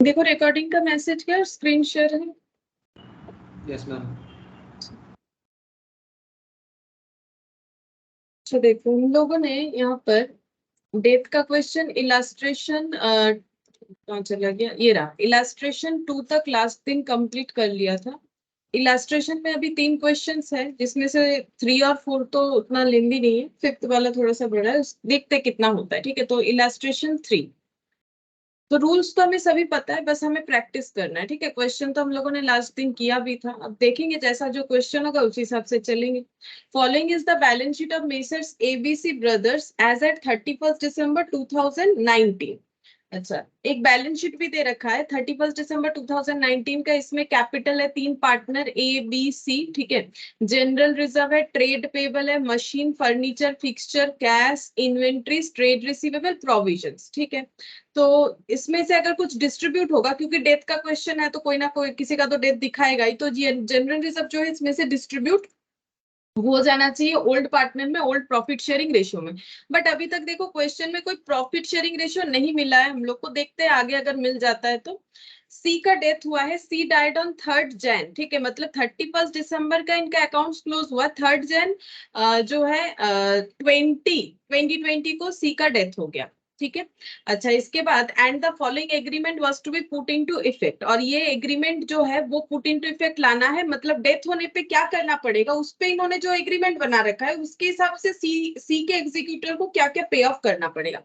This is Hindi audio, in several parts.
देखो रिकॉर्डिंग का मैसेज क्या स्क्रीन शेयर है। Yes ma'am. अच्छा देखो हम लोगों ने यहाँ पर डेट का क्वेश्चन इलास्ट्रेशन कहाँ चला गया, ये रहा इलास्ट्रेशन 2 तक लास्ट दिन कंप्लीट कर लिया था। इलास्ट्रेशन में अभी 3 क्वेश्चंस है जिसमें से 3 और 4 तो उतना लेंदी नहीं है, 5th वाला थोड़ा सा बड़ा है, देखते कितना होता है। ठीक है, तो इलास्ट्रेशन 3 तो रूल्स तो हमें सभी पता है, बस हमें प्रैक्टिस करना है। ठीक है, क्वेश्चन तो हम लोगों ने लास्ट दिन किया भी था, अब देखेंगे जैसा जो क्वेश्चन होगा उसी हिसाब से चलेंगे। Following is the balance sheet of messrs ABC brothers as at 31 December 2019। अच्छा, एक बैलेंस शीट भी दे रखा है 31 दिसंबर 2019 का। इसमें कैपिटल है 3 पार्टनर ए बी सी। ठीक है, जनरल रिजर्व है, ट्रेड पेबल है, machine furniture fixture cash inventories trade receivable provisions. ठीक है, तो इसमें से अगर कुछ डिस्ट्रीब्यूट होगा, क्योंकि डेथ का क्वेश्चन है तो कोई ना कोई किसी का तो डेथ दिखाएगा ही, तो जनरल रिजर्व जो है इसमें से डिस्ट्रीब्यूट हो जाना चाहिए ओल्ड पार्टनर में, ओल्ड प्रॉफिट शेयरिंग रेशियो में। बट अभी तक देखो क्वेश्चन में कोई प्रॉफिट शेयरिंग रेशियो नहीं मिला है हम लोग को, देखते हैं आगे अगर मिल जाता है तो। सी का डेथ हुआ है, she died on 3rd Jain. ठीक है, मतलब 31 दिसंबर का इनका अकाउंट क्लोज हुआ, 3rd जैन जो है 2020 को सी का डेथ हो गया। ठीक है, अच्छा इसके बाद and the following agreement was to be put into effect, और ये एग्रीमेंट जो है वो पुट इनटू इफेक्ट लाना है, मतलब डेथ होने पे क्या करना पड़ेगा उस पे इन्होंने जो एग्रीमेंट बना रखा है उसके हिसाब से सी के एग्जीक्यूटिव को क्या क्या पे ऑफ करना पड़ेगा।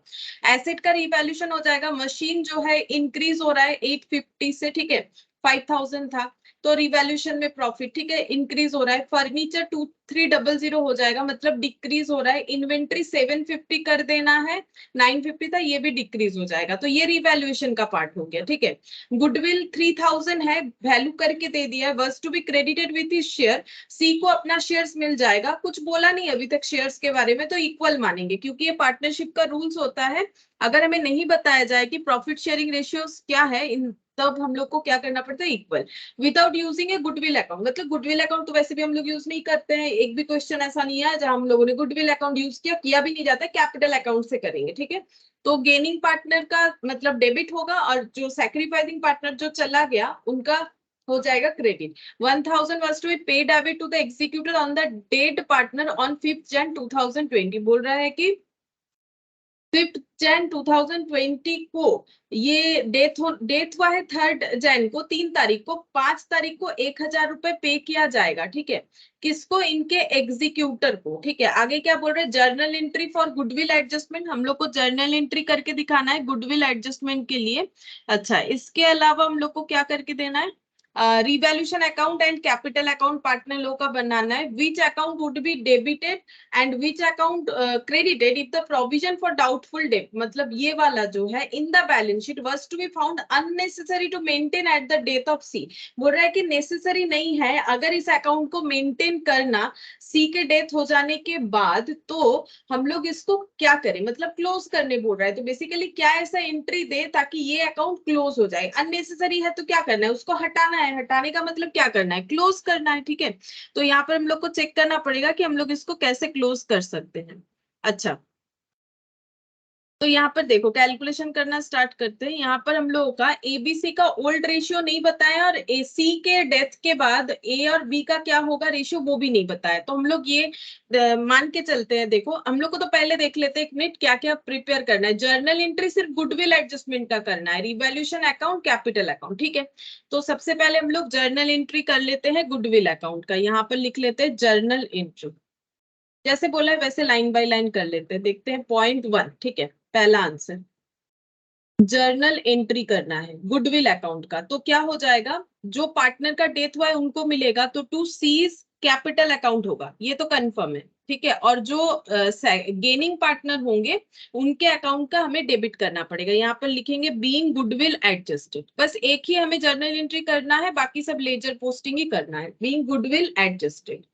एसेट का रिवैल्यूएशन हो जाएगा, मशीन जो है इंक्रीज हो रहा है 850 से, ठीक है 5000 था, तो रिवैल्यूएशन में प्रॉफिट ठीक है इंक्रीज हो रहा है। फर्नीचर 2300 हो जाएगा, मतलब डिक्रीज हो रहा है। इन्वेंट्री 750 कर देना है, 950 था, ये भी डिक्रीज हो जाएगा, तो ये रिवैल्यूएशन का पार्ट हो गया। ठीक है, गुडविल 3000 है, वैल्यू करके दे दिया है, was to be credited with his share. C को अपना शेयर्स मिल जाएगा, कुछ बोला नहीं अभी तक शेयर्स के बारे में, तो इक्वल मानेंगे क्योंकि ये पार्टनरशिप का रूल्स होता है। अगर हमें नहीं बताया जाए कि प्रॉफिट शेयरिंग रेशियोस क्या है इन, तब हम लोग को क्या करना पड़ता है, इक्वल विदाउट यूजिंग ए गुडविल अकाउंट। मतलब गुडविल अकाउंट तो वैसे भी हम लोग यूज नहीं करते हैं, एक भी क्वेश्चन ऐसा नहीं है जहां हम लोगों ने गुडविल अकाउंट यूज किया, किया भी नहीं जाता, कैपिटल अकाउंट से करेंगे। ठीक है, तो गेनिंग पार्टनर का मतलब डेबिट होगा, और जो सैक्रिफाइसिंग पार्टनर जो चला गया उनका हो जाएगा credit. 1000 was to be paid debit to the executor on the dead partner on 5th Jan 2020। बोल रहा है कि 5th जैन 2020 को ये डेथ हुआ है 3rd जैन को, 3 तारीख को, 5 तारीख को 1000 रुपए पे किया जाएगा। ठीक है, किसको, इनके एग्जीक्यूटर को। ठीक है, आगे क्या बोल रहे हैं, journal entry for goodwill adjustment, हम लोग को जर्नल एंट्री करके दिखाना है गुडविल एडजस्टमेंट के लिए। अच्छा, इसके अलावा हम लोग को क्या करके देना है, revaluation account and capital account partner लोग का बनाना है। Which account would be debited and which account credited if the provision for doubtful debt, मतलब ये वाला जो है in the balance sheet was to be found unnecessary to maintain at the death of C. बोल रहा है कि नेसेसरी नहीं है अगर इस अकाउंट को मेंटेन करना सी के डेथ हो जाने के बाद, तो हम लोग इसको क्या करें, मतलब क्लोज करने बोल रहा है। तो बेसिकली क्या ऐसा एंट्री दे ताकि ये अकाउंट क्लोज हो जाए। अननेसेसरी है तो क्या करना है, उसको हटाना है, हटाने का मतलब क्या करना है, क्लोज करना है। ठीक है, तो यहाँ पर हम लोग को चेक करना पड़ेगा कि हम लोग इसको कैसे क्लोज कर सकते हैं। अच्छा, तो यहाँ पर देखो कैलकुलेशन करना स्टार्ट करते हैं। यहाँ पर हम लोगों का एबीसी का ओल्ड रेशियो नहीं बताया, और सी के डेथ के बाद ए और बी का क्या होगा रेशियो वो भी नहीं बताया, तो हम लोग ये मान के चलते हैं। देखो हम लोग को तो पहले देख लेते हैं एक मिनट क्या क्या प्रिपेयर करना है। जर्नल एंट्री सिर्फ गुडविल एडजस्टमेंट का करना है, रिवैल्यूएशन अकाउंट कैपिटल अकाउंट। ठीक है, तो सबसे पहले हम लोग जर्नल एंट्री कर लेते हैं गुडविल अकाउंट का। यहाँ पर लिख लेते हैं जर्नल एंट्री, जैसे बोला है वैसे लाइन बाय लाइन कर लेते हैं। देखते हैं पॉइंट 1। ठीक है, पहला आंसर जर्नल एंट्री करना है गुडविल अकाउंट का, तो क्या हो जाएगा, जो पार्टनर का डेथ हुआ है उनको मिलेगा, तो टू सीज कैपिटल अकाउंट होगा, ये तो कंफर्म है। ठीक है, और जो गेनिंग पार्टनर होंगे उनके अकाउंट का हमें डेबिट करना पड़ेगा। यहाँ पर लिखेंगे बीइंग गुडविल एडजस्टेड, बस एक ही हमें जर्नल एंट्री करना है, बाकी सब लेजर पोस्टिंग ही करना है, बीइंग गुडविल एडजस्टेड।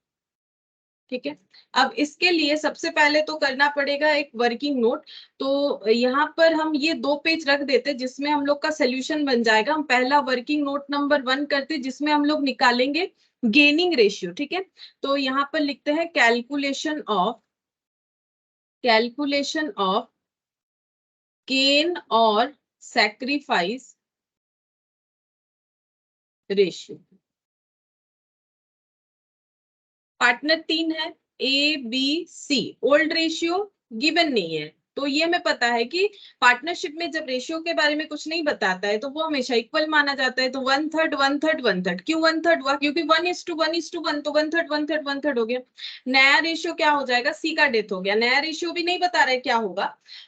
ठीक है, अब इसके लिए सबसे पहले तो करना पड़ेगा एक वर्किंग नोट। तो यहाँ पर हम ये 2 पेज रख देते जिसमें हम लोग का सोल्यूशन बन जाएगा। हम पहला वर्किंग नोट नंबर 1 करते जिसमें हम लोग निकालेंगे गेनिंग रेशियो। ठीक है, तो यहाँ पर लिखते हैं कैलकुलेशन ऑफ गेन और सैक्रिफाइस रेशियो। पार्टनर 3 है, A B C, old ratio given नहीं है, तो ये हमें पता है कि पार्टनरशिप में जब रेशियो के बारे में कुछ नहीं बताता है तो वो हमेशा इक्वल माना जाता है। तो 1/3 1/3 1/3, क्यों 1/3 हुआ? क्योंकि 1:1:1 तो 1/3 1/3 1/3 हो गया। नया रेशियो क्या हो जाएगा? सी का डेथ हो गया। नया रेशियो भी नहीं बता रहे क्या होगा,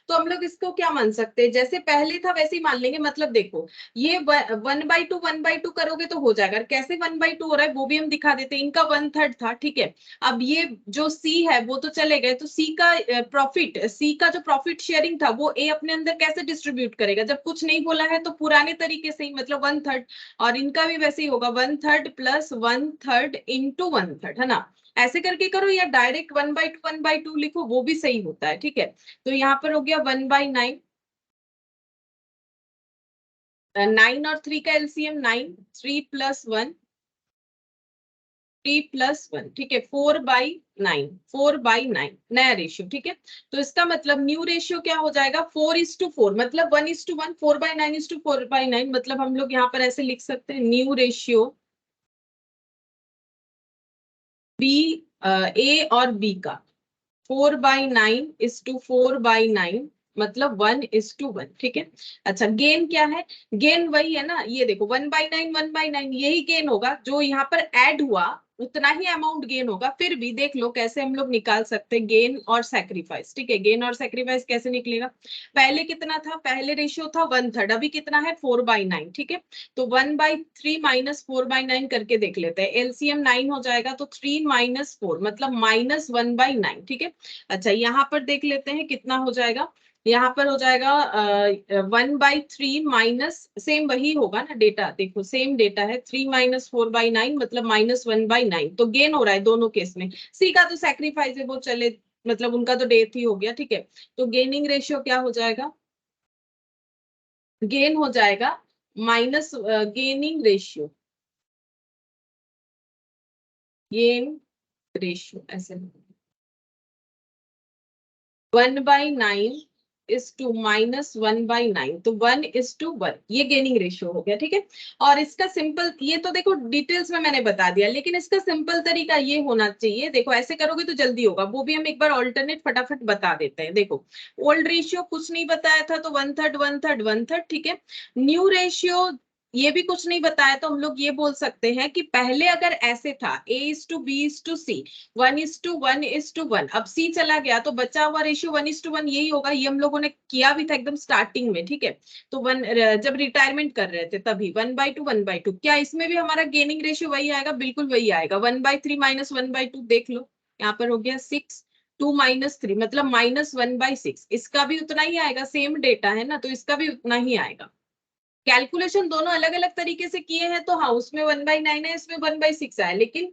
तो हम लोग इसको क्या मान सकते हैं, जैसे पहले था वैसे ही मान लेंगे। मतलब देखो, ये 1/2 करोगे तो हो जाएगा। कैसे 1/2 हो रहा है वो भी हम दिखा देते हैं। इनका 1/3 था, ठीक है। अब ये जो सी है वो तो चले गए, तो सी का प्रॉफिट, सी का जो प्रॉफिट शेयरिंग था वो ए अपने अंदर कैसे डिस्ट्रीब्यूट करेगा? जब कुछ नहीं बोला है तो पुराने तरीके से ही, मतलब 1/3। और इनका भी वैसे ही होगा, 1/3 + 1/3 × 1/3, है ना? ऐसे करके करो या डायरेक्ट 1/2 1/2 लिखो, वो भी सही होता है, ठीक है। तो यहाँ पर हो गया 1/9, 9 और 3 का एलसीएम 9, 3 + 1 3 + 1, ठीक है, 4/9, 4/9 नया रेशियो, ठीक है। तो इसका मतलब न्यू रेशियो क्या हो जाएगा? 4:4, मतलब 1:1, 4/9 4/9, मतलब हम लोग यहाँ पर ऐसे लिख सकते हैं, न्यू रेशियो बी, ए और बी का 4/9:4/9, मतलब 1:1, ठीक है। अच्छा, गेन क्या है? गेन वही है ना, ये देखो 1/9 1/9, यही गेन होगा जो यहाँ पर ऐड हुआ, उतना ही अमाउंट गेन होगा। फिर भी देख लो कैसे हम लोग निकाल सकते हैं गेन और सैक्रिफाइस, ठीक है। गेन और सैक्रिफाइस कैसे निकलेगा? पहले कितना था? पहले रेशियो था 1/3, अभी कितना है? 4/9, ठीक है। तो 1/3 - 4/9 करके देख लेते हैं। एलसीएम 9 हो जाएगा, तो 3 - 4 मतलब -1/9, ठीक है। अच्छा, यहाँ पर देख लेते हैं कितना हो जाएगा। यहाँ पर हो जाएगा 1/3 माइनस, सेम वही होगा ना, डेटा देखो सेम डेटा है, 3 - 4/9 मतलब -1/9, तो गेन हो रहा है दोनों केस में। सी का तो सैक्रिफाइस है, वो चले, मतलब उनका तो डेथ ही हो गया, ठीक है। तो गेनिंग रेशियो क्या हो जाएगा? गेन हो जाएगा minus, gaining ratio, gain ratio ऐसे 1/9 (-1/9), तो 1:1, ये गेनिंग रेशियो हो गया, ठीक है। और इसका सिंपल, ये तो देखो डिटेल्स में मैंने बता दिया, लेकिन इसका सिंपल तरीका ये होना चाहिए। देखो ऐसे करोगे तो जल्दी होगा, वो भी हम एक बार ऑल्टरनेट फटाफट बता देते हैं। देखो, ओल्ड रेशियो कुछ नहीं बताया था तो 1/3 1/3 1/3, ठीक है। न्यू रेशियो ये भी कुछ नहीं बताया, तो हम लोग ये बोल सकते हैं कि पहले अगर ऐसे था A:B:C, 1:1:1, अब सी चला गया तो बचा हुआ रेशियो 1:1 यही होगा। ये हम लोगों ने किया भी था एकदम स्टार्टिंग में, ठीक है। तो जब रिटायरमेंट कर रहे थे तभी 1/2 1/2, क्या इसमें भी हमारा गेनिंग रेशियो वही आएगा? बिल्कुल वही आएगा। 1/3 - 1/2 देख लो, यहाँ पर हो गया 6, 2 - 3 मतलब -1/6, इसका भी उतना ही आएगा, सेम डेटा है ना, तो इसका भी उतना ही आएगा। कैलकुलेशन दोनों अलग अलग तरीके से किए हैं, तो हाँ उसमें 1/9 है, इसमें 1/6 है, लेकिन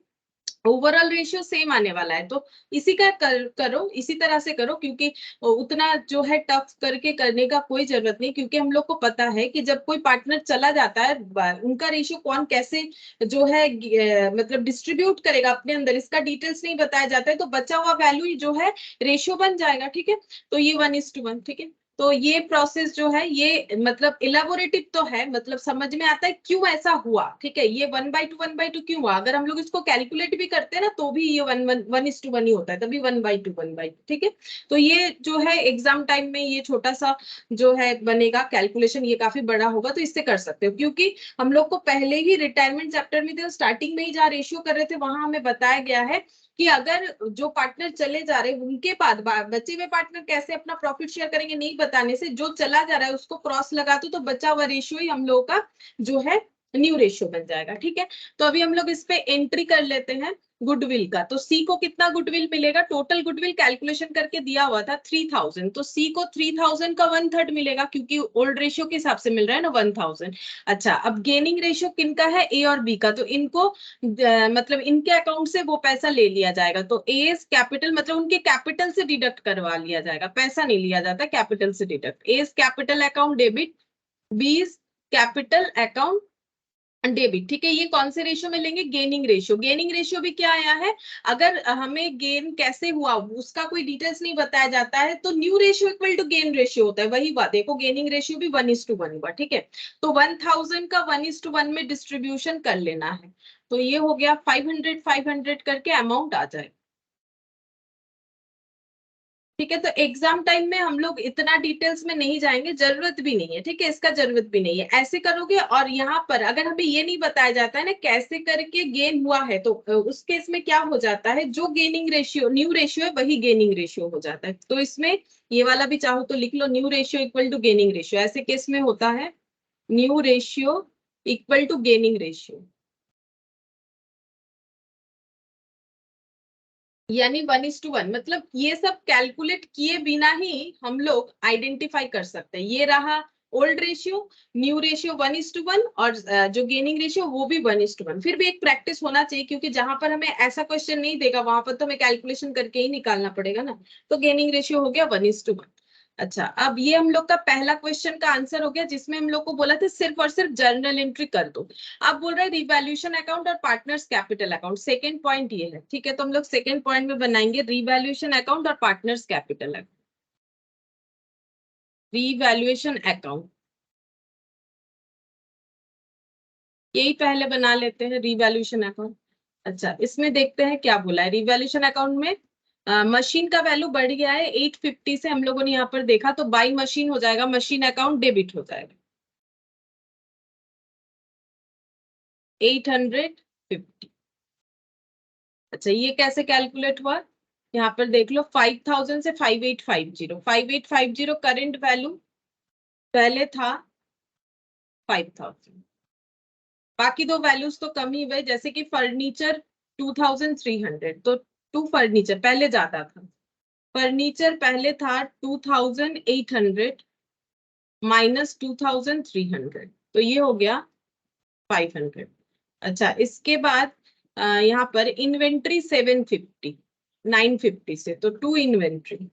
ओवरऑल रेशियो सेम आने वाला है। तो इसी का करो, इसी तरह से करो, क्योंकि उतना जो है टफ करके करने का कोई जरूरत नहीं, क्योंकि हम लोग को पता है कि जब कोई पार्टनर चला जाता है उनका रेशियो कौन कैसे जो है मतलब डिस्ट्रीब्यूट करेगा अपने अंदर, इसका डिटेल्स नहीं बताया जाता है, तो बचा हुआ वैल्यू जो है रेशियो बन जाएगा, ठीक है। तो ये 1:1, ठीक है। तो ये प्रोसेस जो है ये मतलब इलेबोरेटिव तो है, मतलब समझ में आता है क्यों ऐसा हुआ, ठीक है। ये 1/2 1/2 क्यों हुआ? अगर हम लोग इसको कैलकुलेट भी करते हैं ना तो भी ये 1:1 ही होता है, तभी 1/2 1/2, ठीक है। तो ये जो है एग्जाम टाइम में ये छोटा सा जो है बनेगा कैलकुलेशन, ये काफी बड़ा होगा, तो इससे कर सकते हो, क्योंकि हम लोग को पहले ही रिटायरमेंट चैप्टर में थे, स्टार्टिंग में ही जहाँ रेशियो कर रहे थे वहां हमें बताया गया है कि अगर जो पार्टनर चले जा रहे हैं उनके बाद बचे हुए पार्टनर कैसे अपना प्रॉफिट शेयर करेंगे, नहीं बताने से जो चला जा रहा है उसको क्रॉस लगा दो, तो बचा हुआ रेशियो ही हम लोगों का जो है न्यू रेशियो बन जाएगा, ठीक है। तो अभी हम लोग इस पे एंट्री कर लेते हैं गुडविल का। तो सी को कितना गुडविल मिलेगा? टोटल गुडविल कैलकुलेशन करके दिया हुआ था 3000, तो सी को 3000 का 1/3 मिलेगा, क्योंकि ओल्ड रेशियो के हिसाब से मिल रहा है ना 1000। अच्छा, अब गेनिंग रेशियो किनका है? ए और बी का, तो इनको मतलब इनके अकाउंट से वो पैसा ले लिया जाएगा, तो एज कैपिटल मतलब उनके कैपिटल से डिडक्ट करवा लिया जाएगा, पैसा नहीं लिया जाता, कैपिटल से deduct. A's capital account debit, B capital account debit, ठीक है। ये कौन से रेशियो में लेंगे? Gaining ratio. गेनिंग रेशियो भी क्या आया है, अगर हमें गेन कैसे हुआ उसका कोई डिटेल्स नहीं बताया जाता है तो new ratio equal to gain ratio होता है। वही बात देखो, गेनिंग रेशियो भी 1:1 हुआ, ठीक है। तो 1000 का 1:1 में डिस्ट्रीब्यूशन कर लेना है, तो ये हो गया 500 500 करके अमाउंट आ जाए, ठीक है। तो एग्जाम टाइम में हम लोग इतना डिटेल्स में नहीं जाएंगे, जरूरत भी नहीं है, ठीक है, इसका जरूरत भी नहीं है। ऐसे करोगे, और यहाँ पर अगर हमें ये नहीं बताया जाता है ना कैसे करके गेन हुआ है, तो उस केस में क्या हो जाता है, जो गेनिंग रेशियो न्यू रेशियो है वही गेनिंग रेशियो हो जाता है। तो इसमें ये वाला भी चाहो तो लिख लो, new ratio equal to gaining ratio. ऐसे केस में होता है new ratio equal to gaining ratio, यानी 1:1। मतलब ये सब कैलकुलेट किए बिना ही हम लोग आइडेंटिफाई कर सकते हैं। ये रहा ओल्ड रेशियो, न्यू रेशियो 1:1, और जो गेनिंग रेशियो वो भी 1:1। फिर भी एक प्रैक्टिस होना चाहिए, क्योंकि जहां पर हमें ऐसा क्वेश्चन नहीं देगा वहां पर तो हमें कैलकुलेशन करके ही निकालना पड़ेगा ना। तो गेनिंग रेशियो हो गया 1:1। अच्छा, अब ये हम लोग का पहला क्वेश्चन का आंसर हो गया, जिसमें हम लोग को बोला था सिर्फ और सिर्फ जर्नल एंट्री कर दो। अब बोल रहा है रिवैल्यूएशन अकाउंट और partners capital account. Second point ये है, ठीक है। तो हम लोग सेकंड पॉइंट में बनाएंगे रिवैल्यूएशन अकाउंट और partners capital account. Revaluation account यही पहले बना लेते हैं, रिवैल्यूएशन अकाउंट। अच्छा, इसमें देखते हैं क्या बोला है रिवैल्यूएशन अकाउंट में। मशीन का वैल्यू बढ़ गया है 850 से, हम लोगों ने यहाँ पर देखा, तो बाई मशीन हो जाएगा, मशीन अकाउंट डेबिट हो जाएगा 850। अच्छा, ये कैसे कैलकुलेट हुआ, यहाँ पर देख लो, 5000 से 5850। 5850 करेंट वैल्यू, पहले था 5000। बाकी दो वैल्यूज तो कम ही हुए, जैसे कि फर्नीचर 2300, तो टू फर्नीचर पहले ज्यादा था। फर्नीचर पहले था 2800 माइनस 2300, तो ये हो गया 500। अच्छा, इसके बाद यहाँ पर इन्वेंट्री 750 950 से, तो टू इन्वेंट्री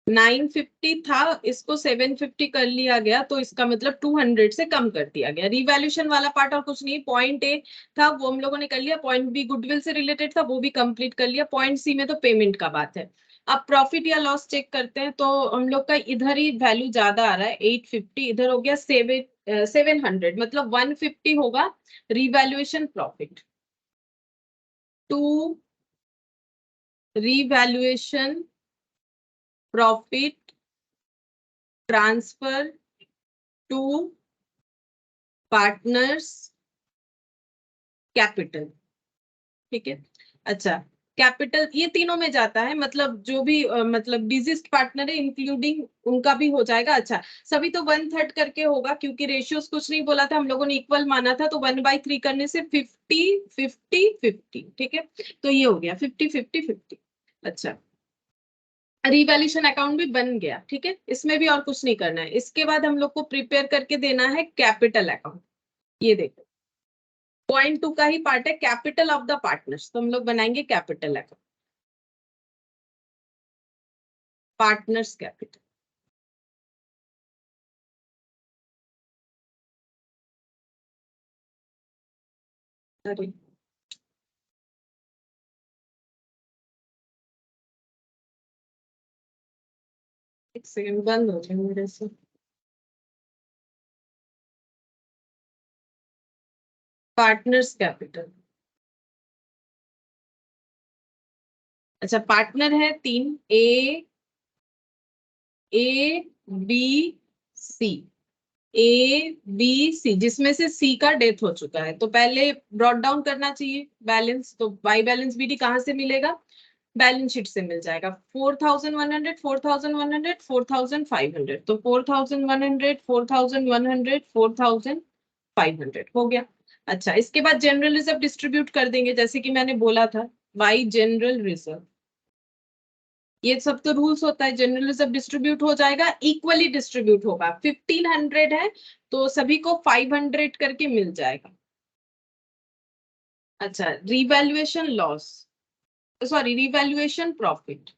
950 था, इसको 750 कर लिया गया, तो इसका मतलब 200 से कम कर दिया गया। रिवैल्यूएशन वाला पार्ट और कुछ नहीं, पॉइंट ए था वो हम लोगों ने कर लिया, पॉइंट बी गुडविल से रिलेटेड था वो भी कंप्लीट कर लिया, पॉइंट सी में तो पेमेंट का बात है। अब प्रॉफिट या लॉस चेक करते हैं, तो हम लोग का इधर ही वैल्यू ज्यादा आ रहा है 850, इधर हो गया 700, मतलब 150 होगा revaluation profit to revaluation profit transfer to partners capital, ठीक है। अच्छा, कैपिटल ये तीनों में जाता है, मतलब जो भी मतलब बिजिएस्ट पार्टनर है इंक्लूडिंग उनका भी हो जाएगा। अच्छा, सभी तो 1/3 करके होगा, क्योंकि रेशियोज कुछ नहीं बोला था, हम लोगों ने इक्वल माना था, तो 1/3 करने से 50 50 50, ठीक है। तो ये हो गया 50 50 50। अच्छा, रिवैल्यूएशन अकाउंट भी बन गया, ठीक है, इसमें भी और कुछ नहीं करना है। इसके बाद हम लोग को प्रिपेयर करके देना है कैपिटल अकाउंट। ये देखो, पॉइंट टू का ही पार्ट है, कैपिटल ऑफ द पार्टनर्स, तो हम लोग बनाएंगे कैपिटल अकाउंट, पार्टनर्स कैपिटल। अरे, एक सेकंड, बंद हो गया मेरे से। Partners capital. अच्छा, पार्टनर है तीन, ए बी सी, ए बी सी, जिसमें से सी का डेथ हो चुका है, तो पहले ब्रॉट डाउन करना चाहिए बैलेंस। तो बाई बैलेंस बीडी कहाँ से मिलेगा, बैलेंस शीट से मिल जाएगा। 4100 4100 4500, तो 4100 4100 4500 हो गया। अच्छा, इसके बाद जनरल रिजर्व डिस्ट्रीब्यूट कर देंगे, जैसे कि मैंने बोला था बाई जनरल रिजर्व। ये सब तो रूल्स होता है, जनरल रिजर्व डिस्ट्रीब्यूट हो जाएगा, इक्वली डिस्ट्रीब्यूट होगा। 1500 है तो सभी को 500 करके मिल जाएगा। अच्छा, revaluation loss, sorry revaluation profit,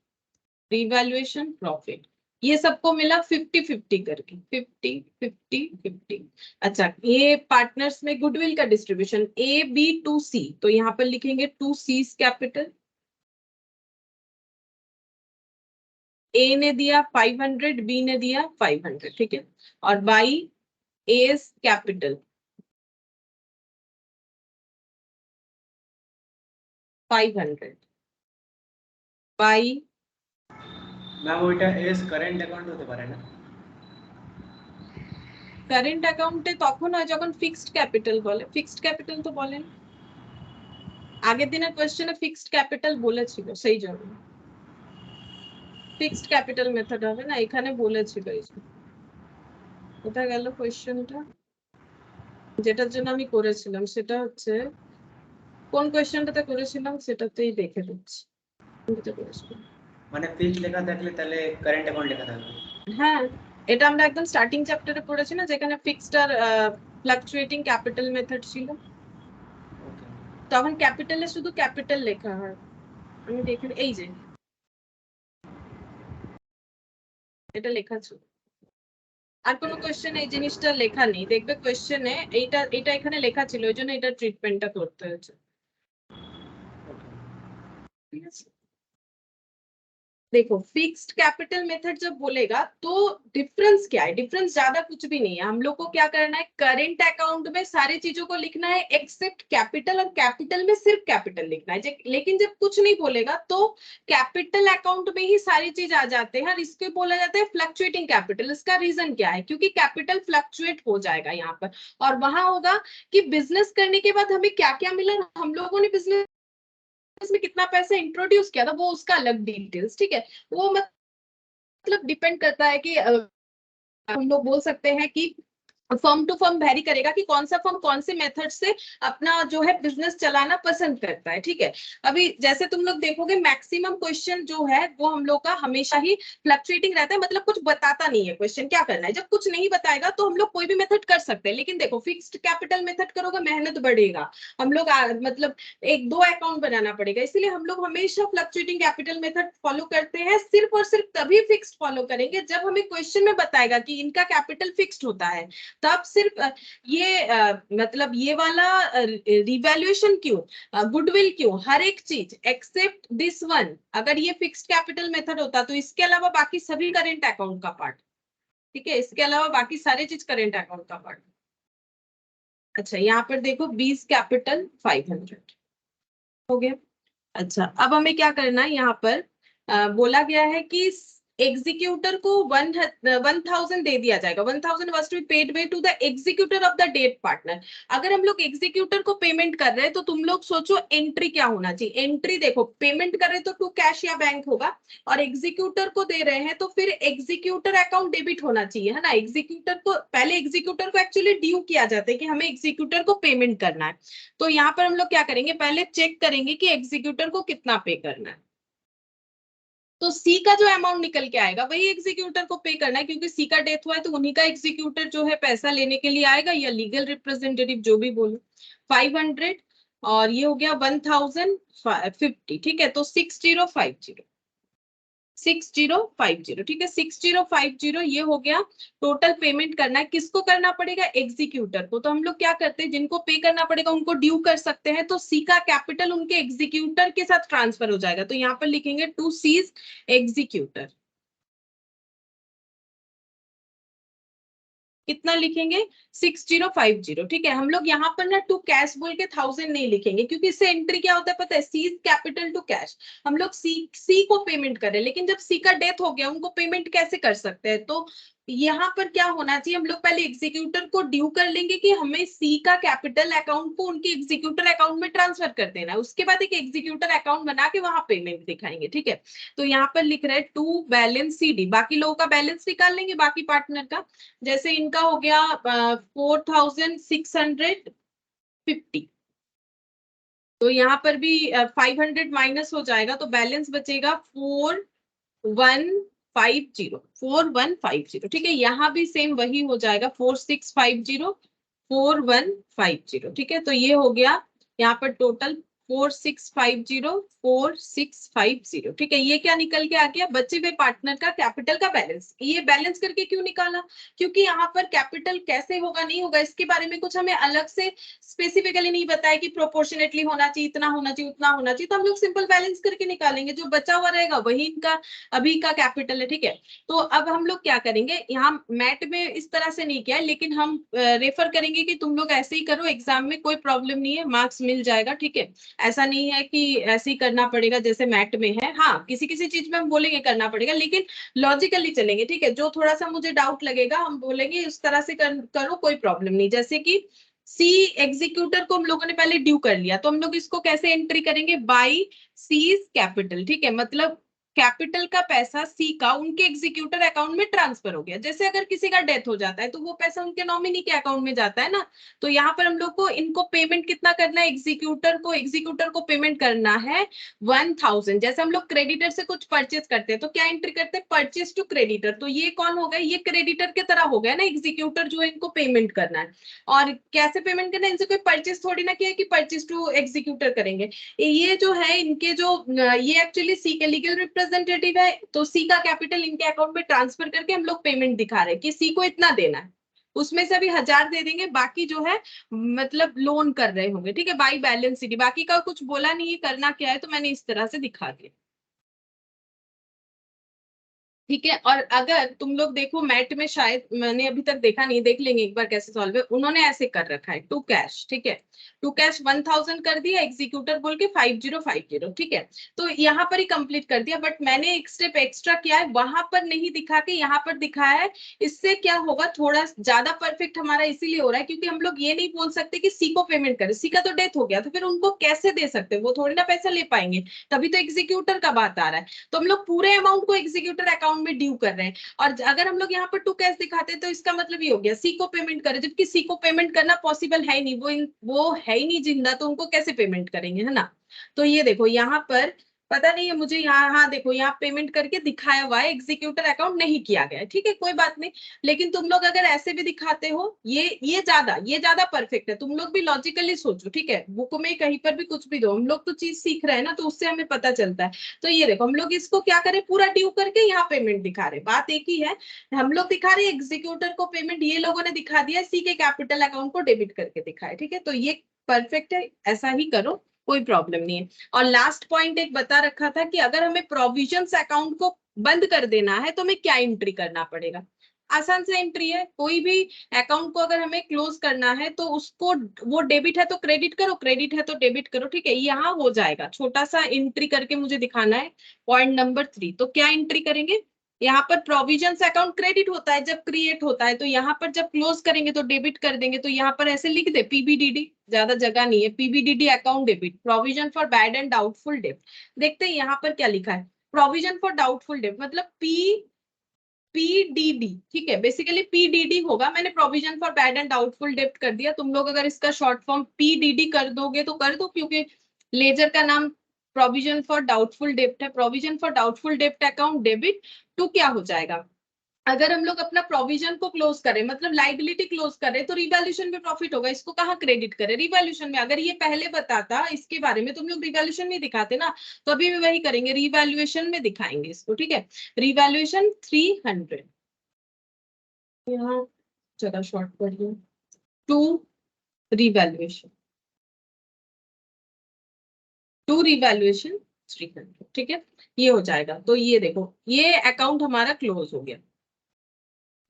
revaluation profit ये सबको मिला 50-50 करके, 50-50-50। अच्छा, ये पार्टनर्स में गुडविल का डिस्ट्रीब्यूशन A B 2C, तो यहाँ पर लिखेंगे 2C कैपिटल। A ने दिया 500, B ने दिया 500, ठीक है, और बाई A कैपिटल 500 বাই ম্যাম ওইটা এস কারেন্ট অ্যাকাউন্ট হতে পারে না? কারেন্ট অ্যাকাউন্টে তখন হয় যখন ফিক্সড ক্যাপিটাল বলে, ফিক্সড ক্যাপিটাল তো বলেন, আগের দিনের কোশ্চেনে ফিক্সড ক্যাপিটাল বলেছিল, সেই জন্য ফিক্সড ক্যাপিটাল মেথড হবে না, এখানে বলেছিল। এই যে কোথায় গেল কোশ্চেনটা, যেটার জন্য আমি করেছিলাম সেটা হচ্ছে কোন কোশ্চেনটাতে করেছিলাম সেটাতেই দেখে দিচ্ছি কোনটাতে করেছিলাম। মানে ফিক্সড লেখা থাকলে তাহলে কারেন্ট অ্যাকাউন্ট লেখা থাকবে। হ্যাঁ, এটা আমরা একদম স্টার্টিং চ্যাপ্টারে পড়েছি না, যেখানে ফিক্সড আর ফ্লাকচুয়েটিং ক্যাপিটাল মেথড ছিল, ওকে। তখন ক্যাপিটালে শুধু ক্যাপিটাল লেখা হয়। আমি দেখে, এই যে এটা লেখা ছিল, আর কোনো কোশ্চেন এই জিনিসটা লেখা নেই, দেখবে কোশ্চেনে এইটা এটা এখানে লেখা ছিল, ওই জন্য এটা ট্রিটমেন্টটা করতে হয়েছে, ঠিক আছে। देखो फिक्स्ड कैपिटल मेथड जब बोलेगा तो डिफरेंस क्या है, डिफरेंस ज्यादा कुछ भी नहीं है, हम लोग को क्या करना है, करंट अकाउंट में सारी चीजों को लिखना है एक्सेप्ट कैपिटल, और कैपिटल में सिर्फ कैपिटल लिखना है। लेकिन जब कुछ नहीं बोलेगा तो कैपिटल अकाउंट में ही सारी चीज आ जाते हैं, और इसको बोला जाता है फ्लक्चुएटिंग कैपिटल। इसका रीजन क्या है, क्योंकि कैपिटल फ्लक्चुएट हो जाएगा यहाँ पर, और वहां होगा कि बिजनेस करने के बाद हमें क्या क्या मिला, हम लोगों ने बिजनेस में कितना पैसा इंट्रोड्यूस किया था, वो उसका अलग डिटेल्स, ठीक है। वो मतलब डिपेंड करता है कि हम लोग बोल सकते हैं कि फर्म टू फर्म वेरी करेगा कि कौन सा फर्म कौन से मेथड से अपना जो है बिजनेस चलाना पसंद करता है, ठीक है। अभी जैसे तुम लोग देखोगे मैक्सिमम क्वेश्चन जो है वो हम लोग का हमेशा ही फ्लक्चुएटिंग रहता है, मतलब कुछ बताता नहीं है क्वेश्चन क्या करना है। जब कुछ नहीं बताएगा तो हम लोग कोई भी मेथड कर सकते हैं, लेकिन देखो फिक्स्ड कैपिटल मेथड करोगे मेहनत बढ़ेगा, हम लोग मतलब एक दो अकाउंट बनाना पड़ेगा, इसलिए हम लोग हमेशा फ्लक्चुएटिंग कैपिटल मेथड फॉलो करते हैं। सिर्फ और सिर्फ तभी फिक्स्ड फॉलो करेंगे जब हमें क्वेश्चन में बताएगा कि इनका कैपिटल फिक्स्ड होता है, तब सिर्फ ये मतलब ये वाला रिवैल्यूएशन क्यों, गुडविल क्यों, हर एक चीज एक्सेप्ट दिस वन, अगर ये फिक्स्ड कैपिटल मेथड होता तो इसके अलावा बाकी सभी करेंट अकाउंट का पार्ट, ठीक है, इसके अलावा बाकी सारे चीज करेंट अकाउंट का पार्ट। अच्छा, यहाँ पर देखो 20 कैपिटल 500 हो गया। अच्छा, अब हमें क्या करना है, यहाँ पर बोला गया है कि एग्जीक्यूटर को 1000 दे दिया जाएगा, 1000 was to be paid by to the executor of the dead partner. अगर हम लोग एग्जीक्यूटर को पेमेंट कर रहे हैं तो तुम लोग सोचो एंट्री क्या होना चाहिए। एंट्री देखो, पेमेंट कर रहे तो टू कैश या बैंक होगा, और एग्जीक्यूटर को दे रहे हैं तो फिर एग्जीक्यूटर अकाउंट डेबिट होना चाहिए, है ना। एग्जीक्यूटर को पहले, एग्जीक्यूटर को एक्चुअली ड्यू किया जाता है कि हमें एग्जीक्यूटर को पेमेंट करना है। तो यहाँ पर हम लोग क्या करेंगे, पहले चेक करेंगे कि एग्जीक्यूटर को कितना पे करना है। तो सी का जो अमाउंट निकल के आएगा वही एग्जीक्यूटर को पे करना है, क्योंकि सी का डेथ हुआ है तो उन्हीं का एग्जीक्यूटर जो है पैसा लेने के लिए आएगा, या लीगल रिप्रेजेंटेटिव जो भी बोलो। 500 और ये हो गया 1050, ठीक है, तो 6050, 6050, ठीक है, 6050 ये हो गया। टोटल पेमेंट करना है, किसको करना पड़ेगा, एग्जीक्यूटर को। तो हम लोग क्या करते हैं, जिनको पे करना पड़ेगा उनको ड्यू कर सकते हैं, तो सी का कैपिटल उनके एग्जीक्यूटर के साथ ट्रांसफर हो जाएगा, तो यहाँ पर लिखेंगे टू सीज एग्जीक्यूटर। कितना लिखेंगे, 6050, ठीक है। हम लोग यहाँ पर ना टू कैश बोल के 1000 नहीं लिखेंगे, क्योंकि इससे एंट्री क्या होता है पता है, सी कैपिटल टू कैश। हम लोग सी को पेमेंट कर रहे हैं, लेकिन जब सी का डेथ हो गया उनको पेमेंट कैसे कर सकते हैं, तो यहाँ पर क्या होना चाहिए, हम लोग पहले एग्जीक्यूटर को ड्यू कर लेंगे कि हमें सी का कैपिटल अकाउंट को उनके एग्जीक्यूटर अकाउंट में ट्रांसफर कर देना है, उसके बाद एक एग्जीक्यूटर अकाउंट बना के वहां पेमेंट दिखाएंगे, ठीक है। तो यहाँ पर लिख रहे हैं टू बैलेंस सी डी, बाकी लोगों का बैलेंस निकाल लेंगे, बाकी पार्टनर का। जैसे इनका हो गया 4650, तो यहाँ पर भी 500 माइनस हो जाएगा, तो बैलेंस बचेगा 4150, ठीक है। यहाँ भी सेम वही हो जाएगा 4650 4150, ठीक है। तो ये हो गया यहाँ पर टोटल 4650 ठीक है। ये क्या निकल के आ गया, बचे हुए पार्टनर का कैपिटल का बैलेंस। ये बैलेंस करके क्यों निकाला, क्योंकि यहाँ पर कैपिटल कैसे होगा नहीं होगा इसके बारे में कुछ हमें अलग से स्पेसिफिकली नहीं बताया कि प्रोपोर्शनेटली होना चाहिए, इतना होना चाहिए, उतना होना चाहिए, तो हम लोग सिंपल बैलेंस करके निकालेंगे, जो बचा हुआ रहेगा वही इनका अभी का कैपिटल है। ठीक है, तो अब हम लोग क्या करेंगे, यहाँ मैट में इस तरह से नहीं किया है, लेकिन हम रेफर करेंगे कि तुम लोग ऐसे ही करो, एग्जाम में कोई प्रॉब्लम नहीं है, मार्क्स मिल जाएगा। ठीक है, ऐसा नहीं है कि ऐसे ही करना पड़ेगा जैसे मैट में है। हाँ, किसी किसी चीज में हम बोलेंगे करना पड़ेगा, लेकिन लॉजिकली चलेंगे। ठीक है, जो थोड़ा सा मुझे डाउट लगेगा हम बोलेंगे उस तरह से करो, कोई प्रॉब्लम नहीं। जैसे कि सी एग्जीक्यूटर को हम लोगों ने पहले ड्यू कर लिया, तो हम लोग इसको कैसे एंट्री करेंगे, बाई सीज कैपिटल। ठीक है, मतलब कैपिटल का पैसा सी का उनके एग्जीक्यूटर अकाउंट में ट्रांसफर हो गया। जैसे अगर किसी का डेथ हो जाता है तो वो पैसा उनके नॉमिनी के अकाउंट में जाता है ना, तो यहाँ पर हम लोग को इनको पेमेंट कितना करना है, एग्जीक्यूटर को पेमेंट करना है 1000। जैसे हम लोग क्रेडिटर से कुछ परचेज करते हैं तो क्या एंट्री करते हैं, परचेज टू क्रेडिटर, तो ये कौन हो गया, ये क्रेडिटर के तरह हो गया ना, एग्जीक्यूटर जो है इनको पेमेंट करना है। और कैसे पेमेंट करना है, इनसे कोई परचेज थोड़ी ना किया कि परचेज टू एग्जीक्यूटर करेंगे। ये जो है इनके जो ये एक्चुअली सी के लीगल रिप्रेजेंटेटिव है, तो सी का कैपिटल इनके अकाउंट में ट्रांसफर करके हम लोग पेमेंट दिखा रहे हैं कि सी को इतना देना है, उसमें से अभी 1000 दे देंगे, बाकी जो है मतलब लोन कर रहे होंगे। ठीक है, बाई बैलेंस शीट, बाकी का कुछ बोला नहीं है करना क्या है, तो मैंने इस तरह से दिखा दिया। ठीक है, और अगर तुम लोग देखो मैट में, शायद मैंने अभी तक देखा नहीं, देख लेंगे एक बार कैसे सॉल्व है, उन्होंने ऐसे कर रखा है टू कैश। ठीक है, टू कैश 1000 कर दिया, एग्जीक्यूटर बोल के 5050। ठीक है, तो यहाँ पर ही कंप्लीट कर दिया, बट मैंने एक स्टेप एक्स्ट्रा किया है, वहां पर नहीं दिखा के यहाँ पर दिखाया है। इससे क्या होगा, थोड़ा ज्यादा परफेक्ट हमारा इसीलिए हो रहा है क्योंकि हम लोग ये नहीं बोल सकते कि सी को पेमेंट करे, सी का तो डेथ हो गया, तो फिर उनको कैसे दे सकते, वो थोड़ी ना पैसा ले पाएंगे, तभी तो एग्जीक्यूटर का बात आ रहा है। तो हम लोग पूरे अमाउंट को एग्जीक्यूटर अकाउंट में ड्यू कर रहे हैं, और अगर हम लोग यहाँ पर टू कैश दिखाते हैं तो इसका मतलब ये हो गया सी को पेमेंट करे, जबकि सी को पेमेंट करना पॉसिबल है ही नहीं, वो है ही नहीं जिंदा, तो उनको कैसे पेमेंट करेंगे, है ना। तो ये देखो यहाँ पर पता नहीं है मुझे, यहाँ हाँ देखो यहाँ पेमेंट करके दिखाया हुआ है, एग्जीक्यूटर अकाउंट नहीं किया गया है। ठीक है, कोई बात नहीं, लेकिन तुम लोग अगर ऐसे भी दिखाते हो, ये ज्यादा परफेक्ट है। तुम लोग भी लॉजिकली सोचो। ठीक है, बुक में कहीं पर भी कुछ भी दो, हम लोग तो चीज सीख रहे हैं ना, तो उससे हमें पता चलता है। तो ये देखो हम लोग इसको क्या करें, पूरा ड्यू करके यहाँ पेमेंट दिखा रहे, बात एक ही है। हम लोग दिखा रहे एग्जीक्यूटर को पेमेंट, ये लोगों ने दिखा दिया सी के कैपिटल अकाउंट को डेबिट करके दिखाए। ठीक है, तो ये परफेक्ट है, ऐसा ही करो, कोई प्रॉब्लम नहीं है। और लास्ट पॉइंट एक बता रखा था कि अगर हमें प्रोविजंस अकाउंट को बंद कर देना है तो हमें क्या एंट्री करना पड़ेगा। आसान से एंट्री है, कोई भी अकाउंट को अगर हमें क्लोज करना है तो उसको, वो डेबिट है तो क्रेडिट करो, क्रेडिट है तो डेबिट करो। ठीक है, यहाँ हो जाएगा, छोटा सा एंट्री करके मुझे दिखाना है। पॉइंट नंबर 3, तो क्या एंट्री करेंगे, यहाँ पर प्रोविजंस अकाउंट क्रेडिट होता है जब क्रिएट होता है, तो यहाँ पर जब क्लोज करेंगे तो डेबिट कर देंगे, तो यहाँ पर ऐसे लिख दे पीबीडीडी, ज्यादा जगह नहीं है, PBDD account debit, provision for bad and doubtful डेब्ट। देखते हैं यहाँ पर क्या लिखा है, प्रोविजन फॉर डाउटफुल डेब्ट मतलब पीडीडी। ठीक है, बेसिकली पीडीडी होगा, मैंने provision for bad and doubtful डेब्ट कर दिया। तुम लोग अगर इसका शॉर्ट फॉर्म पीडीडी कर दोगे तो कर दो, क्योंकि लेजर का नाम प्रोविजन फॉर डाउटफुल डेब्ट है। प्रोविजन फॉर डाउटफुल डेब्ट अकाउंट डेबिट टू क्या हो जाएगा, अगर हम लोग अपना प्रोविजन को क्लोज करें मतलब लाइबिलिटी क्लोज करें तो रिवैल्यूएशन में प्रॉफिट होगा, इसको कहाँ क्रेडिट करें, रिवैल्यूएशन में। अगर ये पहले बताता इसके बारे में, तुम लोग रिवैल्यूएशन में दिखाते ना, तो अभी भी वही करेंगे, रिवैल्यूएशन में दिखाएंगे इसको। ठीक है, रिवैल्यूएशन 300, यहाँ जगह शॉर्ट पढ़िए, टू रिवैल्यूएशन 300। ठीक है, ये हो जाएगा। तो ये देखो ये अकाउंट हमारा क्लोज हो गया,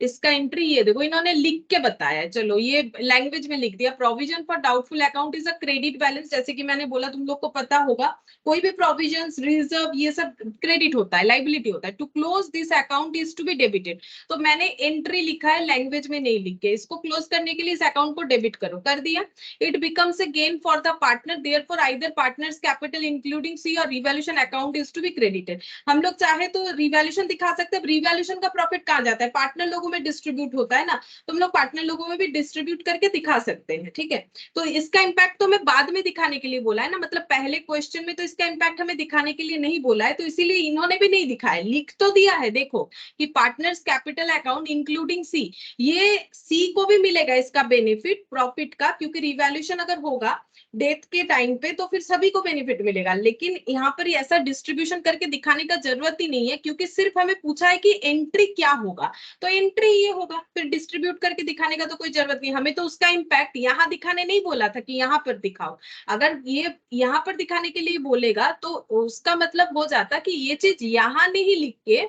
इसका एंट्री ये देखो इन्होंने लिख के बताया है, चलो ये लैंग्वेज में लिख दिया, provision for doubtful account is a credit balance. जैसे कि मैंने बोला तुम लोग को पता होगा, कोई भी प्रोविजंस रिजर्व ये सब क्रेडिट होता है, लाइबिलिटी होता है। To close this account is to be debited, तो मैंने एंट्री लिखा है, लैंग्वेज में नहीं लिख के, इसको क्लोज करने के लिए इस अकाउंट को डेबिट करो, कर दिया। It becomes a gain for the partner, therefore either partners' capital including C और revaluation account is to be credited. हम लोग चाहे तो रिवैल्यूएशन दिखा सकते हैं, रिवैल्यूएशन का प्रॉफिट कहाँ जाता है, पार्टनर लोगों में डिस्ट्रीब्यूट होता है ना, तो हम लोग पार्टनर लोगों में भी डिस्ट्रीब्यूट करके दिखा सकते हैं। ठीक है, तो इसका इंपैक्ट तो मैं बाद में दिखाने के लिए बोला है ना, मतलब पहले क्वेश्चन में तो इसका इंपैक्ट हमें दिखाने के लिए नहीं बोला है, तो इसीलिए इन्होंने भी नहीं दिखाया, लिख तो दिया है देखो कि पार्टनर्स कैपिटल अकाउंट इंक्लूडिंग सी, ये सी को भी मिलेगा इसका बेनिफिट प्रॉफिट का, क्योंकि रिवैल्यूएशन अगर होगा डेथ के टाइम पे, तो फिर सभी को बेनिफिट मिलेगा। लेकिन यहाँ पर ऐसा डिस्ट्रीब्यूशन करके दिखाने का जरूरत ही नहीं है, क्योंकि सिर्फ हमें पूछा है कि एंट्री क्या होगा, तो एंट्री ये होगा, फिर डिस्ट्रीब्यूट करके दिखाने का तो कोई जरूरत नहीं। हमें तो उसका इम्पैक्ट यहाँ दिखाने नहीं बोला था कि यहाँ पर दिखाओ। अगर ये यहाँ पर दिखाने के लिए बोलेगा तो उसका मतलब हो जाता कि ये चीज यहाँ नहीं लिख के,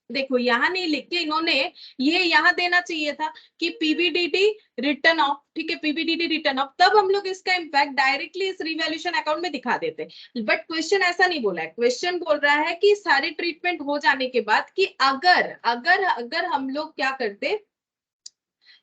देखो यहाँ नहीं लिख के इन्होंने ये यहाँ देना चाहिए था कि पीबीडीडी रिटर्न ऑफ, ठीक है, पीबीडीडी रिटर्न ऑफ, तब हम लोग इसका इम्पैक्ट डायरेक्टली इस रिवैल्यूएशन अकाउंट में दिखा देते। बट क्वेश्चन ऐसा नहीं बोला है, क्वेश्चन बोल रहा है कि सारे ट्रीटमेंट हो जाने के बाद कि अगर अगर अगर हम लोग क्या करते,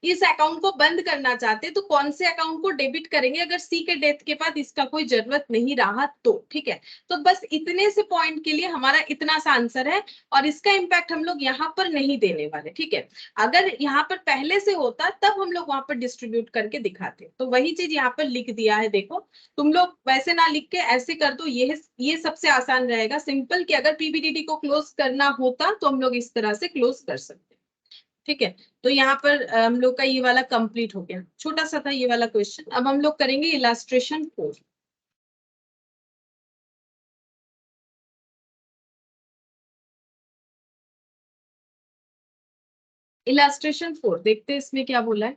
इस अकाउंट को बंद करना चाहते तो कौन से अकाउंट को डेबिट करेंगे अगर सी के डेथ के बाद इसका कोई जरूरत नहीं रहा तो, ठीक है। तो बस इतने से पॉइंट के लिए हमारा इतना सा आंसर है, और इसका इम्पैक्ट हम लोग यहाँ पर नहीं देने वाले, ठीक है। अगर यहाँ पर पहले से होता तब हम लोग वहां पर डिस्ट्रीब्यूट करके दिखाते, तो वही चीज यहाँ पर लिख दिया है। देखो तुम लोग वैसे ना लिख के ऐसे कर दो, ये सबसे आसान रहेगा, सिंपल, कि अगर पीबीडीडी को क्लोज करना होता तो हम लोग इस तरह से क्लोज कर सकते, ठीक है। तो यहाँ पर हम लोग का ये वाला कंप्लीट हो गया, छोटा सा था ये वाला क्वेश्चन। अब हम लोग करेंगे इलास्ट्रेशन 4। इलास्ट्रेशन 4 देखते हैं इसमें क्या बोला है।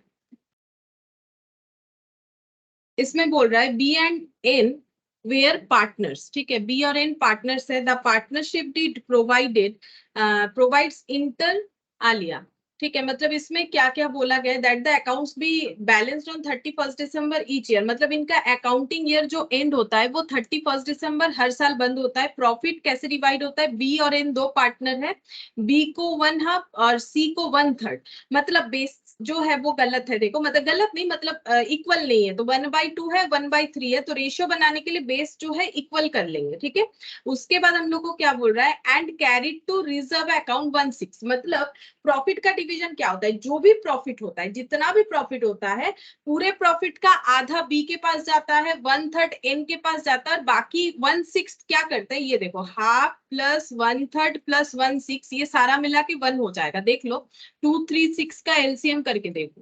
इसमें बोल रहा है B and N were partners, ठीक है, बी और एन पार्टनर्स है, the partnership deed provides inter alia, ठीक है। मतलब इसमें क्या क्या बोला गया, that the accounts be balanced on 31 December each year, मतलब इनका अकाउंटिंग ईयर जो एंड होता है वो 31 दिसंबर हर साल बंद होता है। प्रॉफिट कैसे डिवाइड होता है, बी और एन दो पार्टनर है, बी को 1/2 और सी को 1/3, मतलब बेस जो है वो गलत है, देखो मतलब गलत नहीं, मतलब इक्वल नहीं है, तो 1/2 है 1/3 है, तो रेशियो बनाने के लिए बेस जो है इक्वल कर लेंगे, ठीक है। उसके बाद हम लोग को क्या बोल रहा है, and carried to reserve account 1/6, मतलब प्रॉफिट का डिवीजन क्या होता है, जो भी प्रॉफिट होता है, जितना भी प्रॉफिट होता है, पूरे प्रॉफिट का आधा बी के पास जाता है, 1/3 एन के पास जाता है, और बाकी 1/6 क्या करते हैं, ये देखो हाफ प्लस 1/3 प्लस 1/6, ये सारा मिला के 1 हो जाएगा। देख लो 2 3 6 का एलसीएम करके देखो,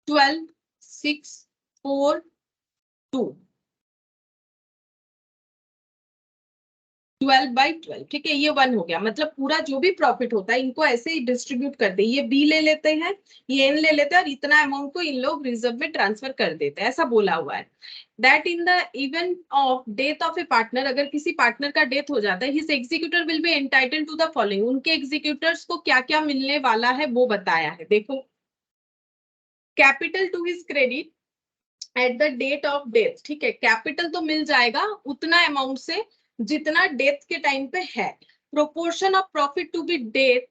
12 6 4 2, 12/12, ठीक है, ये 1 हो गया। मतलब पूरा जो भी प्रॉफिट होता है इनको ऐसे ही डिस्ट्रीब्यूट कर दे, ये बी ले लेते हैं, ये एन ले लेते हैं, और इतना अमाउंट को इन लोग रिजर्व में ट्रांसफर कर देते हैं, ऐसा बोला हुआ है। That in the event of death of a partner, अगर किसी पार्टनर का डेथ हो जाता है, his executor will be entitled to the following, उनके एग्जीक्यूटर्स को क्या क्या मिलने वाला है वो बताया है। देखो capital to his credit at the date of death, ठीक है, कैपिटल तो मिल जाएगा उतना अमाउंट से जितना डेथ के टाइम पे है। Proportion of profit to be death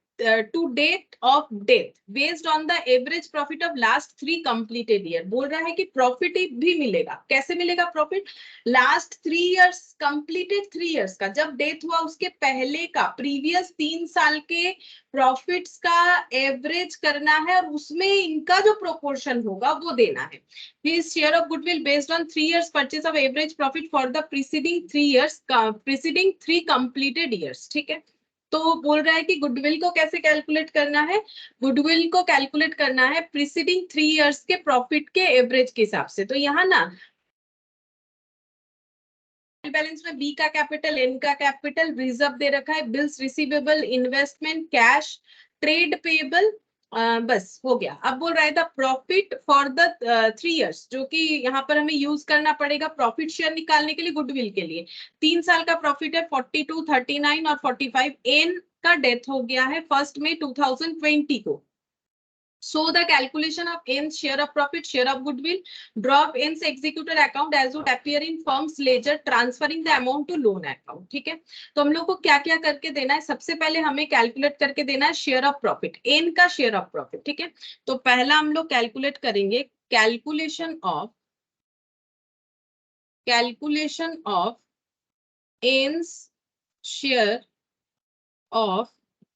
to date of death based on the average profit of last 3 completed year, बोल रहा है कि प्रॉफिट भी मिलेगा। कैसे मिलेगा profit, last 3 years, completed 3 years का, जब डेथ हुआ उसके पहले का, प्रीवियस 3 साल के प्रॉफिट्स का एवरेज करना है, और उसमें इनका जो प्रोपोर्शन होगा वो देना है। His share of goodwill based on 3 years purchase of average profit for the preceding 3 completed years, ठीक है। तो बोल रहा है कि गुडविल को कैसे कैलकुलेट करना है, गुडविल को कैलकुलेट करना है प्रीसीडिंग 3 इयर्स के प्रॉफिट के एवरेज के हिसाब से। तो यहाँ ना बैलेंस में बी का कैपिटल, एन का कैपिटल, रिजर्व दे रखा है, bills receivable, investment, cash, trade payable, बस हो गया। अब बोल रहा है the profit for the 3 years, जो कि यहाँ पर हमें यूज करना पड़ेगा प्रॉफिट शेयर निकालने के लिए गुडविल के लिए। 3 साल का प्रॉफिट है 42 39 और 45, एन का डेथ हो गया है 1 मई 2020 को। So the calculation of N's share of profit, share of goodwill, drop N's executor account as would appear in firm's ledger, transferring the amount to loan account, ठीक है। तो हम लोग को क्या क्या करके देना है, सबसे पहले हमें कैलकुलेट करके देना है शेयर ऑफ प्रॉफिट, एन का शेयर ऑफ प्रॉफिट, ठीक है। तो पहला हम लोग कैलकुलेट करेंगे calculation of N's share of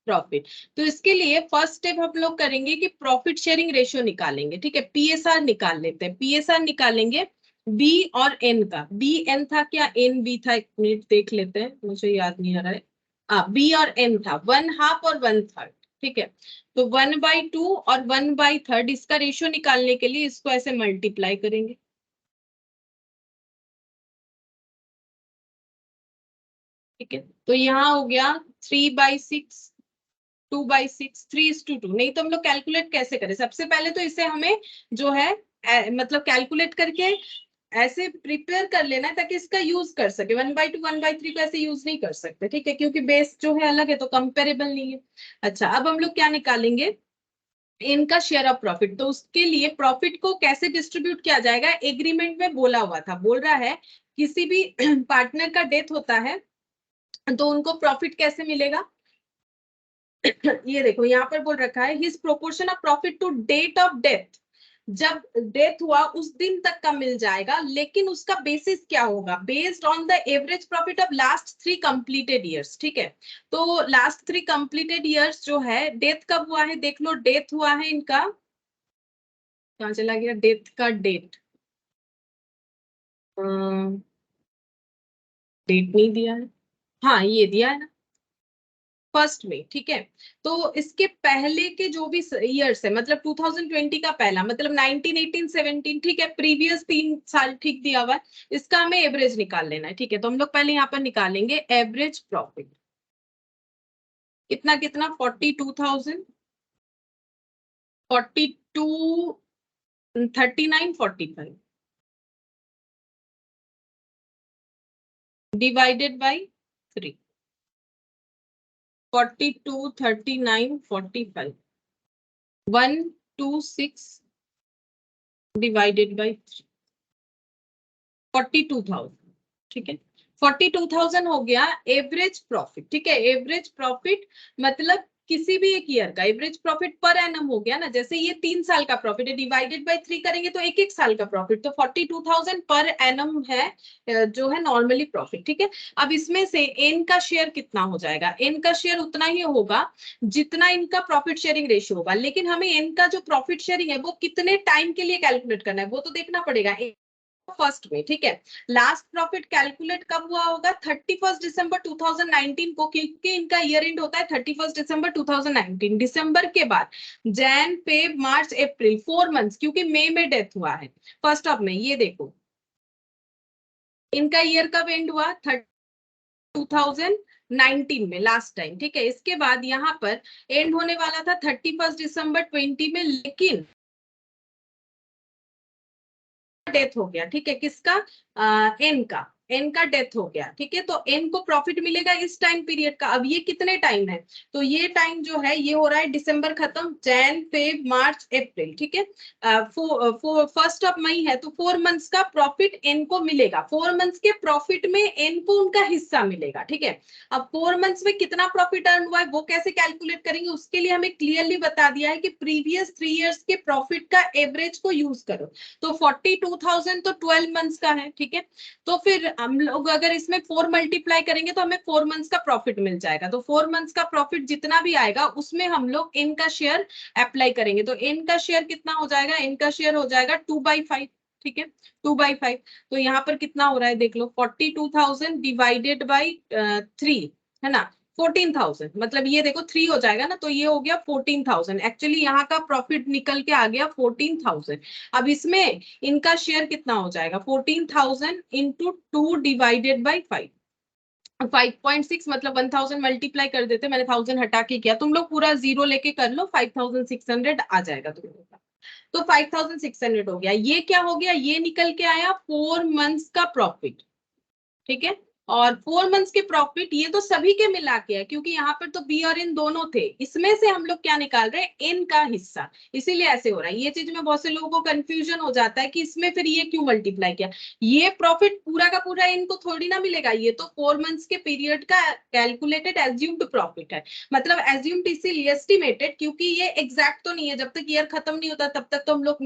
profit. तो इसके लिए फर्स्ट स्टेप हम लोग करेंगे कि प्रॉफिट शेयरिंग रेशियो निकालेंगे, ठीक है, पीएसआर निकाल लेते हैं। पीएसआर निकालेंगे बी और एन का, बी एन था क्या एन बी था, एक मिनट देख लेते हैं, मुझे याद नहीं आ रहा है, बी और एन था 1/2 और 1/3, ठीक है। तो 1/2 और 1/3 इसका रेशियो निकालने के लिए इसको ऐसे मल्टीप्लाई करेंगे। ठीक है, तो यहाँ हो गया 3/6, 2/6, 3:2। नहीं तो हम लोग कैलकुलेट कैसे करें? सबसे पहले तो इसे हमें जो है मतलब कैलकुलेट करके ऐसे प्रिपेयर कर लेना है ताकि इसका यूज कर सके। 1/2 1/3 को ऐसे यूज नहीं कर सकते, ठीक है, क्योंकि बेस जो है अलग है तो कंपेरेबल नहीं है। अच्छा, अब हम लोग क्या निकालेंगे? इनका शेयर ऑफ प्रॉफिट। तो उसके लिए प्रॉफिट को कैसे डिस्ट्रीब्यूट किया जाएगा? एग्रीमेंट में बोला हुआ था, बोल रहा है किसी भी पार्टनर का डेथ होता है तो उनको प्रॉफिट कैसे मिलेगा? ये देखो यहाँ पर बोल रखा है his proportion of profit to date of death. जब डेथ हुआ उस दिन तक का मिल जाएगा, लेकिन उसका बेसिस क्या होगा? Based on the average profit of last 3 completed years. ठीक है, तो लास्ट 3 कंप्लीटेड ईयर्स जो है, डेथ कब हुआ है देख लो। डेथ हुआ है इनका, कहाँ चला गया डेथ का डेट? डेट नहीं दिया है, हाँ ये दिया है ना, 1 में। ठीक है, तो इसके पहले के जो भी ईयर्स है, मतलब 2020 का पहला, मतलब 19, 18, 17, ठीक है, प्रीवियस 3 साल ठीक दिया हुआ है, इसका हमें एवरेज निकाल लेना है। ठीक है, तो हम लोग पहले यहाँ पर निकालेंगे एवरेज प्रॉफिट। कितना कितना? 42,000, 42, 39, 45 डिवाइडेड बाई 3। 42, 39, 45, 126 divided by 42,000। ठीक है, 42,000 हो गया एवरेज प्रॉफिट। ठीक है, एवरेज प्रॉफिट मतलब किसी भी एक ईयर का एवरेज प्रॉफिट पर एनम हो गया ना। जैसे ये 3 साल का प्रॉफिट है, डिवाइडेड बाय 3 करेंगे तो एक एक साल का प्रॉफिट, तो 42,000 पर एनम है जो है नॉर्मली प्रॉफिट। ठीक है, अब इसमें से एन का शेयर कितना हो जाएगा? एन का शेयर उतना ही होगा जितना इनका प्रॉफिट शेयरिंग रेशियो होगा, लेकिन हमें एन का जो प्रॉफिट शेयरिंग है वो कितने टाइम के लिए कैलकुलेट करना है वो तो देखना पड़ेगा। 1 में, ठीक है, लास्ट प्रॉफिट कैलकुलेट कब हुआ होगा? 31 दिसंबर 2019 को, क्योंकि इनका ईयर एंड होता है 31 दिसंबर 2019। दिसंबर के बाद जैन, फेब, मार्च, अप्रैल, 4 मंथ्स, क्योंकि मई में डेथ हुआ है 1 में। ये देखो इनका ईयर कब एंड हुआ? 2019 में लास्ट टाइम। ठीक है, इसके बाद यहाँ पर एंड होने वाला था 31 दिसंबर 20 में, लेकिन डेथ हो गया। ठीक है, किसका? एन का, एन का डेथ हो गया। ठीक है, तो एन को प्रॉफिट मिलेगा इस टाइम पीरियड का। अब ये कितने टाइम है? तो ये टाइम जो है ये हो रहा है दिसंबर खत्म, जैन, फेब, मार्च, अप्रैल। ठीक है, 1 मई है, तो 4 मंथ्स का प्रॉफिट एन को मिलेगा। 4 मंथ्स के प्रॉफिट में एन को उनका हिस्सा मिलेगा। ठीक है, अब 4 मंथ्स में कितना प्रॉफिट अर्न हुआ है वो कैसे कैलकुलेट करेंगे? उसके लिए हमें क्लियरली बता दिया है कि प्रीवियस 3 इयर्स के प्रॉफिट का एवरेज को यूज करो। तो 42,000 तो 12 मंथ्स का है। ठीक है, तो फिर हम लोग अगर इसमें 4 मल्टीप्लाई करेंगे तो हमें 4 मंथ्स का प्रॉफिट मिल जाएगा। तो 4 मंथ्स का प्रॉफिट जितना भी आएगा उसमें हम लोग इनका शेयर अप्लाई करेंगे। तो इनका शेयर कितना हो जाएगा? इनका शेयर हो जाएगा 2/5। ठीक है, 2/5। तो यहाँ पर कितना हो रहा है देख लो, 42,000 डिवाइडेड बाई 3, है ना, 14,000। मतलब ये देखो 3 हो जाएगा ना, तो ये हो गया 14,000। एक्चुअली यहाँ का प्रॉफिट निकल के आ गया 14,000। अब इसमें इनका शेयर कितना हो जाएगा? 14,000 इंटू 2 डिवाइडेड बाई 5, 5.6, मतलब 1000 मल्टीप्लाई कर देते, मैंने 1000 हटा के किया, तुम लोग पूरा जीरो लेके कर लो, 5600 आ जाएगा तुम लोग का। तो 5600 हो गया। ये क्या हो गया? ये निकल के आया 4 मंथ्स का प्रॉफिट। ठीक है, और 4 मंथ्स के प्रॉफिट ये तो सभी के मिला के है, क्योंकि यहाँ पर तो बी और इन दोनों थे। इसमें से हम लोग क्या निकाल रहे हैं? इन का हिस्सा, इसीलिए ऐसे हो रहा है। ये चीज में बहुत से लोगों को कंफ्यूजन हो जाता है कि इसमें फिर ये क्यों मल्टीप्लाई किया। ये प्रॉफिट पूरा का पूरा इनको थोड़ी ना मिलेगा, ये तो 4 मंथ्स के पीरियड का कैलकुलेटेड एज्यूम्ड प्रॉफिट है। मतलब एज्यूम्ड इसीलिए एस्टिमेटेड, क्योंकि ये एग्जैक्ट तो नहीं है। जब तक ईयर खत्म नहीं होता तब तक तो हम लोग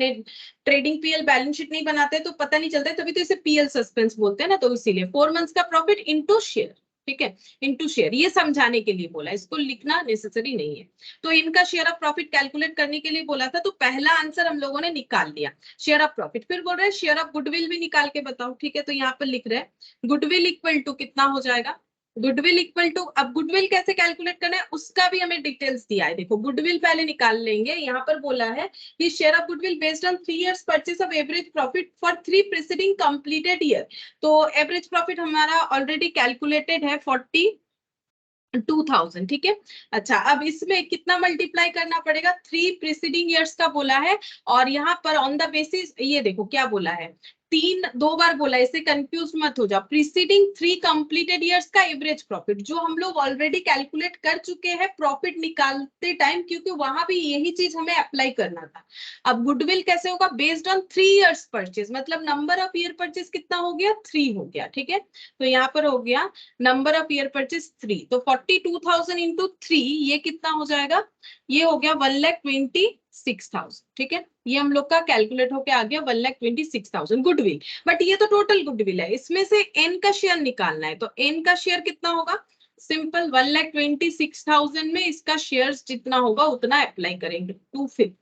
ट्रेडिंग पीएल बैलेंस शीट नहीं बनाते, तो पता नहीं चलता है, तभी तो इसे पीएल सस्पेंस बोलते हैं ना। तो इसीलिए 4 मंथ्स का प्रॉफिट इनटू शेयर। ठीक है, इनटू शेयर, ये समझाने के लिए बोला, इसको लिखना नेसेसरी नहीं है। तो इनका शेयर ऑफ प्रॉफिट कैलकुलेट करने के लिए बोला था, तो पहला आंसर हम लोगों ने निकाल लिया, शेयर ऑफ प्रॉफिट। फिर बोल रहे हैं शेयर ऑफ गुडविल भी निकाल के बताओ। ठीक है, तो यहाँ पर लिख रहे हैं गुडविल इक्वल टू कितना हो जाएगा? गुडविल इक्वल टू, अब गुडविल कैसे कैलकुलेट करना है उसका भी हमें डिटेल्स दिया है। देखो गुडविल पहले निकाल लेंगे। यहाँ पर बोला है कि share of goodwill based on 3 years purchase of average profit for 3 preceding completed year. तो एवरेज प्रॉफिट हमारा ऑलरेडी कैलकुलेटेड है 42,000, ठीक है। अच्छा, अब इसमें कितना मल्टीप्लाई करना पड़ेगा, 3 preceding years का बोला है। और यहाँ पर ऑन द बेसिस, ये देखो क्या बोला है, 2 बार बोला है, इससे कंफ्यूज मत हो जाओ। प्रीसीडिंग 3 कंप्लीटेड ईयर्स का एवरेज प्रॉफिट जो हम लोग ऑलरेडी कैलकुलेट कर चुके हैं प्रॉफिट निकालते टाइम, क्योंकि वहां भी यही चीज हमें अप्लाई करना था। अब गुडविल कैसे होगा, बेस्ड ऑन 3 years परचेज, मतलब नंबर ऑफ ईयर परचेज कितना हो गया, 3 हो गया, ठीक है। तो यहाँ पर हो गया नंबर ऑफ ईयर परचेज 3, तो 42,000 इंटू 3 ये कितना हो जाएगा, ये हो गया 1,26,000, ठीक है। ये हम लोग का कैलकुलेट होके आ गया 1,26,000 गुडविल। बट ये तो टोटल गुडविल है, इसमें से एन का शेयर निकालना है। तो एन का शेयर कितना होगा, सिंपल 1,26,000 में इसका शेयर जितना होगा उतना अप्लाई करेंगे, 2/5।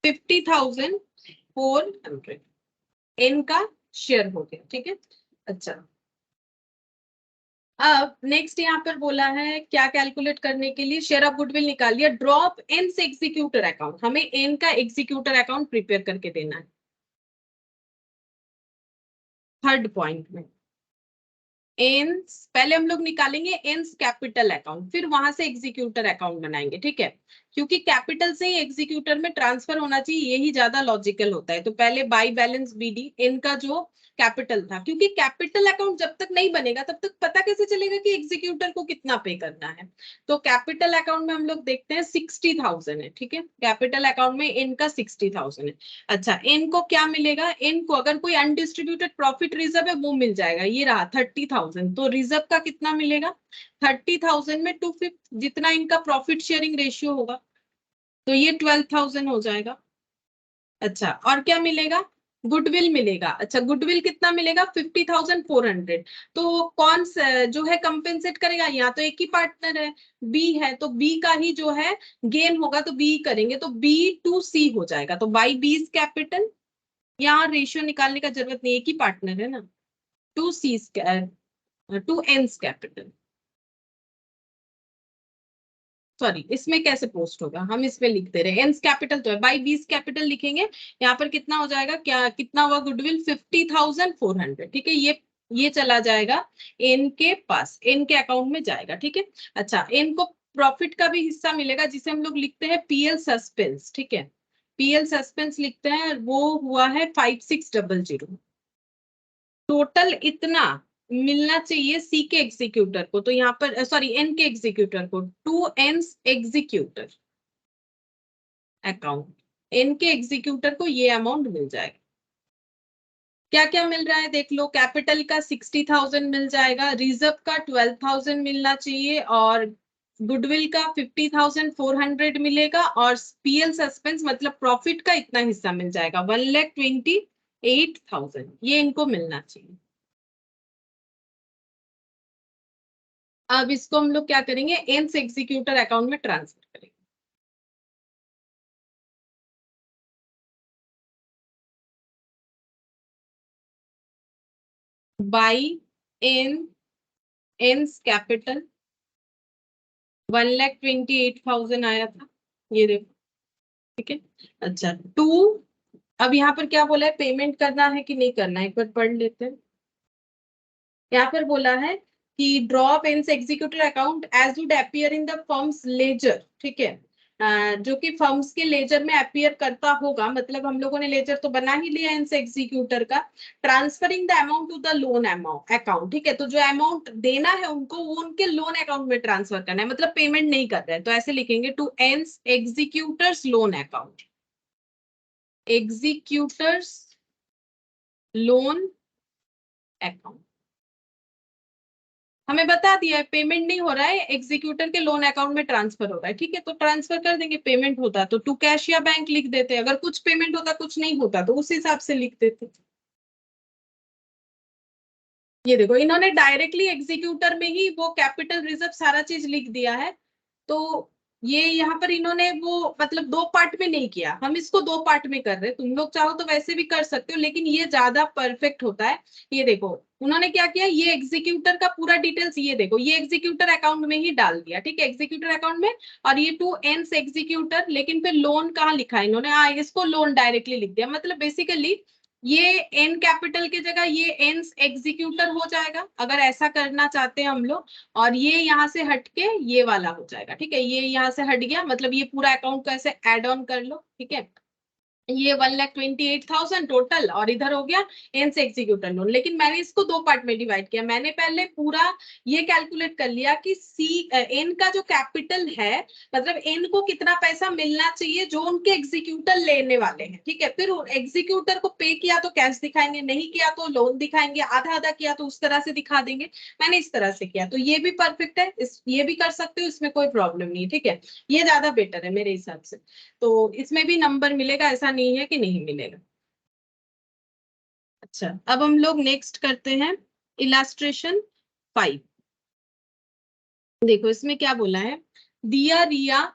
50,400 एन का शेयर हो गया, ठीक है। अच्छा, अब नेक्स्ट यहाँ पर बोला है क्या कैलकुलेट करने के लिए, शेयर ऑफ गुडविल निकाल लिया, ड्रॉप एन से एग्जीक्यूटर अकाउंट, हमें एन का एग्जीक्यूटर अकाउंट प्रिपेयर करके देना है। थर्ड पॉइंट में एन्स पहले हम लोग निकालेंगे एन्स कैपिटल अकाउंट, फिर वहां से एग्जीक्यूटर अकाउंट बनाएंगे, ठीक है। क्योंकि कैपिटल से ही एग्जीक्यूटर में ट्रांसफर होना चाहिए, यही ज्यादा लॉजिकल होता है। तो पहले बाई बैलेंस बीडी एन का जो कैपिटल था, क्योंकि कैपिटल अकाउंट जब तक नहीं बनेगा तब तक पता कैसे चलेगा कि एग्जीक्यूटर को कितना पे करना है। तो कैपिटल अकाउंट में हम लोग देखते हैं 60,000 है, ठीक है। कैपिटल अकाउंट में एन का 60,000 है। अच्छा, एन को क्या मिलेगा, एन को अगर कोई अनडिस्ट्रीब्यूटेड प्रॉफिट रिजर्व है वो मिल जाएगा, ये रहा 30,000। तो रिजर्व का कितना मिलेगा, 30,000 में 2/5 जितना इनका प्रॉफिट शेयरिंग रेशियो होगा, तो ये 12,000 हो जाएगा। अच्छा, और क्या मिलेगा, गुडविल मिलेगा। अच्छा, गुडविल कितना मिलेगा, 50,400। तो कौन जो है कंपेंसेट करेगा, यहाँ तो एक ही पार्टनर है, बी है, तो बी का ही जो है गेन होगा, तो बी करेंगे, तो बी टू सी हो जाएगा। तो बाई बीज कैपिटल, यहाँ रेशियो निकालने का जरूरत नहीं, एक ही पार्टनर है ना, to C to N's capital. Sorry, इसमें कैसे पोस्ट होगा, हम इसमें लिखते रहे, एन्स कैपिटल तो है, बाई बीस कैपिटल लिखेंगे। यहाँ पर कितना हो जाएगा, क्या कितना हुआ गुडविल, 50,400, ठीक है। ये चला जाएगा एन के पास, एन के अकाउंट में जाएगा, ठीक है। अच्छा, एन को प्रॉफिट का भी हिस्सा मिलेगा जिसे हम लोग लिखते हैं पीएल सस्पेंस, ठीक है। पीएल सस्पेंस लिखते हैं, वो हुआ है 5600। टोटल इतना मिलना चाहिए सी के एग्जीक्यूटर को, तो यहाँ पर सॉरी एन के एग्जीक्यूटर को, टू एन्स एग्जीक्यूटर अकाउंट, एन के एग्जीक्यूटर को ये अमाउंट मिल जाएगा। क्या क्या मिल रहा है देख लो, कैपिटल का 60,000 मिल जाएगा, रिजर्व का 12,000 मिलना चाहिए, और गुडविल का 50,400 मिलेगा, और पीएल सस्पेंस मतलब प्रॉफिट का इतना हिस्सा मिल जाएगा 1,28,000, ये इनको मिलना चाहिए। अब इसको हम लोग क्या करेंगे, एन्स एग्जीक्यूटर अकाउंट में ट्रांसफर करेंगे। बाई एन एन्स कैपिटल 1,28,000 आया था, ये देखो, ठीक है। अच्छा, टू, अब यहाँ पर क्या बोला है, पेमेंट करना है कि नहीं करना है, एक बार पढ़ लेते हैं। यहाँ पर बोला है कि draw up N's executor account as would appear in the firm's ledger, ठीक है। जो कि फर्म्स के लेजर में अपीयर करता होगा, मतलब हम लोगों ने लेजर तो बना ही लिया एन्स एग्जीक्यूटर का। Transferring the amount to the loan amount account, ठीक है। तो जो अमाउंट देना है उनको, वो उनके लोन अकाउंट में ट्रांसफर करना है, मतलब पेमेंट नहीं कर रहे हैं, तो ऐसे लिखेंगे to N's executors loan account, executors loan account. हमें बता दिया है पेमेंट नहीं हो रहा है, एग्जीक्यूटर के लोन अकाउंट में ट्रांसफर हो रहा है, ठीक है। तो ट्रांसफर कर देंगे, पेमेंट होता तो टू कैश या बैंक लिख देते, अगर कुछ पेमेंट होता कुछ नहीं होता तो उस हिसाब से लिख देते। ये देखो, इन्होंने डायरेक्टली एग्जीक्यूटर में ही वो कैपिटल रिजर्व सारा चीज लिख दिया है, तो ये यहाँ पर इन्होंने वो मतलब 2 पार्ट में नहीं किया, हम इसको 2 पार्ट में कर रहे हैं। तुम लोग चाहो तो वैसे भी कर सकते हो, लेकिन ये ज्यादा परफेक्ट होता है। ये देखो उन्होंने क्या किया, ये एग्जीक्यूटर का पूरा डिटेल्स ये देखो, ये एग्जीक्यूटर अकाउंट में ही डाल दिया, ठीक है, एग्जीक्यूटर अकाउंट में। और ये टू एंड्स एग्जीक्यूटर, लेकिन फिर लोन कहाँ लिखा है इन्होंने, इसको लोन डायरेक्टली लिख दिया। मतलब बेसिकली ये एन कैपिटल की जगह ये एंस एग्जीक्यूटर हो जाएगा, अगर ऐसा करना चाहते हैं हम लोग। और ये यहाँ से हटके ये वाला हो जाएगा, ठीक है, ये यहाँ से हट गया, मतलब ये पूरा अकाउंट को ऐसे ऐड ऑन कर लो, ठीक है। ये 1,28,000 टोटल, और इधर हो गया एंस एग्जीक्यूटर लोन। लेकिन मैंने इसको 2 पार्ट में डिवाइड किया। मैंने पहले पूरा ये कैलकुलेट कर लिया कि एन का जो कैपिटल है, मतलब एन को कितना पैसा मिलना चाहिए जो उनके एग्जीक्यूटर लेने वाले हैं, ठीक है। फिर एग्जीक्यूटर को पे किया तो कैश दिखाएंगे, नहीं किया तो लोन दिखाएंगे, आधा आधा किया तो उस तरह से दिखा देंगे। मैंने इस तरह से किया, तो ये भी परफेक्ट है, ये भी कर सकते हो, इसमें कोई प्रॉब्लम नहीं है, ठीक है। ये ज्यादा बेटर है मेरे हिसाब से। तो इसमें भी नंबर मिलेगा, ऐसा नहीं है कि नहीं मिलेगा। अच्छा, अब हम लोग नेक्स्ट करते हैं इलास्ट्रेशन 5। देखो इसमें क्या बोला है, दिया, Riya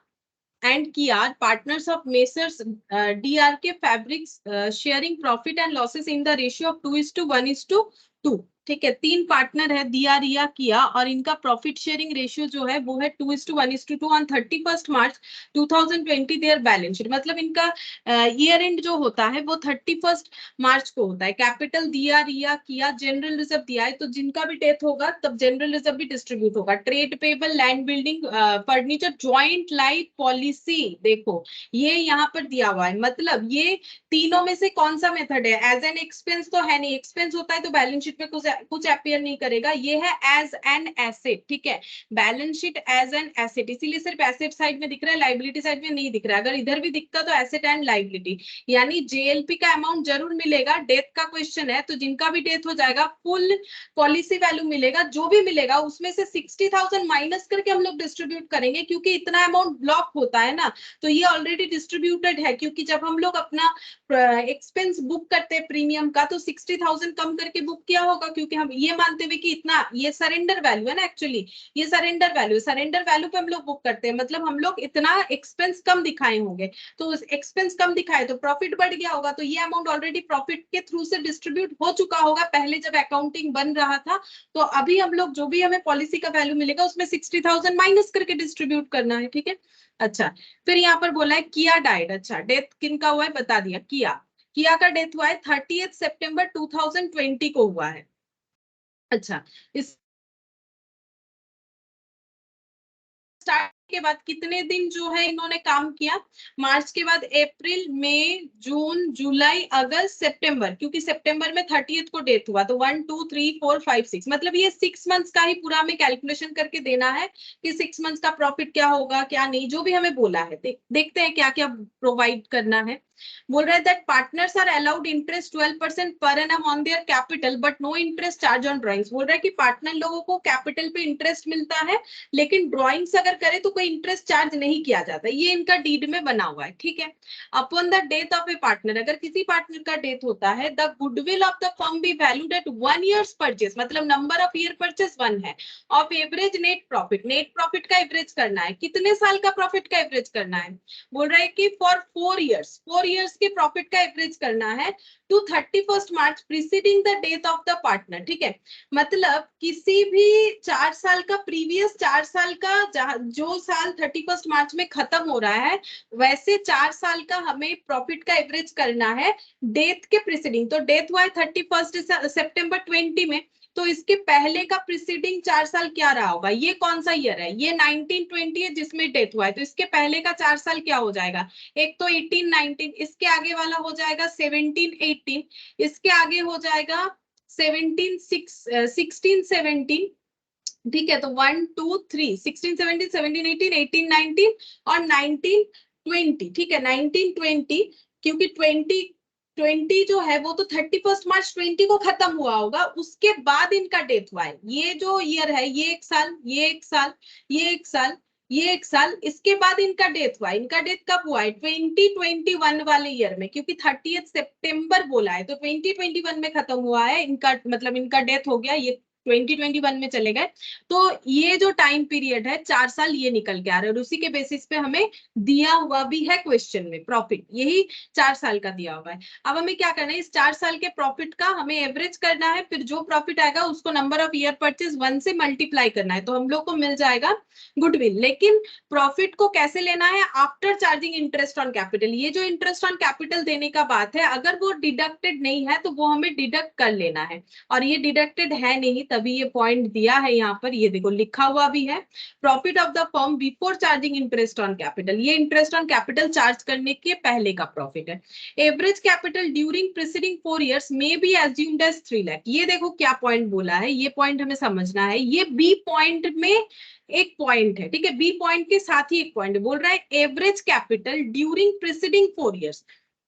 and Kiya are partners of Messrs DR K Fabrics sharing profit and losses in the ratio of 2:1:2, ठीक है। 3 पार्टनर है, दिया, रिया, किया, और इनका प्रॉफिट शेयरिंग रेशियो जो है वो है 2:1:2 on 31 March 2020 their balance sheet. मतलब इनका ईयर एंड जो होता है वो 31 मार्च को होता है। कैपिटल दिया, रिया, किया, जनरल रिजर्व दिया है, तो जिनका भी डेथ होगा तब जनरल रिजर्व भी डिस्ट्रीब्यूट होगा। Trade payable, land building, furniture, joint life policy, देखो ये यहाँ पर दिया हुआ है। मतलब ये तीनों में से कौन सा मेथड है, एज एन एक्सपेंस तो है नहीं, एक्सपेंस होता है तो बैलेंस शीट में कुछ अपीयर नहीं करेगा। ये है एज एन एसेट, ठीक है, balance sheet as an asset, इसीलिए सिर्फ एसेट साइड में दिख रहा है, लाइबिलिटी साइड में नहीं दिख रहा है। अगर इधर भी दिखता तो एसेट एंड लाइबिलिटी, यानी जेएलपी का अमाउंट जरूर मिलेगा। डेथ का क्वेश्चन है तो जिनका भी डेथ हो जाएगा फुल पॉलिसी वैल्यू मिलेगा, जो भी मिलेगा उसमें से 60,000 माइनस करके हम लोग डिस्ट्रीब्यूट करेंगे, क्योंकि इतना अमाउंट ब्लॉक होता है ना, तो ये ऑलरेडी डिस्ट्रीब्यूटेड है। क्योंकि जब हम लोग अपना एक्सपेंस बुक करते हैं प्रीमियम का, तो 60,000 कम करके बुक किया होगा, क्योंकि हम ये मानते हुए कि इतना, ये सरेंडर वैल्यू है ना, एक्चुअली ये सरेंडर वैल्यू पे हम लोग बुक करते हैं, मतलब हम लोग इतना एक्सपेंस कम दिखाए होंगे, तो एक्सपेंस कम दिखाए तो प्रॉफिट बढ़ गया होगा, तो ये अमाउंट ऑलरेडी प्रॉफिट के थ्रू से डिस्ट्रीब्यूट हो चुका होगा पहले जब अकाउंटिंग बन रहा था। तो अभी हम लोग जो भी हमें पॉलिसी का वैल्यू मिलेगा उसमें 60,000 माइनस करके डिस्ट्रीब्यूट करना है, ठीक है। अच्छा, फिर यहाँ पर बोला है किया डाइड। अच्छा, डेथ किनका हुआ है बता दिया, किया, किया का डेथ हुआ है 30 सितंबर 2020 को हुआ है। अच्छा, इस स्टार्ट के बाद कितने दिन जो है इन्होंने काम किया, मार्च के बाद अप्रैल, मई, जून, जुलाई, अगस्त, सितंबर, क्योंकि सितंबर में 30 को डेथ हुआ, तो 1 2 3 4 5 6, मतलब ये 6 मंथ्स का ही पूरा हमें कैलकुलेशन करके देना है कि 6 मंथ्स का प्रॉफिट क्या होगा क्या नहीं, जो भी हमें बोला है। देखते हैं क्या क्या प्रोवाइड करना है। बोल रहा है that partners are allowed interest 12% per annum on their capital but no interest charge on drawings. बोल रहा है कि पार्टनर लोगों को कैपिटल पे इंटरेस्ट मिलता है, लेकिन ड्राइंग्स अगर करे तो कोई इंटरेस्ट चार्ज नहीं किया जाता, ये इनका डीड में बना हुआ है, ठीक है। Upon the death of a partner, अगर किसी पार्टनर का डेथ होता है, the goodwill of the firm be valued at 1 years purchase, मतलब नंबर ऑफ ईयर परचेस 1 है, of average net profit, net profit का एवरेज करना है, कितने साल का प्रॉफिट का एवरेज करना है, बोल रहा है कि फॉर 4 ईयर्स के प्रॉफिट का एवरेज करना है to 31 March preceding the death of the partner, ठीक है। मतलब किसी भी 4 साल का, प्रीवियस 4 साल का, जो साल 31 मार्च में खत्म हो रहा है, वैसे 4 साल का हमें प्रॉफिट का एवरेज करना है डेथ के प्रीसीडिंग। तो डेथ हुआ है 31 सितंबर 20 में, तो इसके पहले का प्रीसीडिंग 4 साल क्या रहा होगा, ये कौन सा ईयर है, ये 1920 है जिसमें डेथ हुआ है, तो इसके पहले का 4 साल क्या हो जाएगा, एक तो 18-19, इसके आगे वाला हो जाएगा 17-18, इसके आगे हो जाएगा 16-17, ठीक है। तो 1 2 3 16-17 17-18 18-19 और 19-20, ठीक है, 19-20, क्योंकि 20 जो है वो तो 31 मार्च 20 को खत्म हुआ होगा, उसके बाद इनका डेथ हुआ है। ये जो ईयर है, ये 1 साल, ये 1 साल, ये 1 साल, ये 1 साल, इसके बाद इनका डेथ हुआ है। इनका डेथ कब हुआ है, 2021 वाले ईयर में, क्योंकि 30 सितंबर बोला है, तो 2021 में खत्म हुआ है इनका, मतलब इनका डेथ हो गया, ये 2021 में चले गए, तो ये जो टाइम पीरियड है 4 साल ये निकल के आ रहा है और उसी के बेसिस पे हमें दिया हुआ भी है क्वेश्चन में प्रॉफिट, यही 4 साल का दिया हुआ है। अब हमें क्या करना है, इस 4 साल के प्रॉफिट का हमें एवरेज करना है, फिर जो प्रॉफिट आएगा उसको नंबर ऑफ ईयर परचेज 1 से मल्टीप्लाई करना है, तो हम लोग को मिल जाएगा गुडविल। लेकिन प्रॉफिट को कैसे लेना है, after charging interest on capital. ये जो इंटरेस्ट ऑन कैपिटल देने का बात है, अगर वो डिडक्टेड नहीं है तो वो हमें डिडक्ट कर लेना है, और ये डिडक्टेड है नहीं, तभी ये पॉइंट दिया है यहाँ पर, ये देखो लिखा हुआ भी है, profit of the firm before charging interest on capital. ये इंटरेस्ट ऑन कैपिटल चार्ज करने के पहले का प्रॉफिट है। Average capital during preceding 4 years may be assumed as 3 lakh. ये देखो क्या पॉइंट बोला है, ये पॉइंट हमें समझना है, ये बी पॉइंट में एक पॉइंट है, ठीक है, बी पॉइंट के साथ ही एक पॉइंट बोल रहा है, average capital during preceding 4 years,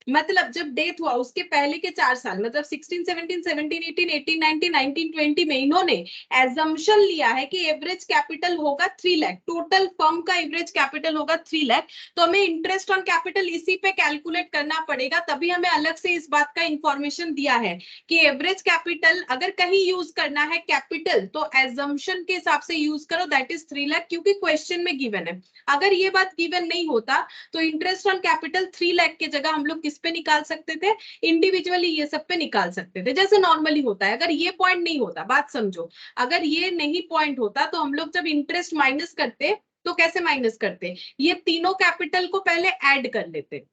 मतलब जब डेथ हुआ उसके पहले के 4 साल, मतलब 16, 17, 17, 18, 18, 19, 19, 20 में इन्होंने एजम्पशन लिया है कि एवरेज कैपिटल होगा 3 लाख, टोटल फर्म का एवरेज कैपिटल होगा 3 लाख, तो हमें इंटरेस्ट ऑन कैपिटल इसी पे कैलकुलेट करना पड़ेगा, तभी हमें अलग से इस बात का इंफॉर्मेशन दिया है कि एवरेज कैपिटल अगर कहीं यूज करना है कैपिटल तो एजम्पशन के हिसाब से यूज करो, दैट इज 3 लाख, क्योंकि क्वेश्चन में गिवन है। अगर ये बात गिवन नहीं होता तो इंटरेस्ट ऑन कैपिटल 3 लाख के जगह हम लोग किस पे निकाल सकते थे, इंडिविजुअली ये सब पे निकाल सकते थे, जैसे नॉर्मली होता है। अगर ये पॉइंट नहीं होता, बात समझो, अगर ये नहीं पॉइंट होता तो हम लोग जब इंटरेस्ट माइनस करते तो कैसे माइनस करते, ये तीनों कैपिटल को पहले ऐड कर लेते,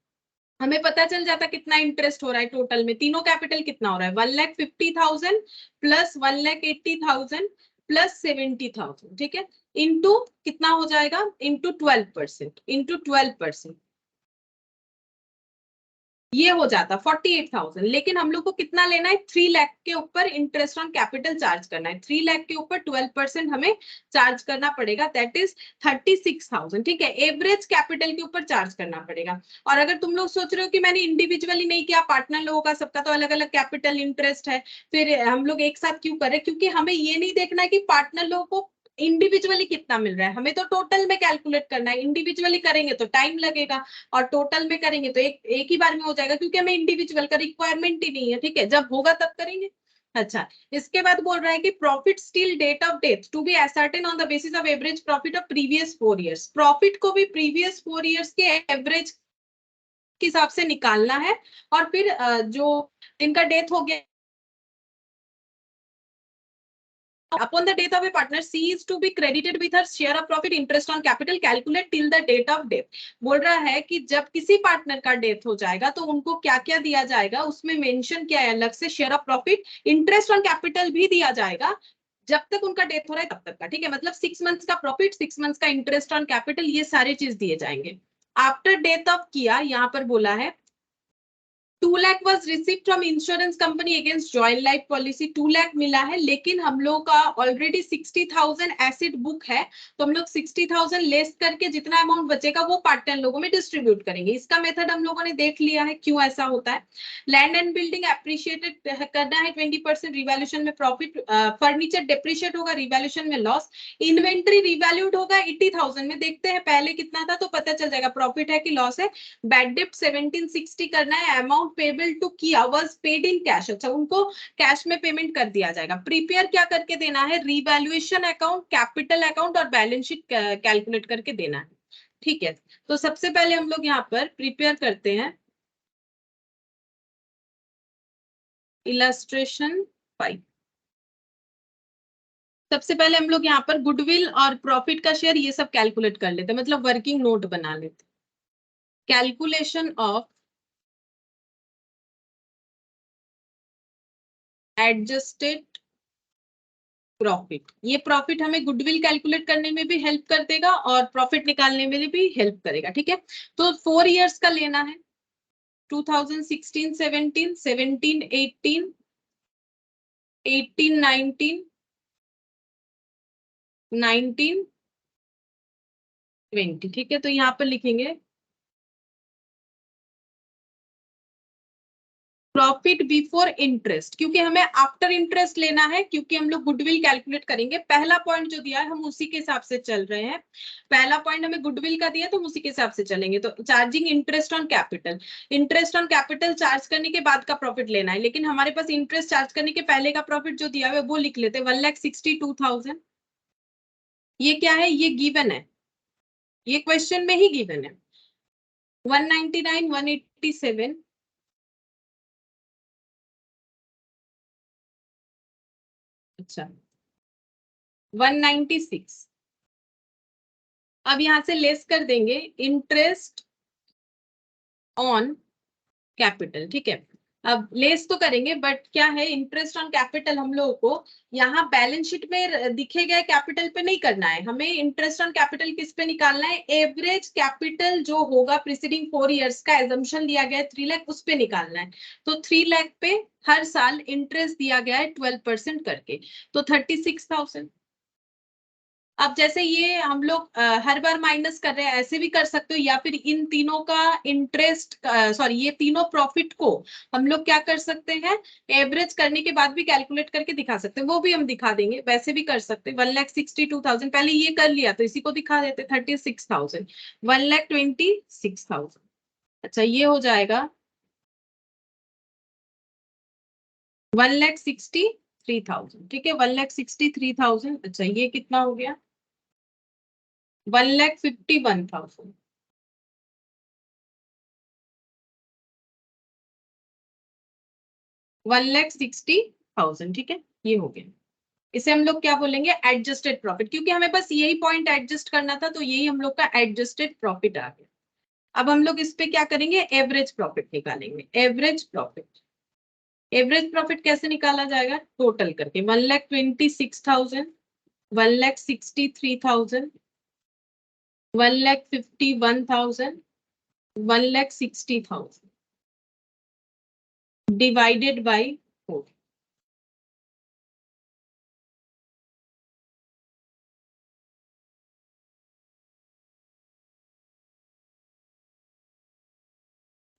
हमें पता चल जाता कितना इंटरेस्ट हो रहा है टोटल में, तीनों कैपिटल कितना हो रहा है, 1,50,000 प्लस 1,80,000 प्लस 70,000, ठीक है, इंटू कितना हो जाएगा, इंटू 12%, इंटू 12%, ये हो जाता 48,000। लेकिन हम लोग को कितना लेना है, 3 लाख के ऊपर इंटरेस्ट ऑन कैपिटल चार्ज करना है, 3 लाख के ऊपर 12% हमें चार्ज करना पड़ेगा, दैट इज 36,000, ठीक है, एवरेज कैपिटल के ऊपर चार्ज करना पड़ेगा। और अगर तुम लोग सोच रहे हो कि मैंने इंडिविजुअली नहीं किया, पार्टनर लोगों का सबका तो अलग अलग कैपिटल इंटरेस्ट है, फिर हम लोग एक साथ क्यों करें, क्योंकि हमें ये नहीं देखना है कि पार्टनर लोगों को इंडिविजुअली कितना मिल रहा है, हमें तो टोटल में कैलकुलेट करना है, इंडिविजुअली करेंगे तो टाइम लगेगा और टोटल में करेंगे तो एक ही बार में हो जाएगा, क्योंकि हमें इंडिविजुअल का रिक्वायरमेंट ही नहीं है, ठीक है, जब होगा तब करेंगे। अच्छा, इसके बाद बोल रहा है कि profit still date of death to be ascertain on the basis of average profit of previous 4 years। Profit को भी प्रीवियस 4 years के एवरेज के हिसाब से निकालना है, और फिर जो इनका डेथ हो गया, upon the death of a partner, C is to be credited with her share of profit interest on capital calculate till the date of death। बोल रहा है कि जब किसी पार्टनर का डेथ हो जाएगा तो उनको क्या क्या दिया जाएगा, उसमें मेंशन किया है अलग से, share of profit interest on capital भी दिया जाएगा जब तक उनका डेथ हो रहा है तब तक का, ठीक है, मतलब 6 months का प्रॉफिट, 6 months का इंटरेस्ट ऑन कैपिटल, ये सारी चीज दिए जाएंगे। आफ्टर डेथ ऑफ किया, यहाँ पर बोला है 2 lakh was receive from insurance company against joint life policy, 2 lakh मिला है, लेकिन हम लोग का ऑलरेडी 60,000 एसेट बुक है, तो हम लोग 60,000 लेस करके जितना अमाउंट बचेगा वो पार्टनर लोगों में डिस्ट्रीब्यूट करेंगे। इसका मेथड हम लोगों ने देख लिया है क्यों ऐसा होता है। लैंड एंड बिल्डिंग एप्रिशिएटेड करना है 20% रिवैल्यूएशन में प्रॉफिट, फर्नीचर डिप्रिशिएट होगा, रिवैल्यूएशन में लॉस, इन्वेंट्री रिवैल्यूड होगा 80,000 में, देखते हैं पहले कितना था तो पता चल जाएगा प्रॉफिट है कि लॉस है। बैड डेप्ट 1760 करना है, अमाउंट पेबल टू किया वाज पेड इन कैश, अच्छा उनको कैश में पेमेंट कर दिया जाएगा। प्रिपेयर क्या करके देना है, रिवैल्यूएशन अकाउंट, कैपिटल अकाउंट और बैलेंस शीट कैलकुलेट करके देना है, ठीक है। तो सबसे पहले हम लोग यहाँ पर प्रिपेयर करते हैं इलस्ट्रेशन 5। सबसे पहले हम लोग यहाँ पर गुडविल और प्रॉफिट का शेयर ये सब कैलकुलेट कर लेते हैं, मतलब वर्किंग नोट बना लेते, कैलकुलेशन ऑफ एडजस्टेड प्रॉफिट। ये प्रॉफिट हमें गुडविल कैलकुलेट करने में भी हेल्प कर देगा और प्रॉफिट निकालने में भी हेल्प करेगा, ठीक है। तो 4 years का लेना है, 2016, 17, 17, 18, 18, 19, 19, 20, ठीक है। तो यहाँ पर लिखेंगे प्रॉफिट बिफोर इंटरेस्ट, क्योंकि हमें आफ्टर इंटरेस्ट लेना है, क्योंकि हम लोग गुडविल कैलकुलेट करेंगे। पहला पॉइंट जो दिया है हम उसी के हिसाब से चल रहे हैं। पहला पॉइंट हमें गुडविल का दिया तो हम उसी के हिसाब से चलेंगे। तो charging interest on capital, interest on capital charge करने के बाद का प्रॉफिट लेना है, लेकिन हमारे पास इंटरेस्ट चार्ज करने के पहले का प्रॉफिट जो दिया हुआ है वो लिख लेते हैं 1,62,000। ये क्या है, ये गिवन है, ये क्वेश्चन में ही गिवन है। 199, 187, अच्छा 196। अब यहां से लेस कर देंगे इंटरेस्ट ऑन कैपिटल, ठीक है। अब लेस तो करेंगे, बट क्या है, इंटरेस्ट ऑन कैपिटल हम लोगों को यहाँ बैलेंस शीट में दिखे गए कैपिटल पे नहीं करना है, हमें इंटरेस्ट ऑन कैपिटल किस पे निकालना है, एवरेज कैपिटल जो होगा प्रीसीडिंग 4 इयर्स का एजम्पशन लिया गया है 3 लाख, उस पे निकालना है। तो 3 लाख पे हर साल इंटरेस्ट दिया गया है 12% करके, तो 36,000। अब जैसे ये हम लोग हर बार माइनस कर रहे हैं, ऐसे भी कर सकते हो, या फिर इन तीनों का इंटरेस्ट, सॉरी ये तीनों प्रॉफिट को हम लोग क्या कर सकते हैं, एवरेज करने के बाद भी कैलकुलेट करके दिखा सकते हैं, वो भी हम दिखा देंगे, वैसे भी कर सकते हैं। 1,62,000 पहले ये कर लिया तो इसी को दिखा देते 36,000, 1,26,000। अच्छा ये हो जाएगा 1,63,000, ठीक है, 1,63,000। अच्छा ये कितना हो गया, 1,51,000। 1,60,000, ठीक है, ये हो गया। इसे हम लोग क्या बोलेंगे, एडजस्टेड प्रॉफिट, क्योंकि हमें बस यही पॉइंट एडजस्ट करना था, तो यही हम लोग का एडजस्टेड प्रॉफिट आ गया। अब हम लोग इस पे क्या करेंगे, एवरेज प्रॉफिट निकालेंगे। एवरेज प्रॉफिट, एवरेज प्रॉफिट कैसे निकाला जाएगा, टोटल करके 1,26,000, 1,63,000, 1,51,000, 1,60,000 डिवाइडेड बाई 4।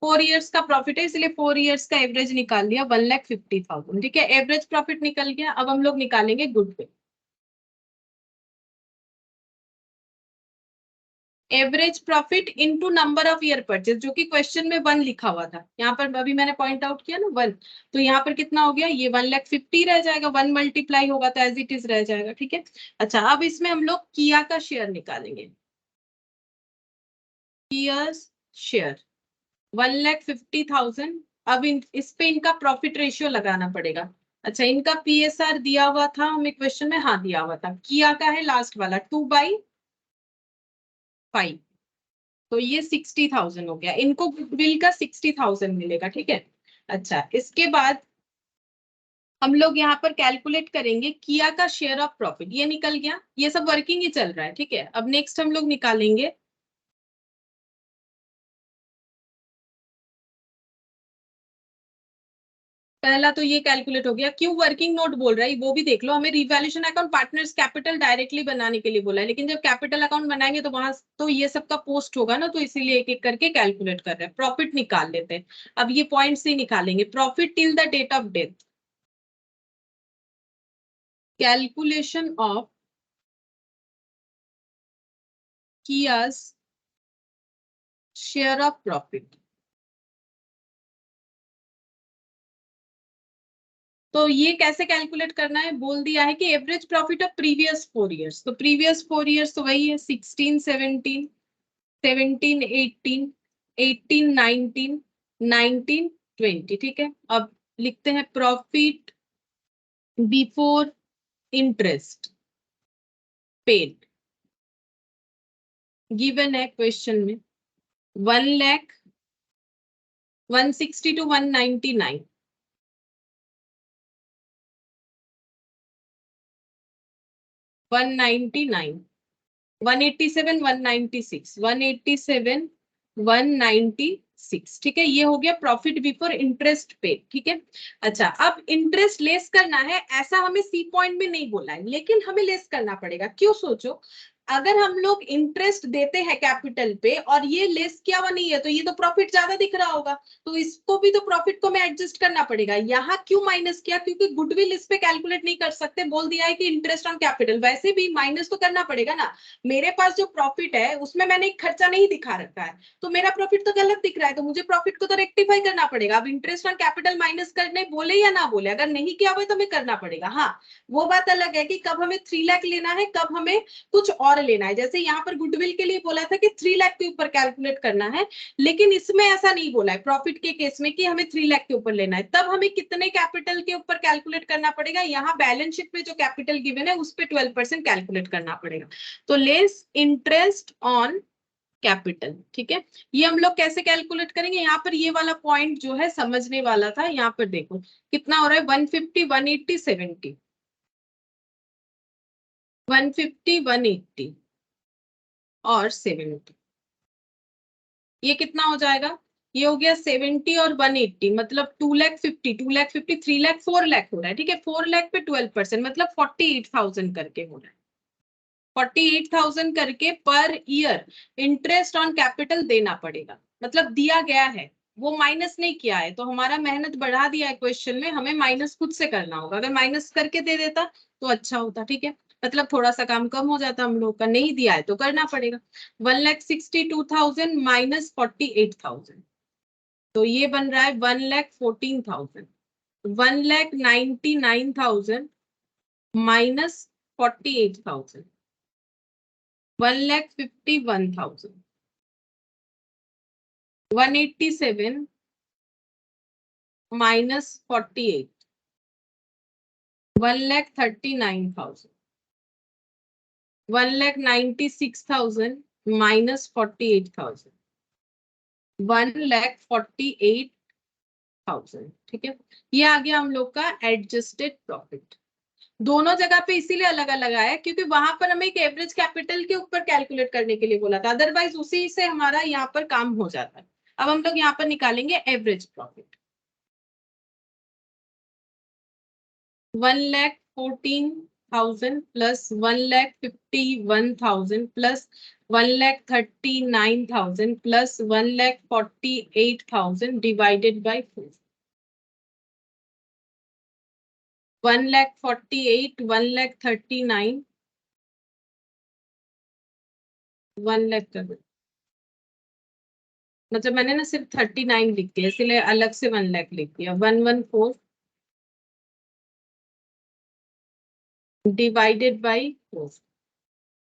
फोर इयर्स का प्रॉफिट है, इसलिए 4 इयर्स का एवरेज निकाल लिया 1,50,000, ठीक है, एवरेज प्रॉफिट निकल गया। अब हम लोग निकालेंगे goodwill. Average profit into number of year purchase, जो कि क्वेश्चन में 1 लिखा हुआ था, यहाँ पर अभी मैंने पॉइंट आउट किया ना 1, तो यहाँ पर कितना हो गया, ये 1,50,000 रह जाएगा, 1 मल्टीप्लाई होगा तो एज इट इज रह जाएगा, ठीक है। अच्छा अब इसमें हम लोग किया का शेयर निकालेंगे, किया शेयर 1,50,000। अब इस पे इनका प्रॉफिट रेशियो लगाना पड़ेगा। अच्छा इनका पीएसआर दिया हुआ था हमें क्वेश्चन में, हाँ दिया हुआ था, किया का है लास्ट वाला 2/5, तो ये 60,000 हो गया, इनको गुडविल का 60,000 मिलेगा, ठीक है। अच्छा इसके बाद हम लोग यहाँ पर कैलकुलेट करेंगे किया का शेयर ऑफ प्रॉफिट, ये निकल गया, ये सब वर्किंग ही चल रहा है, ठीक है। अब नेक्स्ट हम लोग निकालेंगे पहला, तो ये कैलकुलेट हो गया। क्यों वर्किंग नोट बोल रहा है वो भी देख लो, हमें revaluation account partners capital directly बनाने के लिए बोला है, लेकिन जब कैपिटल अकाउंट बनाएंगे तो वहां तो ये सब का पोस्ट होगा ना, तो इसीलिए एक एक करके कैलकुलेट कर रहे हैं। प्रॉफिट निकाल लेते हैं, अब ये पॉइंट से निकालेंगे profit till the date of death, calculation of Kiya's share of profit. तो ये कैसे कैलकुलेट करना है, बोल दिया है कि average profit of previous 4 years, तो प्रीवियस 4 इयर्स तो वही है 16, 17, 17, 18, 18, 19, 19, 20, ठीक है। अब लिखते हैं profit before interest paid, given है क्वेश्चन में 1,60,000 to 199, 199, 187, 196, 187, 196, ठीक है, ये हो गया प्रॉफिट बिफोर इंटरेस्ट पे, ठीक है। अच्छा अब इंटरेस्ट लेस करना है, ऐसा हमें सी पॉइंट में नहीं बोला है, लेकिन हमें लेस करना पड़ेगा, क्यों सोचो, अगर हम लोग इंटरेस्ट देते हैं कैपिटल पे और ये लेस किया हुआ नहीं है तो ये तो प्रॉफिट ज्यादा दिख रहा होगा, तो इसको भी तो प्रॉफिट को में एडजस्ट करना पड़ेगा। यहाँ क्यों माइनस किया? क्योंकि गुडविल इस पे कैलकुलेट नहीं कर सकते, बोल दिया है कि इंटरेस्ट ऑन कैपिटल, वैसे भी माइनस तो करना पड़ेगा ना। मेरे पास जो प्रॉफिट है उसमें मैंने एक खर्चा नहीं दिखा रखा है, तो मेरा प्रॉफिट तो गलत दिख रहा है, तो मुझे प्रॉफिट को तो रेक्टिफाई करना पड़ेगा। अब इंटरेस्ट ऑन कैपिटल माइनस करने बोले या ना बोले, अगर नहीं किया हुआ तो हमें करना पड़ेगा। हाँ, वो बात अलग है कि कब हमें 3 लाख लेना है, कब हमें कुछ और लेना है। जैसे यहाँ पर गुडविल के लिए बोला था कि 3 लाख के ऊपर कैलकुलेट करना है, लेकिन इसमें ऐसा नहीं बोला है प्रॉफिट के केस में कि हमें 3 लाख के ऊपर लेना है। तब हमें कितने कैपिटल के ऊपर कैलकुलेट करना पड़ेगा? यहाँ बैलेंस शीट में जो कैपिटल गिवन है उस पर 12% कैलकुलेट करना पड़ेगा। तो लेस इंटरेस्ट ऑन कैपिटल, ठीक है। ये हम लोग कैसे कैलकुलेट करेंगे? यहाँ पर ये वाला पॉइंट जो है समझने वाला था। यहाँ पर देखो कितना हो रहा है, 150, 180, 70, 150, 180 और 70, ये कितना हो जाएगा? ये हो गया 70 और 180, मतलब 2,50,000, 2,50,000, 3 लाख, 4 लाख हो रहा है, ठीक है। 4 लाख पे 12%, मतलब 48,000 करके हो रहा है। 48,000 करके per year interest on capital देना पड़ेगा, मतलब दिया गया है, वो माइनस नहीं किया है। तो हमारा मेहनत बढ़ा दिया है क्वेश्चन में, हमें माइनस खुद से करना होगा। अगर माइनस करके दे देता तो अच्छा होता, ठीक है, मतलब थोड़ा सा काम कम हो जाता हम लोग का। नहीं दिया है तो करना पड़ेगा। 1,62,000 माइनस 48,000, तो ये बन रहा है 1,14,000। 1,99,000 माइनस 48,000, 1,51,000, 187 माइनस 48, 1,39,000, 1,96,000 माइनस 48,000, 1,48,000, ठीक है। ये आ गया हम लोग का एडजस्टेड प्रॉफिट। दोनों जगह पे इसीलिए अलग अलग आया क्योंकि वहां पर हमें एक एवरेज कैपिटल के ऊपर कैलकुलेट करने के लिए बोला था, अदरवाइज उसी से हमारा यहाँ पर काम हो जाता है। अब हम लोग यहाँ पर निकालेंगे average profit. 1,14,000 plus 1,51,000 plus 1,39,000 plus 1,48,000 divided by 4। 1,48,000, 1,39,000, 1 lakh कर, मतलब मैंने ना सिर्फ 39 लिख दिया, इसलिए अलग से 1 लाख लिख दिया। 114 डिवाइडेड बाई 4,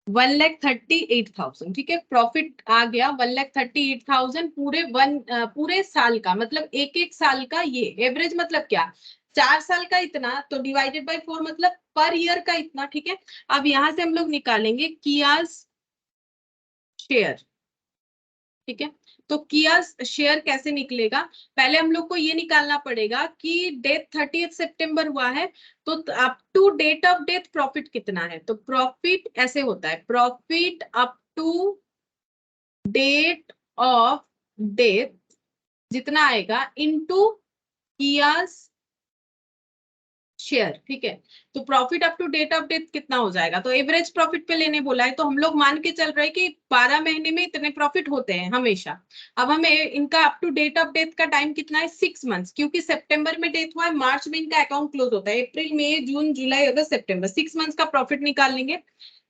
1,38,000, ठीक है। प्रॉफिट आ गया 1,38,000 पूरे साल का, मतलब एक एक साल का। ये एवरेज मतलब क्या, 4 साल का इतना, तो डिवाइडेड बाई 4 मतलब पर ईयर का इतना, ठीक है। अब यहां से हम लोग निकालेंगे कियाज शेयर, ठीक है। तो किया शेयर कैसे निकलेगा? पहले हम लोग को ये निकालना पड़ेगा कि डेट 30 सितंबर हुआ है, तो up to date of death profit कितना है। तो प्रॉफिट ऐसे होता है, profit up to date of death जितना आएगा इनटू कियाज शेयर, ठीक है। तो profit up to date of death कितना हो जाएगा? तो एवरेज प्रॉफिट पे लेने बोला है, तो हम लोग मान के चल रहे हैं कि 12 महीने में इतने प्रॉफिट होते हैं हमेशा। अब हमें इनका up to date of death का टाइम कितना है, 6 मंथ्स, क्योंकि सितंबर में डेथ हुआ है, मार्च में इनका अकाउंट क्लोज होता है, अप्रैल मई जून जुलाई अगस्त सितंबर, 6 मंथ्स का प्रॉफिट निकाल लेंगे।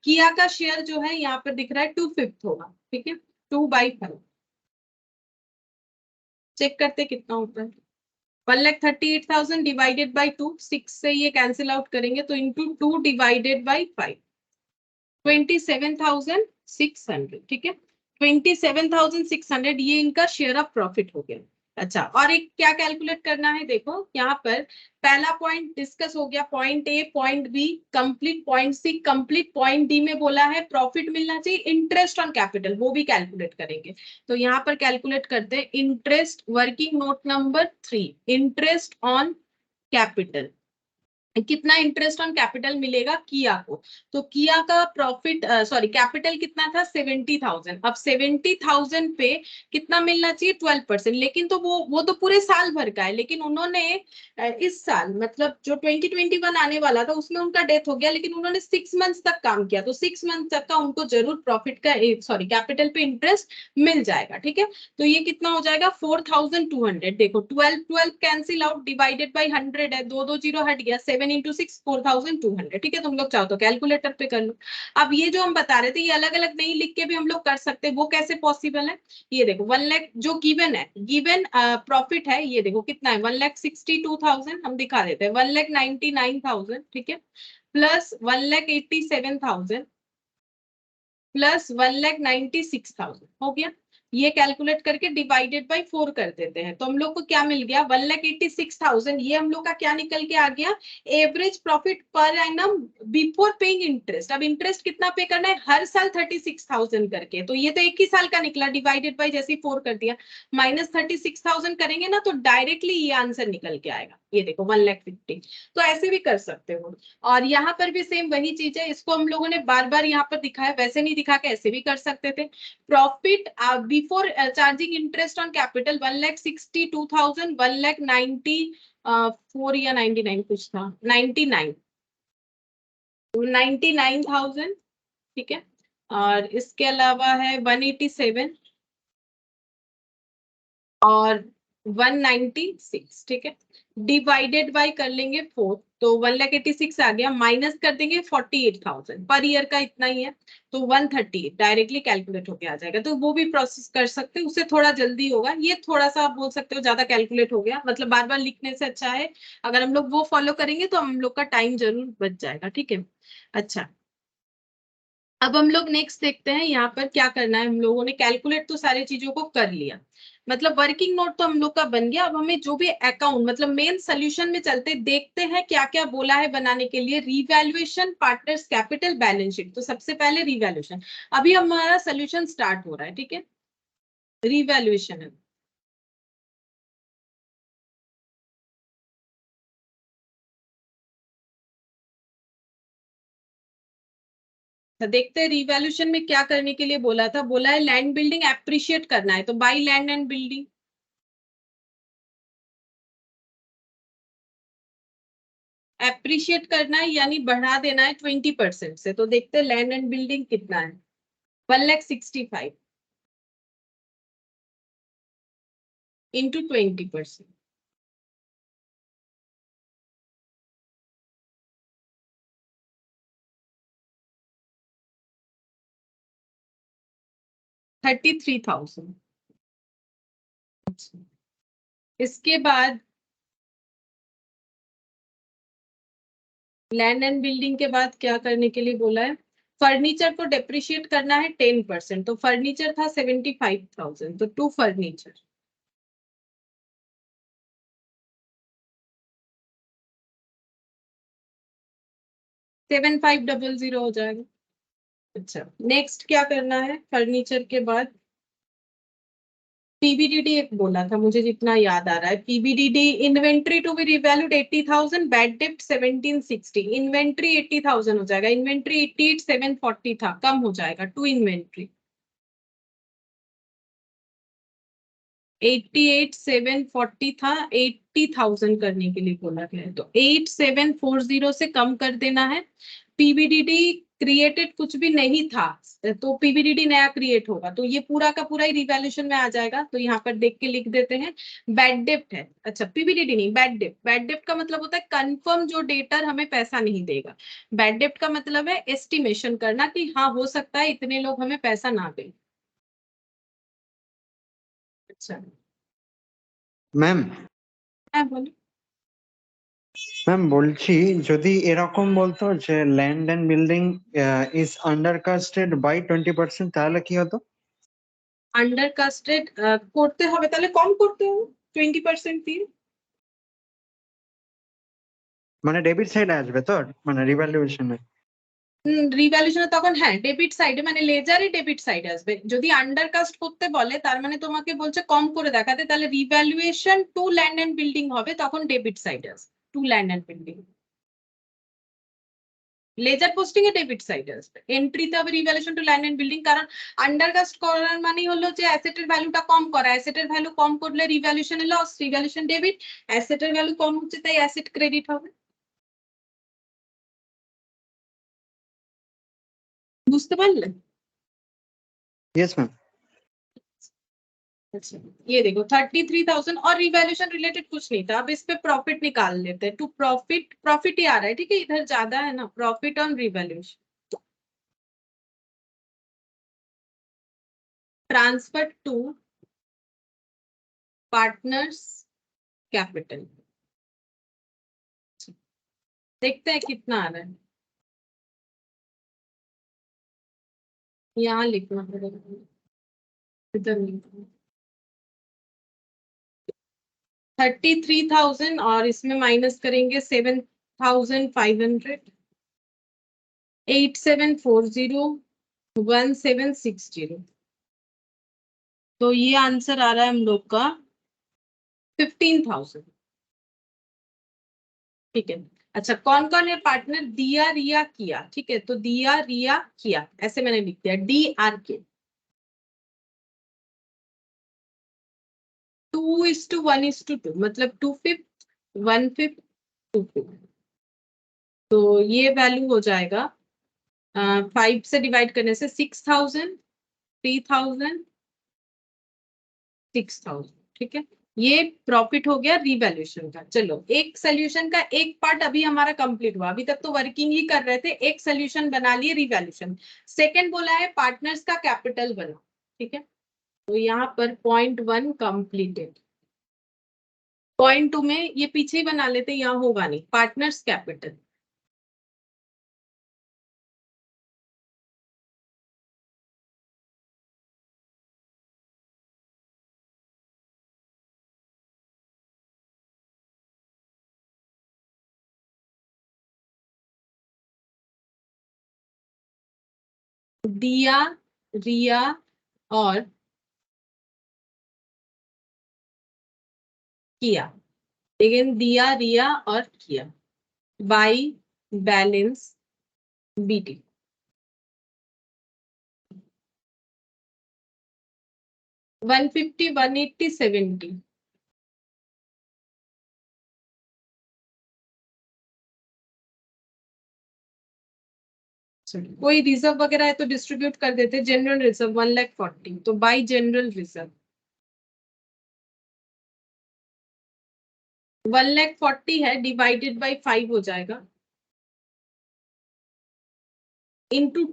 किया का शेयर जो है यहाँ पर दिख रहा है 2/5 होगा, ठीक है, 2/5 चेक करते कितना होता है। 1,38,000 डिवाइडेड बाई 2, 6 से ये कैंसिल आउट करेंगे तो इंटू 2 डिवाइडेड बाई 5, 27,600, ठीक है। 27,600 ये इनका शेयर ऑफ प्रॉफिट हो गया। अच्छा, और एक क्या कैलकुलेट करना है, देखो यहाँ पर पहला पॉइंट डिस्कस हो गया, point A, point B complete, point C complete, point D में बोला है प्रॉफिट मिलना चाहिए, इंटरेस्ट ऑन कैपिटल वो भी कैलकुलेट करेंगे। तो यहाँ पर कैलकुलेट करते हैं interest, working note number 3, interest on capital, कितना इंटरेस्ट ऑन कैपिटल मिलेगा किया को। तो किया का प्रॉफिट सॉरी कैपिटल कितना था 70,000। अब 70,000 पे कितना मिलना चाहिए 12%। लेकिन तो वो तो पूरे साल भर का है, लेकिन उन्होंने इस साल मतलब जो 2021 आने वाला था उसमें उनका डेथ हो गया, लेकिन उन्होंने 6 मंथ्स तक काम किया, तो 6 मंथ तक का उनको जरूर प्रॉफिट का सॉरी कैपिटल पे इंटरेस्ट मिल जाएगा। ठीक है, तो ये कितना हो जाएगा 4,200। देखो 12 कैंसिल आउट, डिवाइडेड बाई 100 है, दो जीरो हट गया, 7 इंटू 6 4,200। ठीक है, तुम लोग चाहो तो कैलकुलेटर पे कर लो। अब ये जो हम बता रहे थे ये अलग अलग नहीं लिख के भी हम लोग कर सकते हैं, वो कैसे पॉसिबल है। ये देखो 1 लाख जो गिवन है, गिवन प्रॉफिट है, ये देखो कितना है 1,62,000। हम दिखा देते हैं 1,99,000। ठीक है, प्लस 1,87,000 प्लस 1,96,000 हो गया। ये कैलकुलेट करके डिवाइडेड बाय 4 कर देते हैं, तो हम लोग को क्या मिल गया 1,86,000। ये हम लोग का क्या निकल के आ गया average profit per annum before paying interest. अब इंटरेस्ट कितना पे करना है हर साल 36,000 करके, तो ये तो एक ही साल का निकला, डिवाइडेड बाय जैसे 4 कर दिया, माइनस 36,000 करेंगे ना तो डायरेक्टली ये आंसर निकल के आएगा। ये देखो 1,50,000। तो ऐसे भी कर सकते हो। और यहाँ पर भी सेम वही चीज है, इसको हम लोगों ने बार बार यहाँ पर दिखाया, वैसे नहीं दिखा के ऐसे भी कर सकते थे। Profit before charging interest on capital 1,62,000, 1,94 या 99 कुछ था 99, 99,000। ठीक है, और इसके अलावा है 187 और 196। ठीक है, डिवाइडेड बाय कर लेंगे 4, तो 1,86,000 आ गया, माइनस कर देंगे 48,000 पर ईयर का इतना ही है, तो 138 डायरेक्टली कैलकुलेट होके आ जाएगा। तो वो भी प्रोसेस कर सकते हैं, उससे थोड़ा जल्दी होगा। ये थोड़ा सा आप बोल सकते हो ज्यादा कैलकुलेट हो गया, मतलब बार बार लिखने से अच्छा है अगर हम लोग वो फॉलो करेंगे तो हम लोग का टाइम जरूर बच जाएगा। ठीक है, अच्छा अब हम लोग नेक्स्ट देखते हैं यहाँ पर क्या करना है। हम लोगों ने कैलकुलेट तो सारी चीजों को कर लिया, मतलब वर्किंग नोट तो हम लोग का बन गया। अब हमें जो भी अकाउंट मतलब मेन सोल्यूशन में चलते देखते हैं क्या क्या बोला है बनाने के लिए। Revaluation, partners capital, balance sheet. तो सबसे पहले रिवैल्यूएशन, अभी हमारा सोल्यूशन स्टार्ट हो रहा है। ठीक है, रिवैल्यूएशन है, तो देखते हैं रिवैल्यूएशन में क्या करने के लिए बोला था। बोला है लैंड बिल्डिंग एप्रिशिएट करना है, तो by land and building appreciate करना है, यानी बढ़ा देना है 20% से। तो देखते हैं लैंड एंड बिल्डिंग कितना है 1,65,000 इंटू 20%, 33,000। इसके बाद लैंड एंड बिल्डिंग के बाद क्या करने के लिए बोला है, फर्नीचर को डेप्रिशिएट करना है 10%। तो फर्नीचर था 75,000, तो टू फर्नीचर 7,500 हो जाएगा। अच्छा नेक्स्ट क्या करना है फर्नीचर के बाद, पीबीडीडी एक बोला था मुझे जितना याद आ रहा है। PBDD inventory to be revalued 80,000, bad डेप्ट 1760। इन्वेंट्री 80,000 हो जाएगा, इन्वेंट्री 88,740 था, कम हो जाएगा टू इन्वेंट्री 88,740 था, 80,000 करने के लिए बोला गया है, तो 8,740 से कम कर देना है। पीबीडीडी क्रिएटेड कुछ भी नहीं था, तो पीबीडीडी नया क्रिएट होगा, तो ये पूरा का पूरा ही रिवैल्यूएशन में आ जाएगा। तो यहाँ पर देख के लिख देते हैं बैड डेप्ट है, अच्छा पीबीडीडी नहीं बैड डेप्ट। बैड डेप्ट का मतलब होता है कंफर्म जो डेटर हमें पैसा नहीं देगा। बैड डेप्ट का मतलब है एस्टिमेशन करना कि हाँ हो सकता है इतने लोग हमें पैसा ना दें। अच्छा ম্যাম मैं बोलूं, ম্যাম বলছি যদি এরকম বলতো যে land and building is undercasted by 20% তাহলে কি হতো? আন্ডার কাস্টেড করতে হবে, তাহলে কম করতে হবে 20% দিয়ে। মানে ডেবিট সাইডে আসবে তো, মানে রিভ্যালুয়েশনে? রিভ্যালুয়েশনে তখন হ্যাঁ ডেবিট সাইডে মানে লেজারই ডেবিট সাইডে আসবে। যদি আন্ডার কাস্ট করতে বলে তার মানে তোমাকে বলছে কম করে দেখাতে, তাহলে revaluation to land and building হবে, তখন ডেবিট সাইডে আসবে to land and building. Ledger posting এ ডেবিট সাইডে আসবে, এন্ট্রিতে হবে revaluation to land and building, কারণ আন্ডারকাস্ট করার মানে হলো যে অ্যাসেটের ভ্যালুটা কম করা, অ্যাসেটের ভ্যালু কম করলে রিভ্যালুয়েশনে লস, রিভ্যালুয়েশন ডেবিট, অ্যাসেটের ভ্যালু কম হচ্ছে তাই অ্যাসেট ক্রেডিট হবে। বুঝতে পারলেন? Yes ma'am. अच्छा ये देखो 33,000 और रिवैल्यूएशन रिलेटेड कुछ नहीं था, अब इस पे प्रॉफिट निकाल लेते हैं। टू प्रॉफिट, प्रॉफिट ही आ रहा है, ठीक है, इधर ज्यादा है ना, profit on revaluation, transfer to partners capital. देखते हैं कितना आ रहा है, यहाँ लिखना पड़ेगा, इधर लिखना 33,000 और इसमें माइनस करेंगे 7,500, 8740, 1760, तो ये आंसर आ रहा है हम लोग का 15,000। ठीक है, अच्छा कौन कौन है पार्टनर? दिया, रिया, किया, ठीक है, तो दिया, रिया, किया, ऐसे मैंने लिख दिया, DRK। 2:1:2 मतलब 2/5, 1/5, 2/5, तो ये वैल्यू हो जाएगा 5 से डिवाइड करने से 6,000, 3,000, 6,000, ठीक है, ये प्रॉफिट हो गया रिवैल्यूएशन का। चलो एक सोल्यूशन का एक पार्ट अभी हमारा कंप्लीट हुआ, अभी तक तो वर्किंग ही कर रहे थे, एक सोल्यूशन बना लिए रिवैल्यूएशन। सेकंड बोला है पार्टनर्स का कैपिटल बना, ठीक है, तो यहाँ पर 0.1 कंप्लीटेड, 0.2 में ये पीछे ही बना लेते, यहाँ होगा नहीं, पार्टनर्स कैपिटल। दिया, रिया और किया, लेकिन दिया, रिया और किया, बाई बैलेंस BT। वन 150, 180, 70, कोई रिजर्व वगैरह है तो डिस्ट्रीब्यूट कर देते, जनरल रिजर्व 1,40,000, तो बाई जनरल रिजर्व 1,40,000 है, डिवाइडेड बाई 5 हो जाएगा, इंटू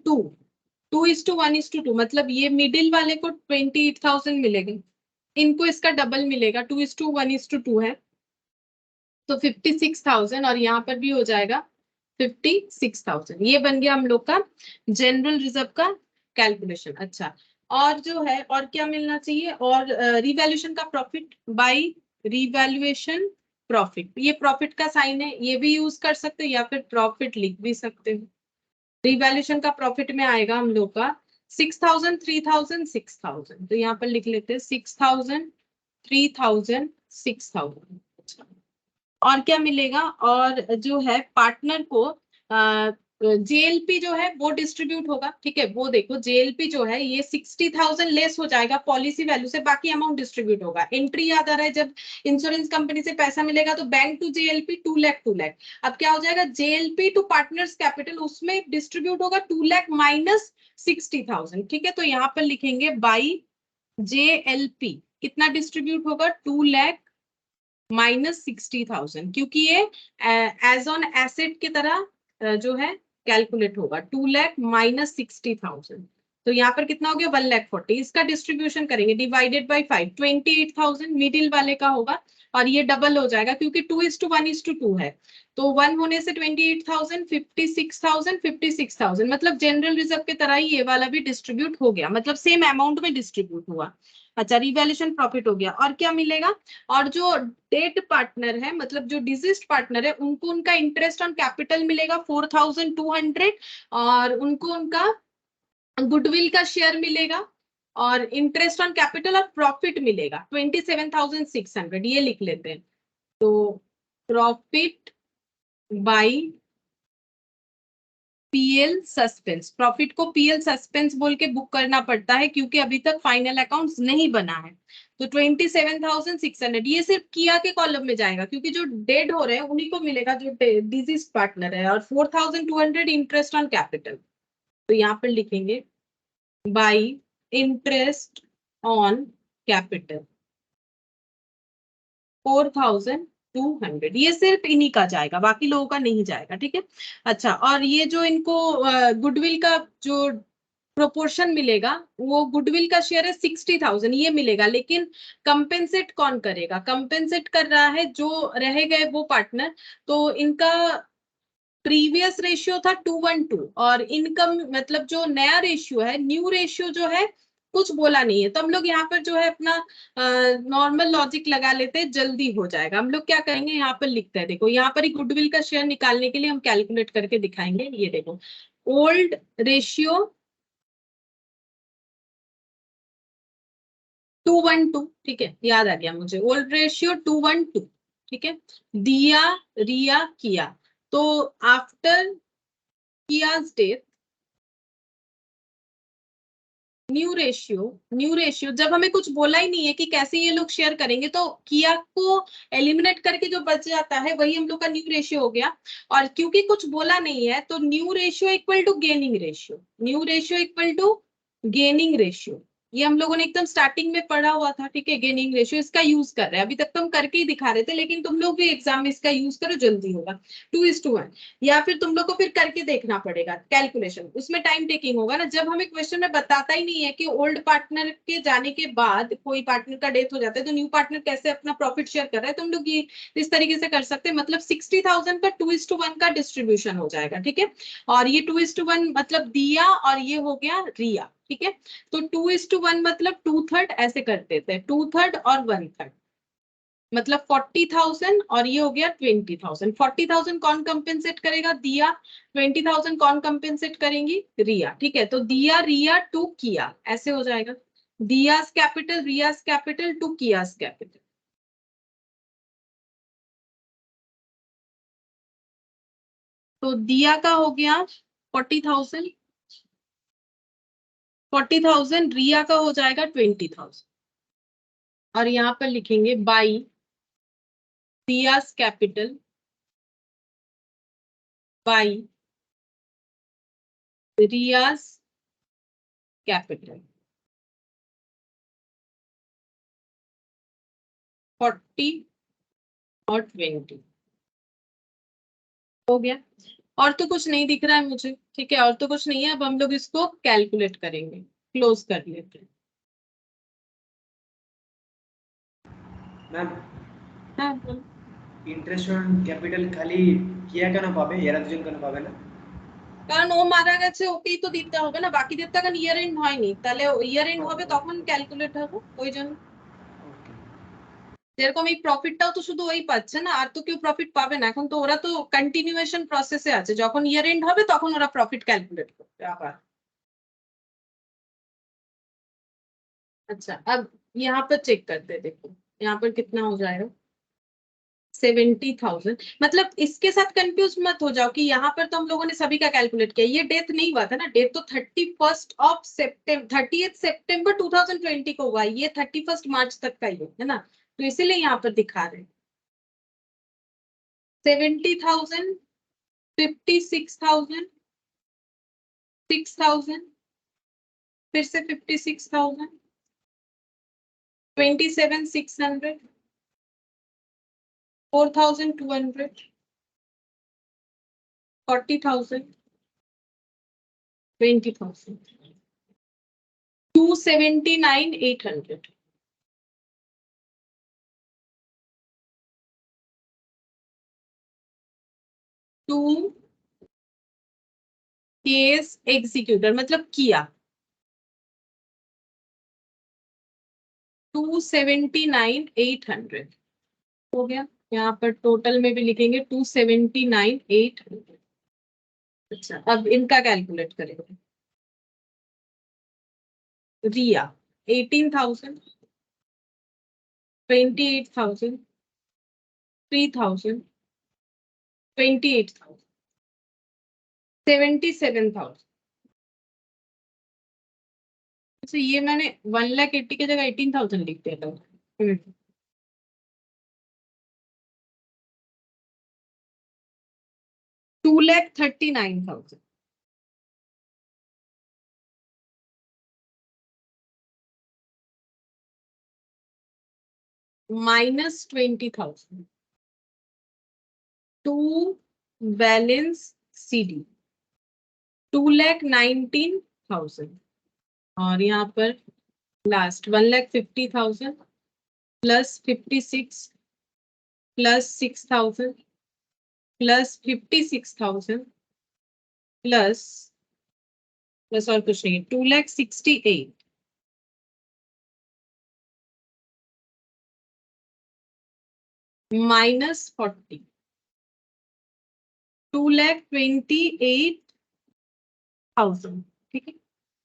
2:1:2, मतलब ये मिडिल वाले को 28,000 मिलेगा, इनको इसका डबल मिलेगा, 2:1:2 है, तो 56,000, और यहाँ पर भी हो जाएगा 56,000। ये बन गया हम लोग का जनरल रिजर्व का कैलकुलेशन। अच्छा, और जो है और क्या मिलना चाहिए, और रिवैल्यूएशन का प्रॉफिट बाय रिवैल्यूएशन प्रॉफिट, ये प्रॉफिट का साइन है, ये भी यूज कर सकते हो या फिर प्रॉफिट लिख भी सकते हो। रिवैल्यूएशन का प्रॉफिट में आएगा हम लोग का 6,000, 3,000, 6,000, तो यहाँ पर लिख लेते हैं 6,000, 3,000, 6,000। और क्या मिलेगा, और जो है पार्टनर को JLP जो है वो डिस्ट्रीब्यूट होगा, ठीक है, वो देखो JLP जो है ये 60,000 लेस हो जाएगा पॉलिसी वैल्यू से, बाकी अमाउंट डिस्ट्रीब्यूट होगा। एंट्री याद आ रहा है, जब इंश्योरेंस कंपनी से पैसा मिलेगा तो bank to JLP 2 lakh 2 lakh, अब क्या हो जाएगा JLP टू पार्टनर्स कैपिटल, उसमें डिस्ट्रीब्यूट होगा 2 लाख माइनस 60,000, ठीक है, तो यहाँ पर लिखेंगे बाई JLP कितना डिस्ट्रीब्यूट होगा 2 लाख माइनस 60,000, क्योंकि ये एज ऑन एसेट की तरह जो है कैलकुलेट होगा, 2 लाख माइनस 60,000, तो यहाँ पर कितना हो गया 1,40,000, इसका डिस्ट्रीब्यूशन करेंगे डिवाइडेड बाय 5, 28,000 मिडिल वाले का होगा, और ये डबल हो जाएगा क्योंकि 2:1:2 है, तो 1 होने से 28,000, 56,000, 56,000, मतलब जनरल रिजर्व की तरह ही ये वाला भी डिस्ट्रीब्यूट हो गया, मतलब सेम अमाउंट में डिस्ट्रीब्यूट हुआ। अच्छा, रिवैल्यूएशन प्रॉफिट हो गया, और क्या मिलेगा, और जो डेट पार्टनर है, मतलब जो डिजीज्ड पार्टनर है, उनको उनका इंटरेस्ट ऑन कैपिटल मिलेगा 4,200, और उनको उनका गुडविल का शेयर मिलेगा, और इंटरेस्ट ऑन कैपिटल और प्रॉफिट मिलेगा 27,600, ये लिख लेते हैं, तो profit by PL suspense, profit को पीएल सस्पेंस बोल के बुक करना पड़ता है क्योंकि अभी तक फाइनल अकाउंट्स नहीं बना है। तो 27,600 ये सिर्फ किया के कॉलम में जाएगा क्योंकि जो डेड हो रहे हैं उन्हीं को मिलेगा जो डिजीज पार्टनर है। और 4,200 इंटरेस्ट ऑन कैपिटल, तो यहाँ पर लिखेंगे बाई इंटरेस्ट ऑन कैपिटल 4,200, ये सिर्फ इन्हीं का जाएगा, बाकी लोगों का नहीं जाएगा। ठीक है। अच्छा, और ये जो इनको गुडविल का जो प्रोपोर्शन मिलेगा, वो गुडविल का शेयर है 60,000 ये मिलेगा, लेकिन कंपेंसेट कौन करेगा? कंपेंसेट कर रहा है जो रह गए वो पार्टनर। तो इनका प्रीवियस रेशियो था 2:1 और इनकम मतलब जो नया रेशियो है, न्यू रेशियो जो है कुछ बोला नहीं है। तो हम लोग यहाँ पर जो है अपना नॉर्मल लॉजिक लगा लेते हैं, जल्दी हो जाएगा। हम लोग क्या करेंगे, यहाँ पर लिखते हैं, देखो यहाँ पर ही गुडविल का शेयर निकालने के लिए हम कैलकुलेट करके दिखाएंगे। ये देखो ओल्ड रेशियो 2:1, ठीक है, याद आ गया मुझे, ओल्ड रेशियो 2:1। ठीक है, दिया रिया किया, तो आफ्टर किया's डेथ न्यू रेशियो जब हमें कुछ बोला ही नहीं है कि कैसे ये लोग शेयर करेंगे, तो किया को एलिमिनेट करके जो बच जाता है वही हम लोग का न्यू रेशियो हो गया। और क्योंकि कुछ बोला नहीं है तो new ratio equal to gaining ratio, new ratio equal to gaining ratio, ये हम लोगों ने एकदम स्टार्टिंग में पढ़ा हुआ था। ठीक है, गेनिंग रेशियो इसका यूज कर रहे हैं, अभी तक तो हम करके ही दिखा रहे थे, लेकिन तुम लोग भी एग्जाम में इसका यूज करो, जल्दी होगा। 2:1, या फिर तुम लोग को फिर करके देखना पड़ेगा कैलकुलेशन, उसमें टाइम टेकिंग होगा ना। जब हमें क्वेश्चन में बताता ही नहीं है कि ओल्ड पार्टनर के जाने के बाद कोई पार्टनर का डेथ हो जाता है तो न्यू पार्टनर कैसे अपना प्रॉफिट शेयर कर रहा है, तो हम लोग ये इस तरीके से कर सकते हैं। मतलब 60,000 का 2:1 का डिस्ट्रीब्यूशन हो जाएगा। ठीक है, और ये 2:1 मतलब दिया और ये हो गया रिया। ठीक है, तो 2:1 मतलब 2/3 ऐसे कर देते हैं, 2/3 और 1/3 मतलब 40,000 और ये हो गया 20,000। 40,000 कौन कंपेंसेट करेगा? दिया। 20,000 कौन कंपेंसेट करेंगी? रिया। ठीक है, तो दिया रिया टू किया ऐसे हो जाएगा, Diya's capital Riya's capital to Kiya's capital. तो दिया का हो गया 40,000, 40,000, रिया का हो जाएगा 20,000। और यहाँ पर लिखेंगे by diyas capital by Riyas capital 40 और 20 हो गया। और तो कुछ नहीं दिख रहा है मुझे। ठीक है, और तो कुछ नहीं है, अब हम लोग इसको कैलकुलेट करेंगे, क्लोज कर लेते हैं। मैम हाँ बोलो। इंटरेस्ट ऑन ক্যাপিটাল খালি কিয়া কেন পাবে, এরা দুজন কেন পাবে না? কারণ ও মারা গেছে, ওকেই তো দিতে হবে না, বাকিদের তো এখন ইয়ার এন্ড হয়নি, তাহলে ইয়ার এন্ড হবে তখন ক্যালকুলেট হবে ওই জন্য। ওকে। যেরকম এই প্রফিটটাও তো শুধু ওই পাচ্ছে না, আর তো কেউ প্রফিট পাবে না এখন, তো ওরা তো কন্টিনিউয়েশন প্রসেসে আছে, যখন ইয়ার এন্ড হবে তখন ওরা প্রফিট ক্যালকুলেট করবে আবার। अच्छा, अब यहाँ पर चेक करते हैं, देखो यहाँ पर कितना हो जाएगा 70,000। मतलब इसके साथ कंफ्यूज मत हो जाओ कि यहाँ पर तो हम लोगों ने सभी का कैलकुलेट किया, ये डेथ नहीं हुआ था ना, डेथ तो 30th September 2020 को हुआ, ये 31 मार्च तक का ही है ना, तो इसीलिए यहाँ पर दिखा रहे हैं 70,000, 56,000, 6,000, फिर से 56,000, 27,600, 4,200, 40,000, 20,000, 279,800। टू केस एग्जीक्यूटर मतलब किया 279,800 हो गया। यहाँ पर टोटल में भी लिखेंगे 279,800। अच्छा, अब इनका कैलकुलेट करेंगे। रिया 18,000, 28,000, 3,000, 28,000। 77,000। तो ये मैंने 1,80,000 की जगह 18,000 लिख दिया था। 2,39,000 minus 20,000 to balance CD 2,19,000 और यहाँ पर last 1,50,000 plus 56 plus 6,000 plus 56,000 plus plus और कुछ नहीं, 2,68,000 minus 40 2,28,000। ठीक है,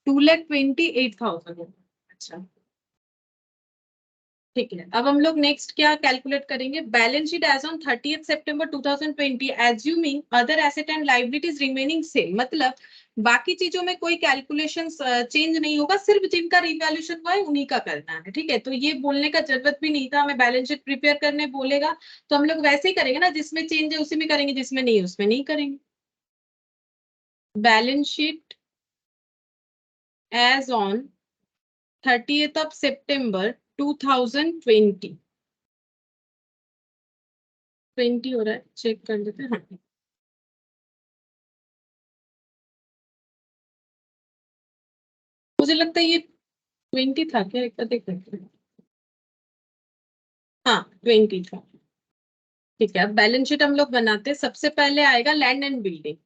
2,28,000। अच्छा ठीक है, अब हम लोग नेक्स्ट क्या कैलकुलेट करेंगे, balance sheet as on 30th September 2020 assuming other asset and liabilities remaining same. मतलब बाकी चीजों में कोई कैलकुलेशन चेंज नहीं होगा, सिर्फ जिनका रिवैल्यूएशन हुआ है उन्हीं का करना है। ठीक है, तो ये बोलने का जरूरत भी नहीं था, हमें बैलेंस शीट प्रिपेयर करने बोलेगा तो हम लोग वैसे ही करेंगे ना, जिसमें चेंज है उसी में करेंगे, जिसमें नहीं है उसमें नहीं करेंगे। Balance sheet as on 30th of September 2020 20 हो रहा है, चेक कर लेते हैं। हाँ, मुझे लगता है ये 20 था क्या, एक बार देख लेते हैं। हाँ 20 था। ठीक है, अब बैलेंस शीट हम लोग बनाते हैं। सबसे पहले आएगा लैंड एंड बिल्डिंग।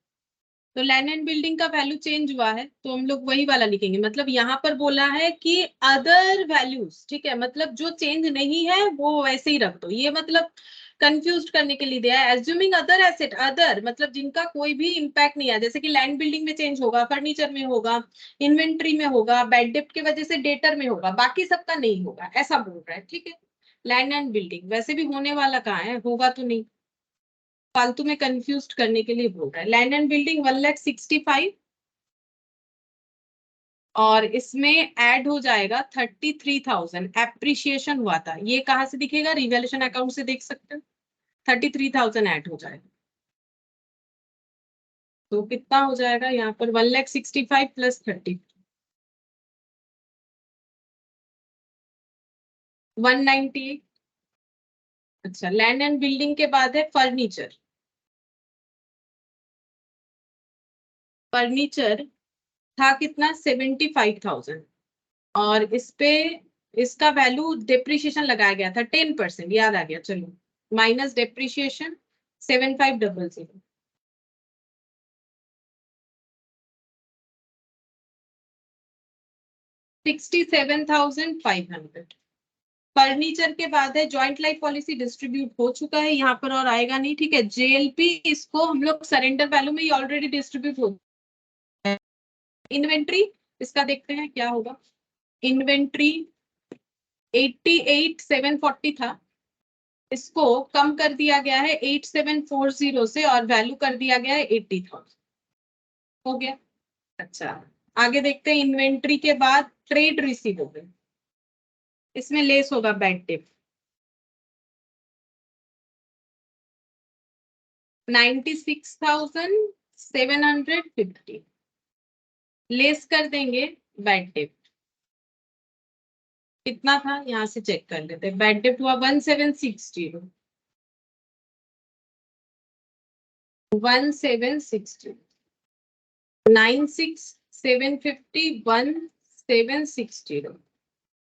तो लैंड एंड बिल्डिंग का वैल्यू चेंज हुआ है तो हम लोग वही वाला लिखेंगे। मतलब यहाँ पर बोला है कि अदर वैल्यूज, ठीक है, मतलब जो चेंज नहीं है वो वैसे ही रख दो। ये मतलब कंफ्यूज करने के लिए दिया है। एज्यूमिंग अदर एसेट, अदर मतलब जिनका कोई भी इम्पैक्ट नहीं है, जैसे कि लैंड बिल्डिंग में चेंज होगा, फर्नीचर में होगा, इन्वेंट्री में होगा, बैड डेप्ट की वजह से डेटर में होगा, बाकी सबका नहीं होगा, ऐसा बोल रहा है। ठीक है, लैंड एंड बिल्डिंग वैसे भी होने वाला कहाँ है, होगा तो नहीं, फालतू में कंफ्यूज करने के लिए बोल रहा है। लैंड एंड बिल्डिंग 1,65,000 और इसमें ऐड हो जाएगा 33,000 एप्रिसिएशन हुआ था। ये कहाँ से दिखेगा, रिवैल्यूएशन अकाउंट से देख सकते हो। 33,000 ऐड हो जाएगा तो कितना हो जाएगा यहाँ पर 1,65,000 प्लस 30 198। अच्छा, लैंड एंड बिल्डिंग के बाद है फर्नीचर। फर्नीचर था कितना 75,000 और इस पे इसका वैल्यू डेप्रिसिएशन लगाया गया था 10%, याद आ गया, चलो माइनस डेप्रिसिएशन 7,500 67,500। फर्नीचर के बाद है जॉइंट लाइफ पॉलिसी, डिस्ट्रीब्यूट हो चुका है यहाँ पर और आएगा नहीं। ठीक है, जेएलपी इसको हम लोग सरेंडर वैल्यू में ही ऑलरेडी डिस्ट्रीब्यूट हो। इन्वेंट्री इसका देखते हैं क्या होगा। इन्वेंट्री 88,740 था, इसको कम कर दिया गया है 8740 से और वैल्यू कर दिया गया है 80,000। हो गया। अच्छा, आगे देखते हैं। इन्वेंट्री के बाद ट्रेड रिसीवेबल, इसमें लेस होगा बैड डेट 96,750 लेस कर देंगे बैड डेट। कितना था यहाँ से चेक कर लेते हैं। बैड डेट हुआ 1760 1760 96,750 1760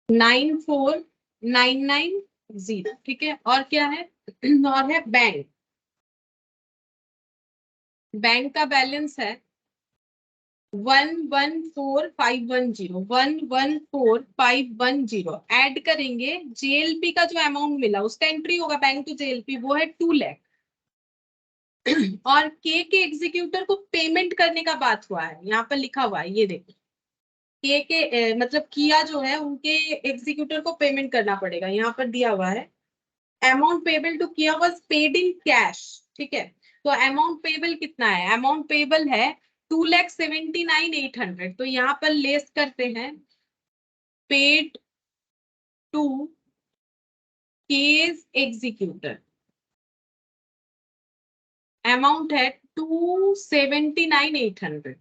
94,990। ठीक है, और क्या है और है बैंक। बैंक का बैलेंस है 114,510 114,510। ऐड करेंगे जेएलपी का जो अमाउंट मिला उसका एंट्री होगा बैंक टू जेएलपी, वो है 2 लाख। और के एग्जीक्यूटर को पेमेंट करने का बात हुआ है, यहाँ पर लिखा हुआ है, ये देखो। के मतलब किया जो है उनके एग्जीक्यूटर को पेमेंट करना पड़ेगा, यहाँ पर दिया हुआ है अमाउंट पेबल टू किया वाज पेड इन कैश। ठीक है, तो अमाउंट पेबल कितना है, अमाउंट पेबल है 2,79,800, तो यहाँ पर लेस करते हैं पेड टू केस एग्जीक्यूटर, अमाउंट है 279,800,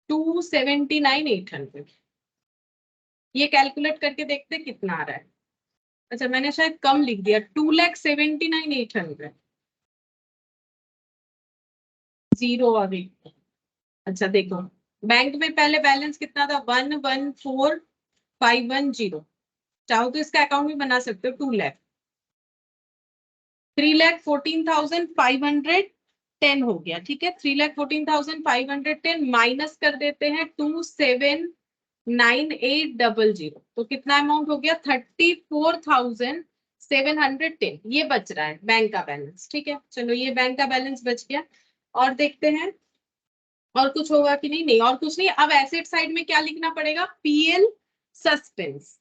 279,800। ये कैलकुलेट करके देखते कितना आ रहा है। अच्छा मैंने शायद कम लिख दिया, 2,79,800, जीरो अभी। अच्छा देखो, बैंक में पहले बैलेंस कितना था, 114,510। चाहो तो इसका अकाउंट भी बना सकते हो, 2 लाख। 3,14,510 हो गया, ठीक है। 3,14,510 माइनस कर देते हैं 2,79,800, तो कितना अमाउंट हो गया, 34,710। ये बच रहा है बैंक का बैलेंस, ठीक है। चलो ये बैंक का बैलेंस बच गया। और देखते हैं और कुछ होगा कि नहीं। नहीं और कुछ नहीं। अब एसेट साइड में क्या लिखना पड़ेगा, पीएल सस्पेंस,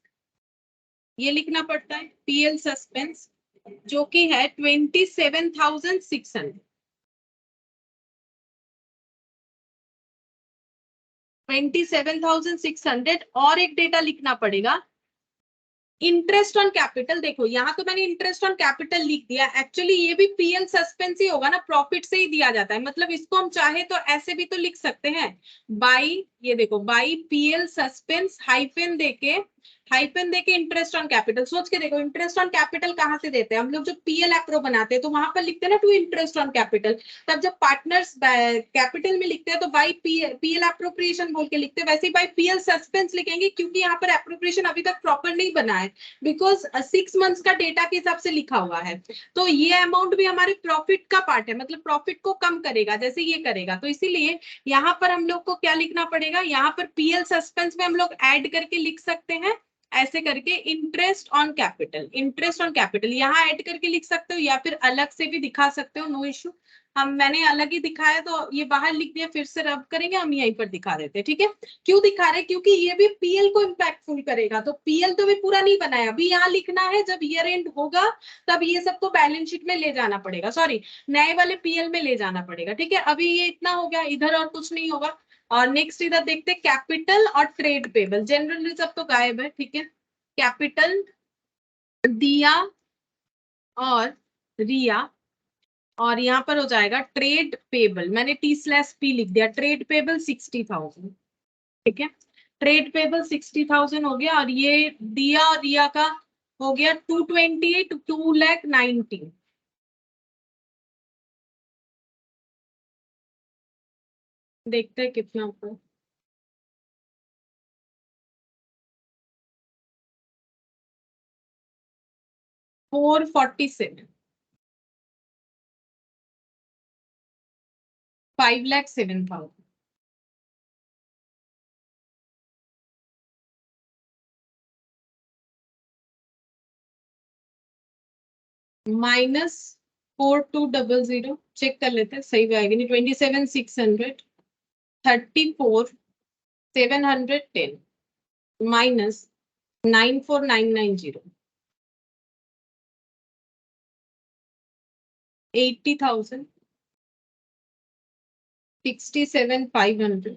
ये लिखना पड़ता है पीएल सस्पेंस, जो कि है 27,600। 27,600। और एक डेटा लिखना पड़ेगा, इंटरेस्ट ऑन कैपिटल। देखो यहाँ तो मैंने इंटरेस्ट ऑन कैपिटल लिख दिया, एक्चुअली ये भी पीएल सस्पेंस ही होगा ना, प्रॉफिट से ही दिया जाता है। मतलब इसको हम चाहे तो ऐसे भी तो लिख सकते हैं, बाई, ये देखो बाई पीएल सस्पेंस हाइफन देके इंटरेस्ट ऑन कैपिटल। सोच के देखो, इंटरेस्ट ऑन कैपिटल कहाँ से देते हैं हम लोग, जब पीएल एप्रो बनाते हैं तो वहां पर लिखते हैं ना टू इंटरेस्ट ऑन कैपिटल। तब जब पार्टनर्स कैपिटल में लिखते हैं तो बाई पीएल एप्रोप्रिएशन बोल के लिखते हैं, वैसे ही बाई पीएल सस्पेंस लिखेंगे, क्योंकि यहाँ पर एप्रोप्रिएशन अभी तक प्रॉपर नहीं बना है, बिकॉज 6 मंथ्स का डेटा के हिसाब से लिखा हुआ है। तो ये अमाउंट भी हमारे प्रॉफिट का पार्ट है, मतलब प्रॉफिट को कम करेगा जैसे ये करेगा। तो इसीलिए यहाँ पर हम लोग को क्या लिखना पड़ेगा, यहाँ पर पीएल सस्पेंस में हम लोग ऐड करके लिख सकते हैं ऐसे करके, इंटरेस्ट ऑन कैपिटल यहाँ ऐड करके लिख सकते हो, या फिर अलग से भी दिखा सकते हो, नो इश्यू। मैंने अलग ही दिखाया तो ये बाहर लिख दिया, फिर से रब करेंगे, हम यहीं पर दिखा देते हैं, ठीक है। क्यों दिखा रहे, क्योंकि ये भी पीएल को इम्पैक्टफुल करेगा। तो पीएल तो भी पूरा नहीं बनाया, अभी यहाँ लिखना है, जब ईयर एंड होगा तब ये सबको बैलेंस शीट में ले जाना पड़ेगा, सॉरी नए वाले पीएल में ले जाना पड़ेगा, ठीक है। अभी ये इतना हो गया, इधर और कुछ नहीं होगा। और नेक्स्ट इधर देखते हैं कैपिटल और ट्रेड पेबल, जनरल रिजर्व तो गायब है, ठीक है। कैपिटल दिया और रिया, और यहाँ पर हो जाएगा ट्रेड पेबल, मैंने T/P लिख दिया, ट्रेड पेबल 60,000, ठीक है। ट्रेड पेबल 60,000 हो गया, और ये दिया और रिया का हो गया 228, 2,90,000। देखते हैं कितना होगा, 447, 5,07,000 -4200, चेक कर लेते हैं सही भी आएगी नहीं, 27,600, 34,710 -94,990, 80,000, 67,500,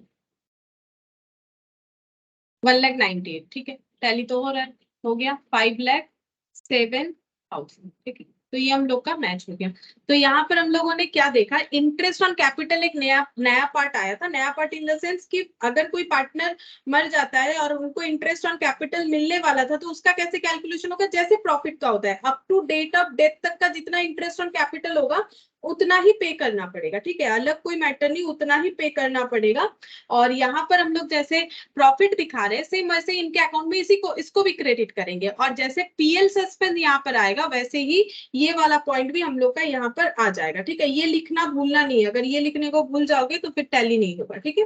1,98,000, ठीक है। टैली तो हो रहा है, हो गया 5,07,000, ठीक है। तो ये हम लोग का मैच हो गया। तो यहाँ पर हम लोगों ने क्या देखा, इंटरेस्ट ऑन कैपिटल एक नया पार्ट आया था। नया पार्ट इन द सेंस कि अगर कोई पार्टनर मर जाता है और उनको इंटरेस्ट ऑन कैपिटल मिलने वाला था, तो उसका कैसे कैलकुलेशन होगा, जैसे प्रॉफिट का होता है, up to date of death तक का जितना इंटरेस्ट ऑन कैपिटल होगा उतना ही पे करना पड़ेगा, ठीक है। अलग कोई मैटर नहीं, उतना ही पे करना पड़ेगा। और यहाँ पर हम लोग जैसे प्रॉफिट दिखा रहे हैं, सेम वैसे इनके अकाउंट में इसको भी क्रेडिट करेंगे, और जैसे पीएल सस्पेंस यहाँ पर आएगा वैसे ही ये वाला पॉइंट भी हम लोग का यहाँ पर आ जाएगा, ठीक है। ये लिखना भूलना नहीं है, अगर ये लिखने को भूल जाओगे तो फिर टैली नहीं होगा, ठीक है।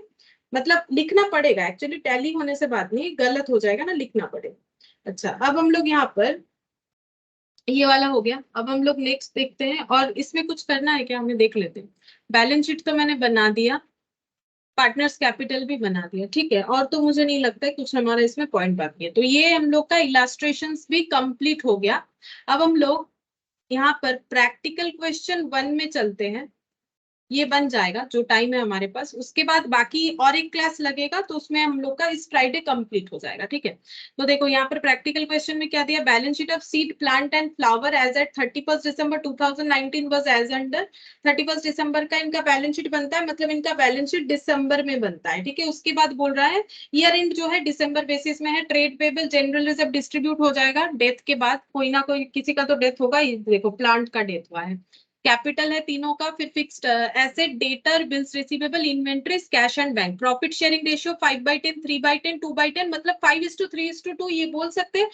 मतलब लिखना पड़ेगा, एक्चुअली टैली होने से बात नहीं, गलत हो जाएगा ना, लिखना पड़ेगा। अच्छा अब हम लोग यहाँ पर ये वाला हो गया। अब हम लोग नेक्स्ट देखते हैं, और इसमें कुछ करना है क्या, हमें देख लेते हैं। बैलेंस शीट तो मैंने बना दिया, पार्टनर्स कैपिटल भी बना दिया, ठीक है। और तो मुझे नहीं लगता है कुछ हमारा इसमें पॉइंट बाकी है। तो ये हम लोग का इलास्ट्रेशंस भी कंप्लीट हो गया। अब हम लोग यहाँ पर प्रैक्टिकल क्वेश्चन 1 में चलते हैं। ये बन जाएगा जो टाइम है हमारे पास। उसके बाद बाकी और एक क्लास लगेगा तो उसमें हम लोग का इस फ्राइडे कंप्लीट हो जाएगा, ठीक है। तो देखो यहाँ पर प्रैक्टिकल क्वेश्चन में क्या दिया, balance sheet of seed plant and flower as at 31 December 2019 was as under. 31 दिसंबर का इनका बैलेंस शीट बनता है, मतलब इनका बैलेंस शीट दिसंबर में बनता है, ठीक है। उसके बाद बोल रहा है ईयर एंड जो है दिसंबर बेसिस में है, trade payable general reserve distribute हो जाएगा डेथ के बाद, कोई ना कोई किसी का तो डेथ होगा, देखो प्लांट का डेथ हुआ है। कैपिटल है तीनों का, फिर fixed asset, debtor, bills receivable, inventories, cash and bank. Profit sharing ratio 5/10, 3/10, 2/10, मतलब 5:3:2 ये बोल सकते हैं,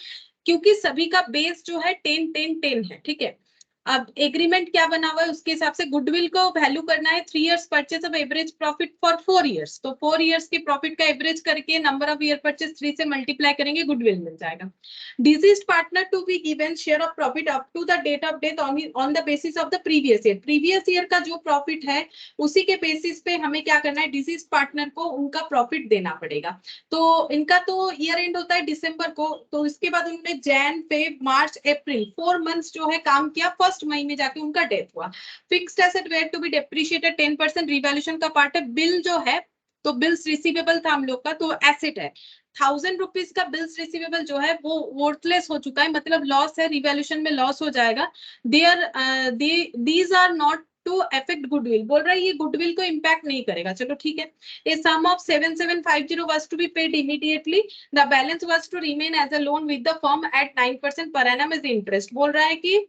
क्योंकि सभी का बेस जो है 10-10-10 है, ठीक है। अब एग्रीमेंट क्या बना हुआ है उसके हिसाब से गुडविल को वैल्यू करना है 3 years purchase of average profit for 4 years, तो 4 इयर्स के प्रॉफिट का एवरेज करके नंबर ऑफ ईयर परचेज 3 से मल्टीप्लाई करेंगे, गुडविल मिल जाएगा। Deceased partner to be given share of profit up to the date of death on the basis of the previous year. Previous year का जो प्रॉफिट है उसी के बेसिस पे हमें क्या करना है, डिसीज पार्टनर को उनका प्रॉफिट देना पड़ेगा। तो इनका तो ईयर एंड होता है दिसंबर को, तो इसके बाद उन्होंने जैन, फेब, मार्च, अप्रैल 4 मंथ्स जो है काम किया, फर्स्ट मई में जाके उनका डेथ हुआ। Fixed asset were to be depreciated 10%, revaluation का पार्ट है। बिल जो है तो बिल्स रिसीवेबल था हम लोग का, तो एसेट है। 1000 रुपीज का बिल्स रिसीवेबल जो है वो वर्थलेस हो चुका है, मतलब लॉस है, रिवैल्यूएशन में लॉस हो जाएगा। These are not to affect goodwill, बोल रहा है ये गुडविल को इम्पैक्ट नहीं करेगा, चलो ठीक है। ए सम of 7750 was to be paid immediately. The balance was to remain as a loan with the firm at 9% per annum as interest. बोल रहा है कि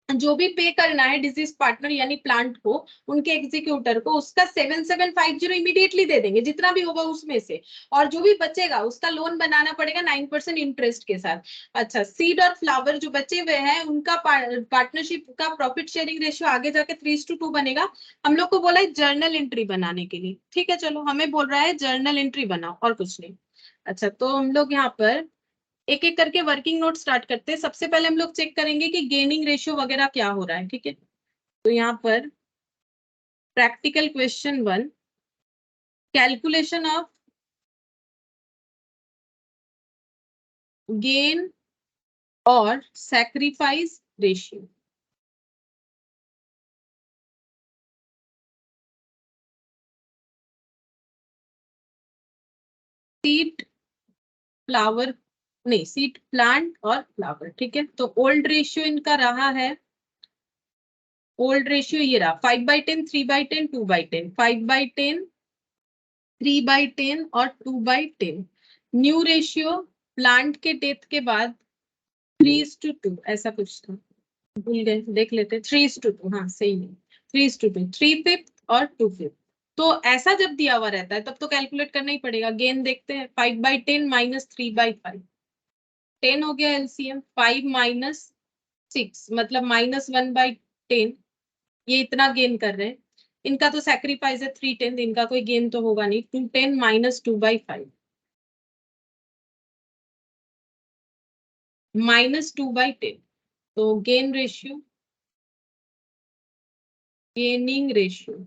जो भी पे करना है डिजीज पार्टनर यानी प्लांट को, उनके एग्जीक्यूटर को, उसका 7750 इमीडिएटली दे देंगे जितना भी होगा उसमें से, और जो भी बचेगा उसका लोन बनाना पड़ेगा 9% इंटरेस्ट के साथ। अच्छा, सीड और फ्लावर जो बचे हुए हैं उनका पार्टनरशिप का प्रॉफिट शेयरिंग रेशियो आगे जाके 3:2 बनेगा। हम लोग को बोला है जर्नल एंट्री बनाने के लिए, ठीक है, चलो हमें बोल रहा है जर्नल एंट्री बनाओ और कुछ नहीं। अच्छा, तो हम लोग यहाँ पर एक एक करके वर्किंग नोट स्टार्ट करते हैं। सबसे पहले हम लोग चेक करेंगे कि गेनिंग रेशियो वगैरह क्या हो रहा है, ठीक है। तो यहाँ पर practical question 1, calculation of gain और सैक्रिफाइस रेशियो। सीड फ्लावर, नहीं सीड प्लांट और फ्लावर, ठीक है। तो ओल्ड रेशियो इनका रहा है, ओल्ड रेशियो ये रहा 5/10, 3/10, 2/10, 5/10, 3/10 और 2/10। न्यू रेशियो प्लांट के डेथ के बाद 3:2 ऐसा कुछ था, भूल गए, देख लेते। 3:2, हाँ सही है, 3:2, 3/5 और 2/5। तो ऐसा जब दिया हुआ रहता है तब तो कैलकुलेट करना ही पड़ेगा। गेन देखते हैं, 5/10 माइनस 3/5, 10 हो गया एलसीएम। 5 माइनस 6 मतलब -1/10, ये इतना गेन कर रहे हैं। इनका तो सैक्रिफाइस है 310, इनका कोई गेन तो होगा नहीं। 210 माइनस 2/5 माइनस 2/10, तो gain ratio, gaining ratio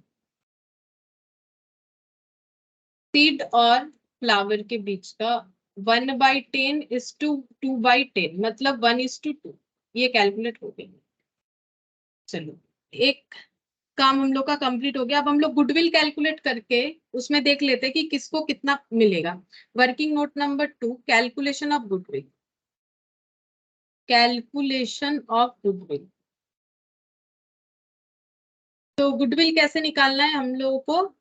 seed और फ्लावर के बीच का 1/10 is to 2/10, मतलब 1:2, ये कैलकुलेट हो गई। चलो, एक काम हम लोग का कंप्लीट हो गया। अब हम लोग गुडविल कैलकुलेट करके उसमें देख लेते हैं कि किसको कितना मिलेगा। Working note number 2, calculation of goodwill, calculation of goodwill. तो गुडविल कैसे निकालना है हम लोगों को,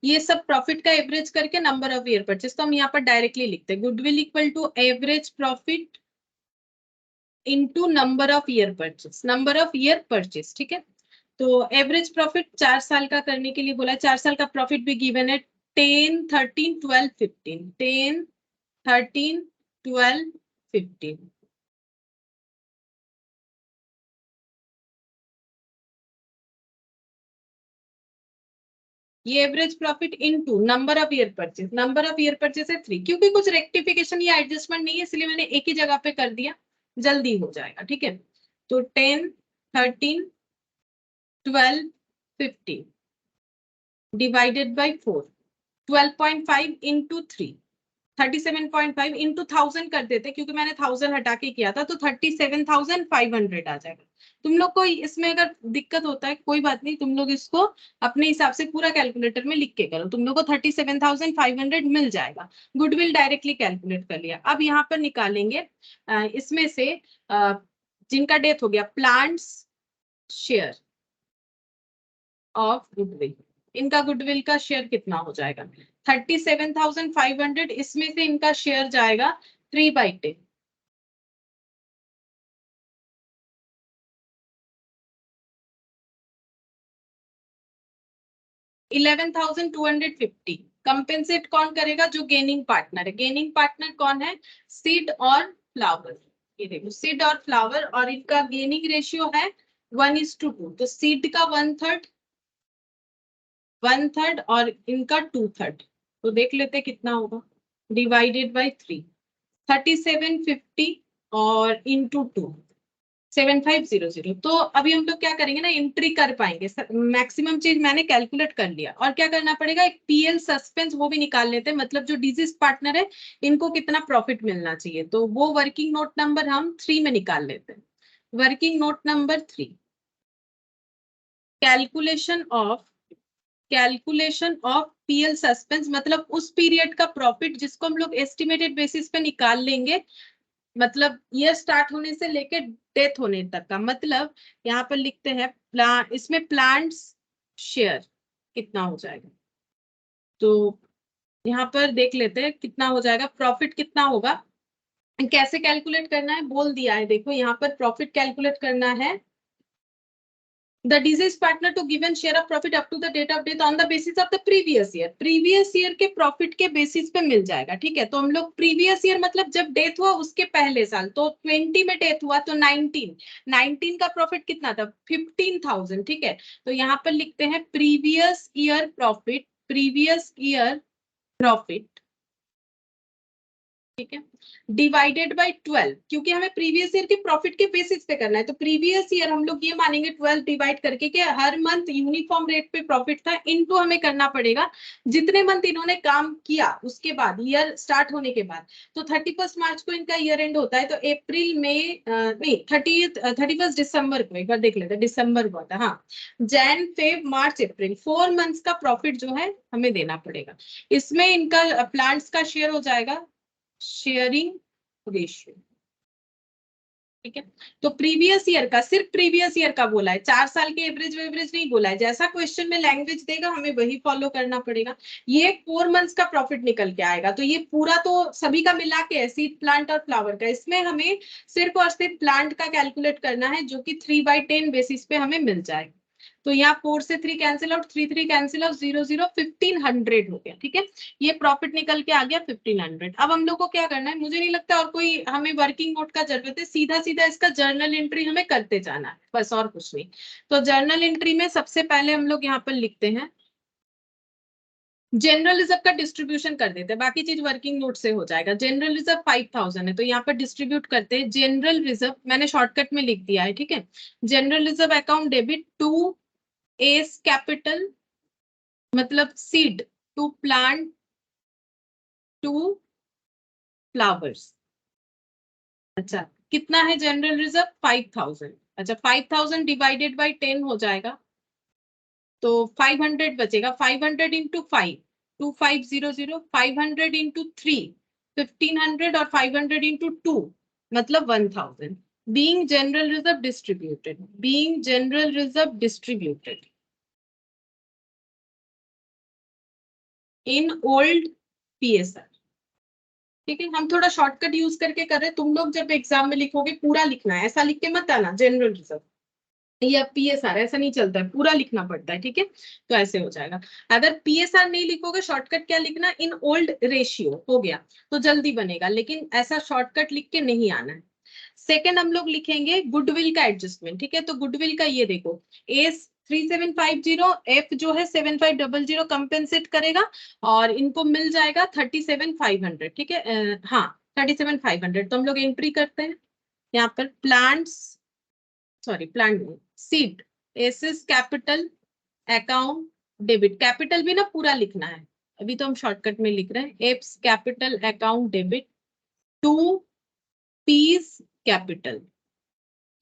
ये सब प्रॉफिट का एवरेज करके नंबर ऑफ ईयर परचेज, तो हम यहाँ पर डायरेक्टली लिखते हैं goodwill equal to average profit into number of year purchase, number of year purchase, ठीक है। तो एवरेज प्रॉफिट 4 साल का करने के लिए बोला, 4 साल का प्रॉफिट भी गिवन है 10, 13, 12, 15, 10, 13, 12, 15। ये average profit into number of year purchase, number of year purchase है 3, क्योंकि कुछ रेक्टिफिकेशन या एडजस्टमेंट नहीं है इसलिए मैंने एक ही जगह पे कर दिया, जल्दी हो जाएगा, ठीक है। तो 10, 13, 12, 15 डिवाइडेड बाई 4, 12.5 इंटू 3, 37.5 इंटू 1000 कर देते क्योंकि मैंने 1000 हटा के किया था, तो 37,500 आ जाएगा। तुम लोग को इसमें अगर दिक्कत होता है कोई बात नहीं, तुम लोग इसको अपने हिसाब से पूरा कैलकुलेटर में लिख के करो, तुम लोग को 37,500 मिल जाएगा। गुडविल डायरेक्टली कैलकुलेट कर लिया। अब यहाँ पर निकालेंगे इसमें से जिनका डेथ हो गया, प्लांट्स शेयर ऑफ गुडविल, इनका गुडविल का शेयर कितना हो जाएगा 37,500, इसमें से इनका शेयर जाएगा 3/10, 11,250। कंपेंसेट कौन करेगा, जो गेनिंग पार्टनर है। गेनिंग पार्टनर कौन है, सीड और फ्लावर। ये देखो सीड और फ्लावर, और इनका गेनिंग रेशियो है 1:2, तो सीड का 1/3 और इनका 2/3, तो देख लेते कितना होगा, डिवाइडेड बाई 3, 3750 और इंटू 2, 7500। तो अभी हम लोग क्या करेंगे ना, एंट्री कर पाएंगे, मैक्सिमम चीज मैंने कैलकुलेट कर लिया। और क्या करना पड़ेगा, एक पीएल सस्पेंस वो भी निकाल लेते हैं, मतलब जो डिजीज पार्टनर है इनको कितना प्रॉफिट मिलना चाहिए, तो वो वर्किंग नोट नंबर हम 3 में निकाल लेते हैं। Working note number 3, calculation of PL suspense, मतलब उस पीरियड का प्रॉफिट जिसको हम लोग एस्टिमेटेड बेसिस पे निकाल लेंगे, मतलब ईयर स्टार्ट होने से लेके डेथ होने तक का। मतलब यहाँ पर लिखते हैं इसमें प्लांट्स शेयर कितना हो जाएगा, तो यहाँ पर देख लेते हैं कितना हो जाएगा, प्रॉफिट कितना होगा, कैसे कैलकुलेट करना है बोल दिया है। देखो यहाँ पर प्रॉफिट कैलकुलेट करना है, the deceased partner to given share of profit up to the date of death on the basis of the previous year, previous year के प्रॉफिट के बेसिस पे मिल जाएगा। ठीक है, तो हम लोग प्रीवियस ईयर मतलब जब डेथ हुआ उसके पहले साल, तो 20 में डेथ हुआ तो 19 का प्रॉफिट कितना था 15,000। ठीक है, तो यहाँ पर लिखते हैं प्रीवियस ईयर प्रॉफिट, ठीक है, डिवाइडेड बाय 12, क्योंकि हमें प्रीवियस ईयर के प्रॉफिट के बेसिस पे करना है, तो प्रीवियस ईयर हम लोग ये मानेंगे 12 डिवाइड करके कि हर मंथ यूनिफॉर्म रेट पे प्रॉफिट था, इनको हमें करना पड़ेगा जितने मंथ इन्होंने काम किया उसके बाद, ईयर स्टार्ट होने के बाद। तो 31 मार्च को इनका ईयर एंड होता है, तो अप्रैल में नहीं 31 दिसंबर को, एक बार देख लेते हैं, दिसंबर को होता है, हाँ, जैन फेब मार्च अप्रैल, 4 मंथ्स का प्रॉफिट जो है हमें देना पड़ेगा। इसमें इनका प्लांट्स का शेयर हो जाएगा शेयरिंग रेशियो। ठीक है, तो प्रीवियस ईयर का, सिर्फ प्रीवियस ईयर का बोला है, 4 साल के एवरेज नहीं बोला है, जैसा क्वेश्चन में लैंग्वेज देगा हमें वही फॉलो करना पड़ेगा। ये 4 मंथ्स का प्रॉफिट निकल के आएगा, तो ये पूरा तो सभी का मिला के सीड, प्लांट और फ्लावर का, इसमें हमें सिर्फ और सिर्फ प्लांट का कैलकुलेट करना है, जो कि 3/10 बेसिस पे हमें मिल जाएगा। तो यहाँ 4 से 3 कैंसिल आउट, 3 कैंसिल आउट, 0 1500 हो गया। ठीक है, ये प्रॉफिट निकल के आ गया 1500। अब हम लोग को क्या करना है, मुझे नहीं लगता और कोई हमें वर्किंग नोट का जरूरत है, सीधा सीधा इसका जर्नल एंट्री हमें करते जाना है, बस और कुछ नहीं। तो जर्नल एंट्री में सबसे पहले हम लोग यहाँ पर लिखते हैं, जनरल रिजर्व का डिस्ट्रीब्यूशन कर देते हैं, बाकी चीज वर्किंग नोट से हो जाएगा। जनरल रिजर्व 5,000 है, तो यहाँ पर डिस्ट्रीब्यूट करते हैं। जनरल रिजर्व मैंने शॉर्टकट में लिख दिया है, ठीक है, general reserve account debit to S capital, मतलब seed to plant to flowers. अच्छा, कितना है जनरल रिजर्व 5,000। अच्छा, 5,000 डिवाइडेड बाई 10 हो जाएगा, तो 500 बचेगा, 500 इंटू 5 2500, 500 इंटू 3 1500 और 500 इंटू 2 मतलब 1000। being general reserve distributed in old PSR। ठीक है, हम थोड़ा शॉर्टकट यूज करके कर रहे हैं, तुम लोग जब एग्जाम में लिखोगे पूरा लिखना है, ऐसा लिख के मत आना जनरल रिजर्व या पीएसआर, ऐसा नहीं चलता है, पूरा लिखना पड़ता है। ठीक है, तो ऐसे हो जाएगा। अगर पीएसआर नहीं लिखोगे, शॉर्टकट क्या लिखना, इन ओल्ड रेशियो हो गया तो जल्दी बनेगा, लेकिन ऐसा शॉर्टकट लिख के नहीं आना है। सेकंड हम लोग लिखेंगे गुडविल का एडजस्टमेंट। ठीक है, तो गुडविल का ये देखो, एस 3750, एफ जो है 7500 कंपेंसेट करेगा, और इनको मिल जाएगा 37,500। ठीक है, हाँ 37,500, तो हम लोग एंट्री करते हैं यहाँ पर, प्लांट सीड एसेस कैपिटल अकाउंट डेबिट, कैपिटल भी ना पूरा लिखना है, अभी तो हम शॉर्टकट में लिख रहे हैं, apps capital account debit to P's capital,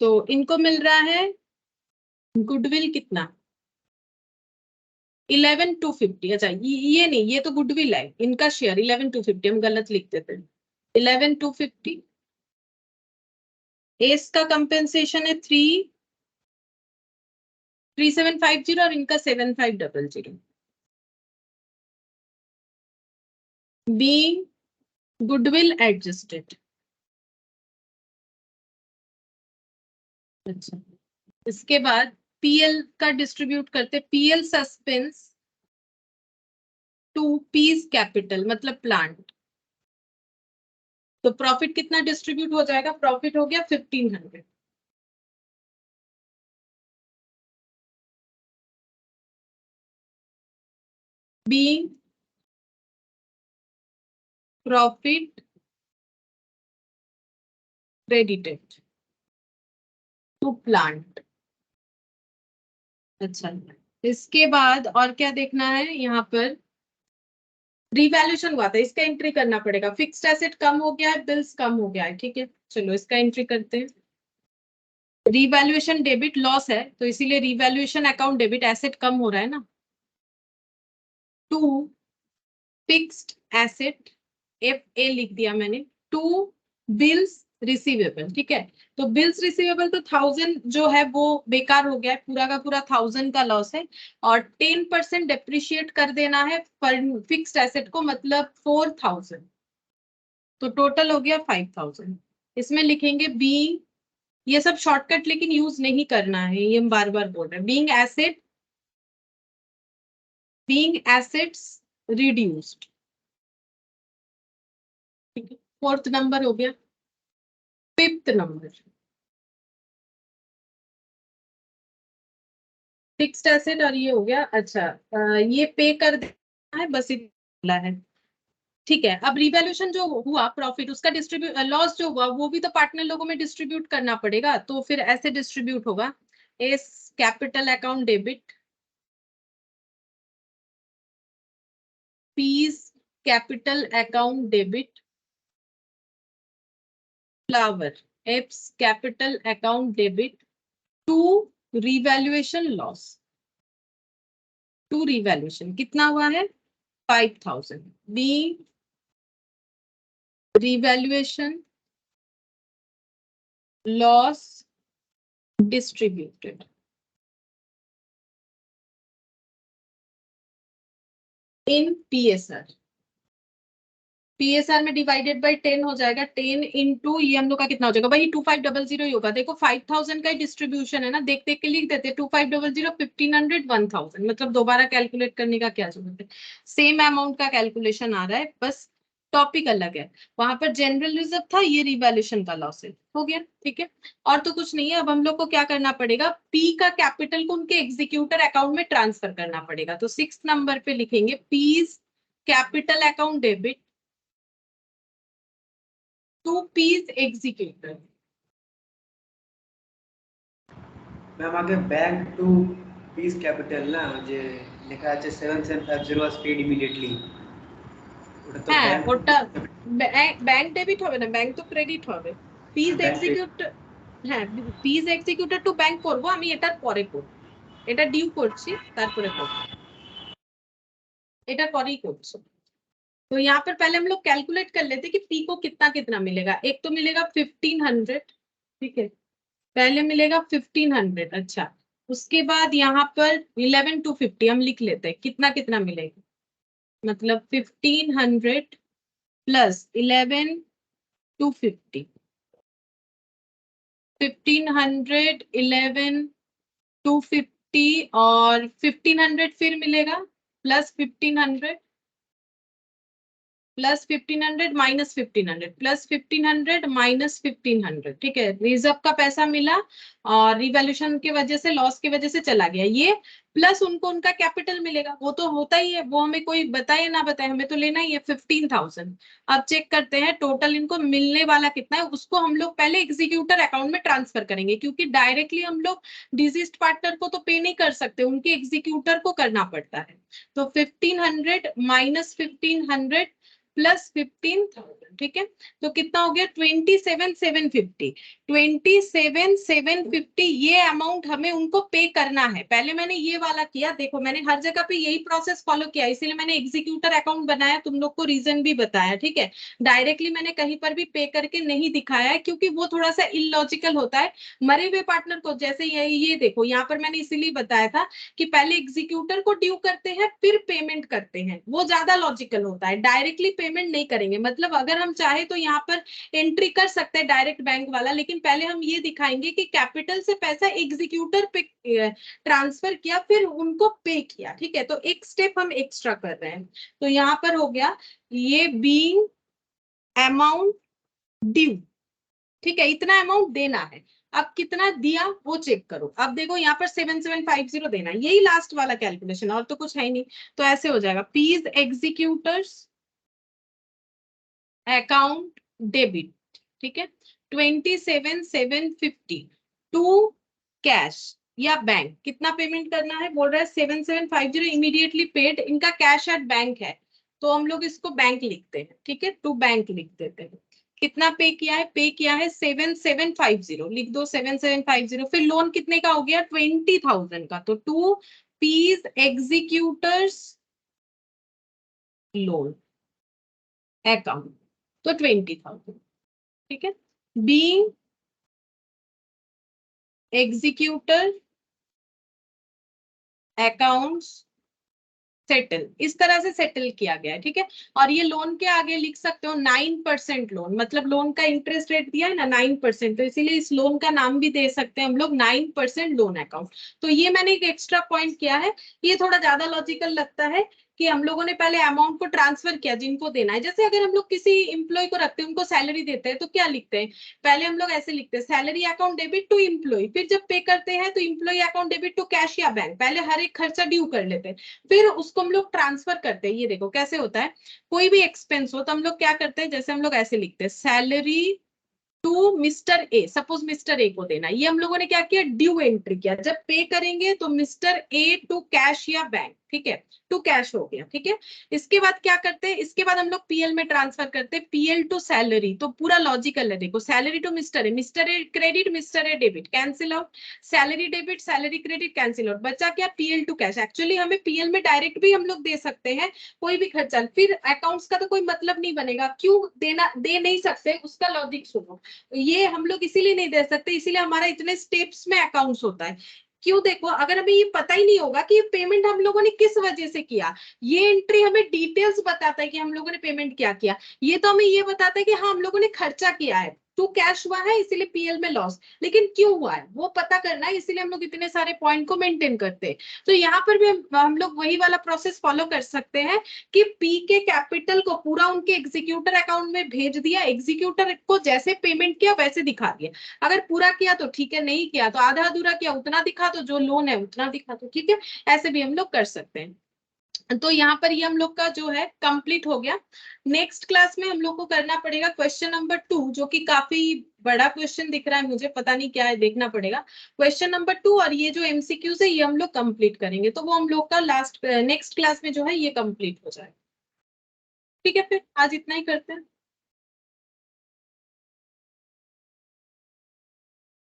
तो इनको मिल रहा है गुडविल कितना 11,250। अच्छा ये नहीं, ये तो गुडविल है, इनका शेयर 11,250, हम गलत लिखते थे 11,250। एस का कंपेंसेशन है 3,750 और इनका 7,500। being goodwill adjusted। अच्छा, इसके बाद पीएल का डिस्ट्रीब्यूट करते, PL suspense to P's capital मतलब प्लांट, तो प्रॉफिट कितना डिस्ट्रीब्यूट हो जाएगा, प्रॉफिट हो गया 1,500। being profit credited to plant। अच्छा, इसके बाद और क्या देखना है, यहाँ पर रिवैल्यूएशन हुआ था, इसका एंट्री करना पड़ेगा। फिक्स्ड एसेट कम हो गया है, बिल्स कम हो गया है, ठीक है, चलो इसका एंट्री करते हैं। रिवैल्यूएशन डेबिट लॉस है, तो इसीलिए रिवैल्यूएशन अकाउंट डेबिट, एसेट कम हो रहा है ना, to fixed asset F A लिख दिया मैंने, टू बिल्स रिसीवेबल, ठीक है। तो बिल्स रिसीवेबल तो 1,000 जो है वो बेकार हो गया है, पूरा का पूरा 1,000 का लॉस है, और 10% डेप्रिशिएट कर देना है फिक्स्ड एसेट को, मतलब 4,000, तो टोटल हो गया 5,000। इसमें लिखेंगे बी, ये सब शॉर्टकट लेकिन यूज नहीं करना है, ये हम बार बार बोल रहे हैं। बीइंग एसेट्स रिड्यूस्ड, ठीक है, 4th नंबर हो गया। 5th नंबर फिक्स्ड एसेट, और ये हो गया। अच्छा, ये पे कर देना है, बस इतना है, ठीक है। अब रिवैल्यूएशन जो हुआ प्रॉफिट, उसका डिस्ट्रीब्यूट, लॉस जो हुआ वो भी तो पार्टनर लोगों में डिस्ट्रीब्यूट करना पड़ेगा, तो फिर ऐसे डिस्ट्रीब्यूट होगा, S capital account debit, P's capital account debit, फ्लावर एप्स capital account debit to revaluation loss, to revaluation कितना हुआ है 5,000, be revaluation loss distributed in PSR. PSR में डिवाइडेड बाय 10 हो जाएगा, 10 इंटू ये हम लोग का कितना हो जाएगा भाई, 2,500 ही होगा। देखो 5,000 का डिस्ट्रीब्यूशन है ना, देख देख के लिख देते, 2,500 1,500 1,000, मतलब दोबारा कैलकुलेट करने का क्या जरूरत है, सेम अमाउंट का कैलकुलेशन आ रहा है, बस टॉपिक अलग है। वहां पर जनरल रिजर्व था, ये रिवैल्यूएशन का लॉस है, हो गया, ठीक है। और तो कुछ नहीं है। अब हम लोग को क्या करना पड़ेगा, पी का कैपिटल को उनके एग्जीक्यूटर अकाउंट में ट्रांसफर करना पड़ेगा, तो 6th नंबर पे लिखेंगे P's capital account debit to P's executor. Ma'am आगे बैंक टू पीस कैपिटल ना, যে লেখা আছে 7750 was paid immediately, ওটা তো হ্যাঁ, ব্যাংক ওটা ব্যাংক ডেবিট হবে না, ব্যাংক তো ক্রেডিট হবে। পিস এক্সিকিউটর, হ্যাঁ পিস এক্সিকিউটর টু ব্যাংক করব আমি, এটার পরে করব, এটা ডিউ করছি তারপরে করব, এটা পরেই করছি। तो यहाँ पर पहले हम लोग कैलकुलेट कर लेते कि पी को कितना कितना मिलेगा। एक तो मिलेगा 1,500, ठीक है, पहले मिलेगा 1,500। अच्छा, उसके बाद यहाँ पर 11,250 हम लिख लेते हैं, कितना कितना मिलेगा, मतलब 1,500 प्लस 11,250, 1,500 11,250 और 1,500 फिर मिलेगा plus 1,500 plus 1,500 minus 1,500 plus 1,500 minus 1,500, ठीक है। रिजर्व का पैसा मिला और रिवैल्यूएशन की वजह से, लॉस की वजह से चला गया ये, प्लस उनको उनका कैपिटल मिलेगा, वो तो होता ही है, वो हमें कोई बताए ना बताए, हमें तो लेना ही है 15,000। अब चेक करते हैं टोटल इनको मिलने वाला कितना है, उसको हम लोग पहले एग्जीक्यूटर अकाउंट में ट्रांसफर करेंगे, क्योंकि डायरेक्टली हम लोग डिजीज्ड पार्टनर को तो पे नहीं कर सकते, उनके एग्जीक्यूटर को करना पड़ता है। तो 1,500 माइनस 1,500 प्लस 15,000, 10,000, ठीक है। तो कितना हो गया 27,750। 27,750 ये अमाउंट हमें उनको पे करना है। पहले मैंने ये वाला किया, देखो मैंने हर जगह पे यही प्रोसेस फॉलो किया, इसीलिए मैंने एग्जीक्यूटर अकाउंट बनाया, तुम लोग को रीजन भी बताया, ठीक है। डायरेक्टली मैंने कहीं पर भी पे करके नहीं दिखाया है, क्योंकि वो थोड़ा सा इलॉजिकल होता है। मरे हुए पार्टनर को जैसे ये देखो यहाँ पर मैंने इसीलिए बताया था कि पहले एग्जीक्यूटर को ड्यू करते हैं फिर पेमेंट करते हैं, वो ज्यादा लॉजिकल होता है। डायरेक्टली पेमेंट नहीं करेंगे, मतलब अगर हम चाहे तो यहाँ पर एंट्री कर सकते हैं डायरेक्ट बैंक वाला, लेकिन पहले हम ये दिखाएंगे कि कैपिटल से पैसा एग्जीक्यूटर पे ट्रांसफर किया फिर उनको पे किया, ठीक है। तो एक स्टेप हम एक्स्ट्रा कर रहे हैं। तो यहाँ पर हो गया ये बीइंग अमाउंट ड्यू, ठीक है, इतना अमाउंट देना है। अब कितना दिया वो चेक करो। अब देखो यहाँ पर 7750 देना है, यही लास्ट वाला कैलकुलेशन, और तो कुछ है ही नहीं। तो ऐसे हो जाएगा प्लीज एग्जीक्यूटर्स अकाउंट डेबिट, ठीक है, 27,750 टू कैश या बैंक। कितना पेमेंट करना है बोल रहा है 7750 इमीडिएटली पेड, इनका कैश एट बैंक है, तो हम लोग इसको बैंक लिखते हैं, ठीक है, टू बैंक लिख देते हैं। कितना पे किया है, पे किया है 7750, लिख दो 7750। फिर लोन कितने का हो गया 20,000 का, तो to P's executors loan account, तो 20,000, ठीक है। बीइंग एग्जीक्यूटर अकाउंट्स सेटल, इस तरह से सेटल किया गया है, ठीक है। और ये लोन के आगे लिख सकते हो 9% लोन, मतलब लोन का इंटरेस्ट रेट दिया है ना 9%, तो इसीलिए इस लोन का नाम भी दे सकते हैं हम लोग 9% लोन अकाउंट। तो ये मैंने एक एक्स्ट्रा पॉइंट किया है, ये थोड़ा ज्यादा लॉजिकल लगता है कि हम लोगों ने पहले अमाउंट को ट्रांसफर किया जिनको देना है। जैसे अगर हम लोग किसी इंप्लॉय को रखते हैं, उनको सैलरी देते हैं, तो क्या लिखते हैं, पहले हम लोग ऐसे लिखते हैं salary account debit to employee, फिर जब पे करते हैं तो employee account debit to cash या बैंक, पहले हर एक खर्चा ड्यू कर लेते हैं, फिर उसको हम लोग ट्रांसफर करते हैं। ये देखो कैसे होता है, कोई भी एक्सपेंस हो तो हम लोग क्या करते हैं, जैसे हम लोग ऐसे लिखते हैं salary to mister A, suppose mister A को देना, ये हम लोगों ने क्या किया ड्यू एंट्री किया। जब पे करेंगे तो मिस्टर ए टू कैश या बैंक, ठीक है, टू कैश हो गया, ठीक है। इसके बाद क्या करते हैं, इसके बाद हम लोग पीएल में ट्रांसफर करते हैं, पीएल टू सैलरी, तो पूरा लॉजिकल है, देखो salary to mister A credit, mister A debit, cancel out, salary debit salary credit cancel out, बचा क्या पीएल टू कैश। एक्चुअली हमें पीएल में डायरेक्ट भी हम लोग दे सकते हैं कोई भी खर्चा, फिर अकाउंट्स का तो कोई मतलब नहीं बनेगा, क्यों देना, दे नहीं सकते, उसका लॉजिक सुनो। ये हम लोग इसीलिए नहीं दे सकते, इसीलिए हमारा इतने स्टेप्स में अकाउंट्स होता है। क्यों, देखो अगर हमें ये पता ही नहीं होगा कि ये पेमेंट हम लोगों ने किस वजह से किया, ये एंट्री हमें डिटेल्स बताता है कि हम लोगों ने पेमेंट क्या किया, ये तो हमें ये बताता है कि हाँ हम लोगों ने खर्चा किया है, टू कैश हुआ है इसीलिए पीएल में लॉस, लेकिन क्यों हुआ है वो पता करना है, इसीलिए हम लोग इतने सारे पॉइंट को मेंटेन करते हैं। तो यहाँ पर भी हम लोग वही वाला प्रोसेस फॉलो कर सकते हैं कि पी के कैपिटल को पूरा उनके एग्जीक्यूटर अकाउंट में भेज दिया, एग्जीक्यूटर को जैसे पेमेंट किया वैसे दिखा दिया, अगर पूरा किया तो ठीक है, नहीं किया तो आधा अधूरा किया उतना दिखा, तो जो लोन है उतना दिखा, तो ठीक है, ऐसे भी हम लोग कर सकते हैं। तो यहाँ पर ये हम लोग का जो है कंप्लीट हो गया। नेक्स्ट क्लास में हम लोग को करना पड़ेगा क्वेश्चन नंबर 2, जो कि काफी बड़ा क्वेश्चन दिख रहा है मुझे, पता नहीं क्या है, देखना पड़ेगा। क्वेश्चन नंबर 2 और ये जो एमसीक्यूज है ये हम लोग कंप्लीट करेंगे, तो वो हम लोग का लास्ट नेक्स्ट क्लास में जो है ये कंप्लीट हो जाएगा, ठीक है। फिर आज इतना ही करते हैं।